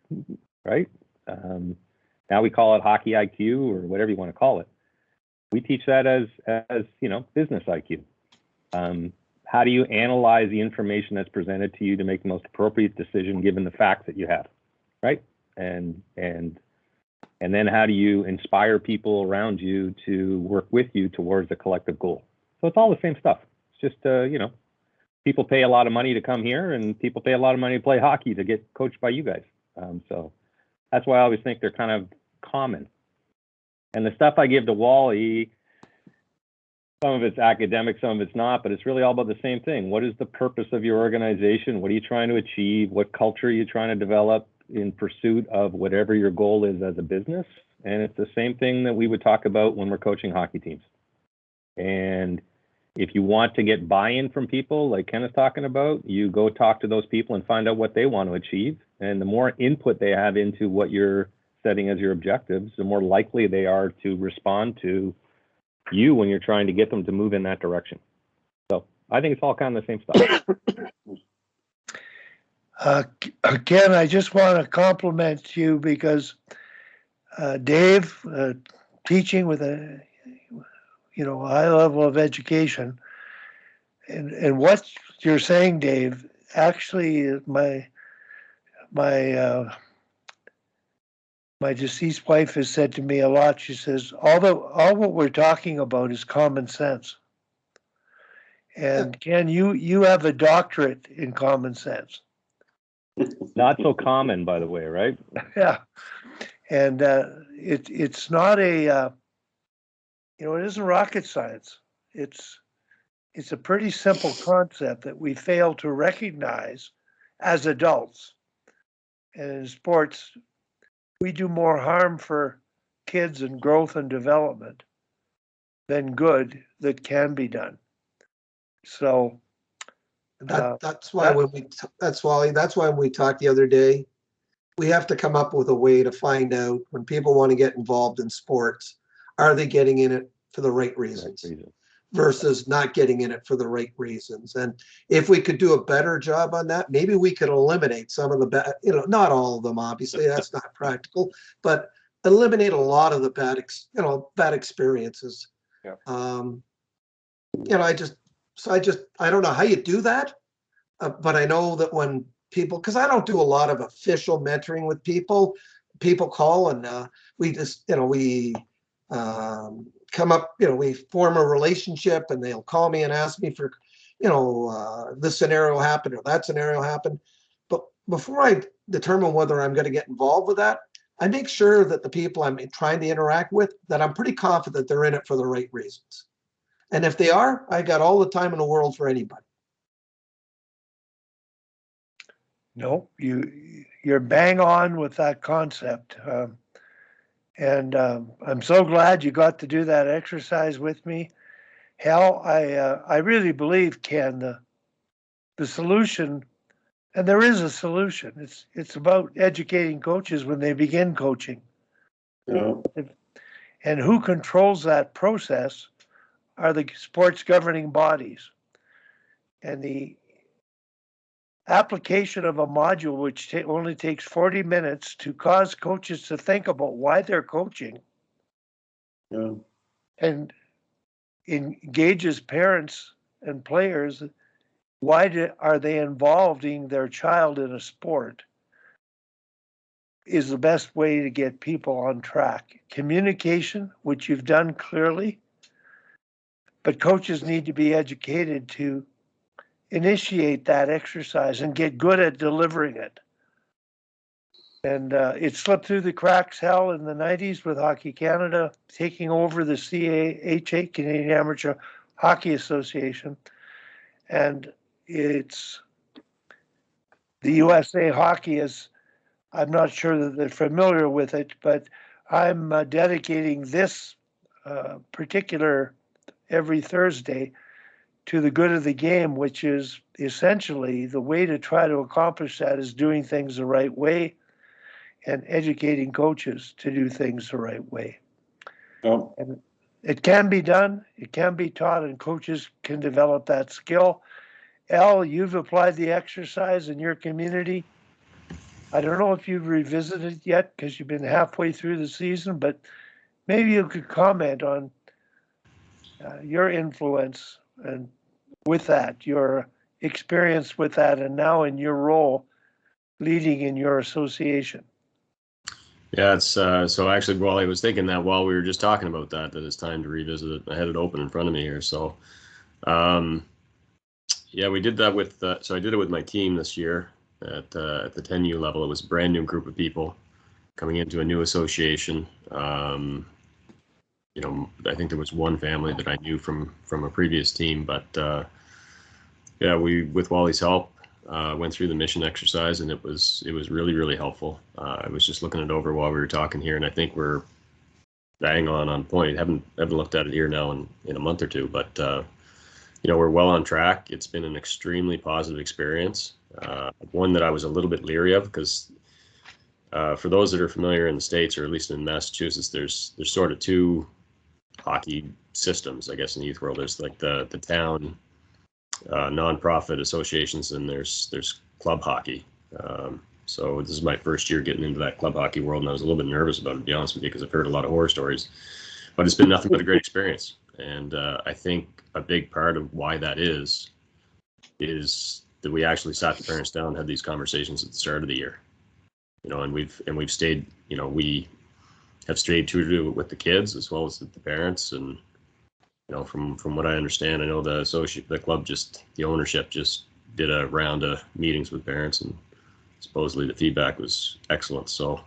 right? Now we call it hockey IQ or whatever you want to call it. We teach that as business IQ. How do you analyze the information that's presented to you to make the most appropriate decision given the facts that you have, right? And then how do you inspire people around you to work with you towards a collective goal? So it's all the same stuff. It's just, people pay a lot of money to come here, and people pay a lot of money to play hockey to get coached by you guys. So that's why I always think they're kind of common. And the stuff I give to Wally, some of it's academic, some of it's not, but it's really all about the same thing. What is the purpose of your organization? What are you trying to achieve? What culture are you trying to develop in pursuit of whatever your goal is as a business? And it's the same thing that we would talk about when we're coaching hockey teams. And if you want to get buy-in from people, like Ken is talking about, you go talk to those people and find out what they want to achieve. And the more input they have into what you're setting as your objectives, the more likely they are to respond to you when you're trying to get them to move in that direction. So I think it's all kind of the same stuff. Ken, I just want to compliment you because Dave, teaching with a high level of education, and what you're saying, Dave, actually my deceased wife has said to me a lot. She says, all what we're talking about is common sense. And Ken, you have a doctorate in common sense. Not so common, by the way, right? Yeah. And it's not it isn't rocket science. It's a pretty simple concept that we fail to recognize as adults. And in sports, we do more harm for kids and growth and development than good that can be done. So that's why when we talked the other day, we have to come up with a way to find out when people want to get involved in sports, are they getting in it for the right reasons versus not getting in it for the right reasons? And if we could do a better job on that, maybe we could eliminate some of the bad, not all of them, obviously, that's not practical, but eliminate a lot of the bad experiences. Yeah. I don't know how you do that, but I know that when people, because I don't do a lot of official mentoring with people call and we just, we come up, we form a relationship and they'll call me and ask me for, this scenario happened or that scenario happened. But before I determine whether I'm going to get involved with that, I make sure that the people I'm trying to interact with, that I'm pretty confident they're in it for the right reasons. And if they are, I got all the time in the world for anybody. No, you're bang on with that concept. And I'm so glad you got to do that exercise with me. Hal, I really believe, Ken, the solution, and there is a solution. It's about educating coaches when they begin coaching. Yeah. And who controls that process are the sports governing bodies. And the application of a module which only takes 40 minutes to cause coaches to think about why they're coaching, and engages parents and players are they involving their child in a sport is the best way to get people on track. Communication, which you've done clearly, but coaches need to be educated to initiate that exercise and get good at delivering it. And it slipped through the cracks, hell, in the 90s with Hockey Canada taking over the CAHA, Canadian Amateur Hockey Association. And it's the USA Hockey is, I'm not sure that they're familiar with it, but I'm dedicating this particular every Thursday to the good of the game, which is essentially the way to try to accomplish that is doing things the right way and educating coaches to do things the right way. Oh. And it can be done, it can be taught, and coaches can develop that skill. Al, you've applied the exercise in your community. I don't know if you've revisited it yet because you've been halfway through the season, but maybe you could comment on your influence and with that, your experience with that, and now in your role leading in your association. Yeah, it's so actually, Wally, I was thinking that while we were just talking about that it's time to revisit it. I had it open in front of me here. So, yeah, we did that with, so I did it with my team this year at the 10U level. It was a brand new group of people coming into a new association. You know, I think there was one family that I knew from a previous team, but yeah, we, with Wally's help, went through the mission exercise, and it was really, really helpful. I was just looking it over while we were talking here, and I think we're bang on point. Haven't looked at it here now in a month or two, but you know, we're well on track. It's been an extremely positive experience. One that I was a little bit leery of because for those that are familiar in the States, or at least in Massachusetts, there's sort of two hockey systems, I guess, in the youth world. There's like the town nonprofit associations, and there's club hockey. So this is my first year getting into that club hockey world, and I was a little bit nervous about it, to be honest with you, because I've heard a lot of horror stories. But it's been nothing but a great experience. And I think a big part of why that is that we actually sat the parents down and had these conversations at the start of the year. You know, and we've stayed, you know, we have stayed true to it with the kids as well as the parents. And, you know, from what I understand, I know the club the ownership just did a round of meetings with parents, and supposedly the feedback was excellent. So,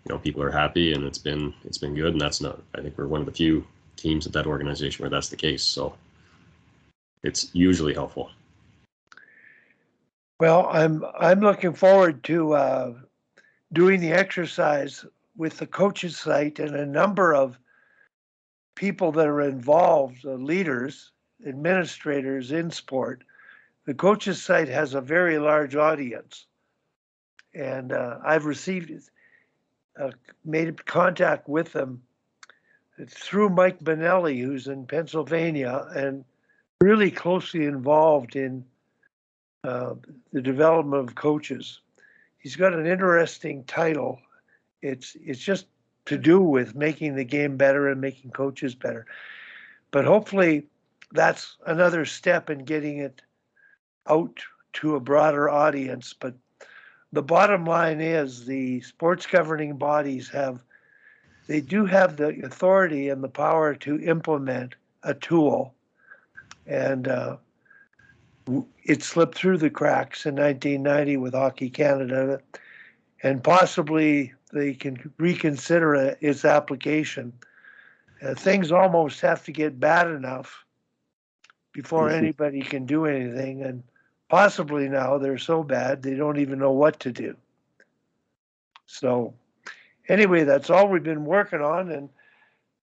you know, people are happy, and it's been good. And I think we're one of the few teams at that organization where that's the case. So it's usually helpful. Well, I'm looking forward to doing the exercise with the coaches site and a number of people that are involved, leaders, administrators in sport. The coaches site has a very large audience, and I've made contact with them through Mike Benelli, who's in Pennsylvania and really closely involved in the development of coaches. He's got an interesting title. It's just to do with making the game better and making coaches better. But hopefully that's another step in getting it out to a broader audience. But the bottom line is the sports governing bodies do have the authority and the power to implement a tool. And it slipped through the cracks in 1990 with Hockey Canada, and possibly they can reconsider its application. Things almost have to get bad enough before anybody can do anything, and possibly now they're so bad they don't even know what to do. So anyway, that's all we've been working on. And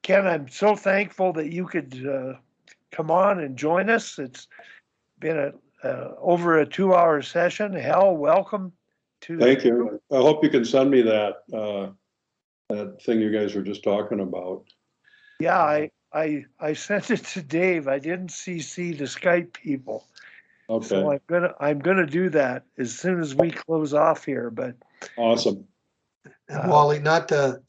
Ken, I'm so thankful that you could come on and join us. It's been over a 2-hour session. Hal, welcome to. Thank you. I hope you can send me that that thing you guys were just talking about. Yeah, I sent it to Dave. I didn't CC the Skype people. Okay. So I'm gonna do that as soon as we close off here. But awesome. And Wally, not to,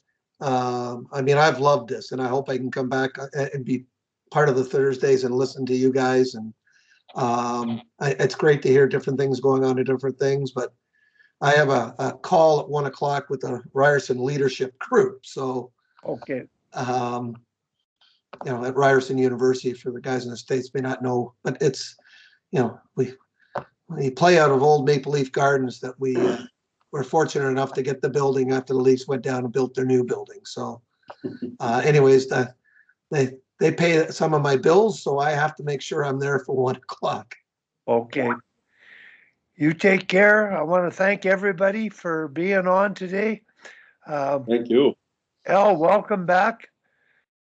I mean, I've loved this, and I hope I can come back and be part of the Thursdays and listen to you guys and It's great to hear different things going on to different things, but I have a call at 1 o'clock with the Ryerson leadership group. So, Okay. At Ryerson University, for the guys in the States may not know, but it's, we play out of old Maple Leaf Gardens that we were fortunate enough to get the building after the Leafs went down and built their new building. So anyways, they pay some of my bills, so I have to make sure I'm there for 1 o'clock. Okay. You take care. I want to thank everybody for being on today. Thank you. Al, welcome back.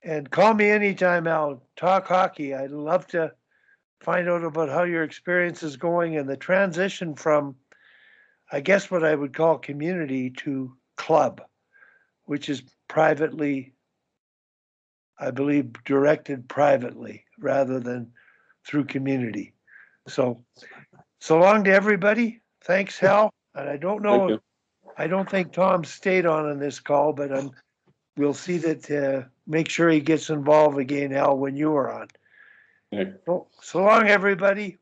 And call me anytime, Al. Talk hockey. I'd love to find out about how your experience is going and the transition from, I guess, what I would call community to club, which is privately, I believe, directed privately rather than through community. So long to everybody. Thanks, Hal. And I don't know, I don't think Tom stayed on this call, but we'll see that, make sure he gets involved again, Al, when you are on. Okay. So long, everybody.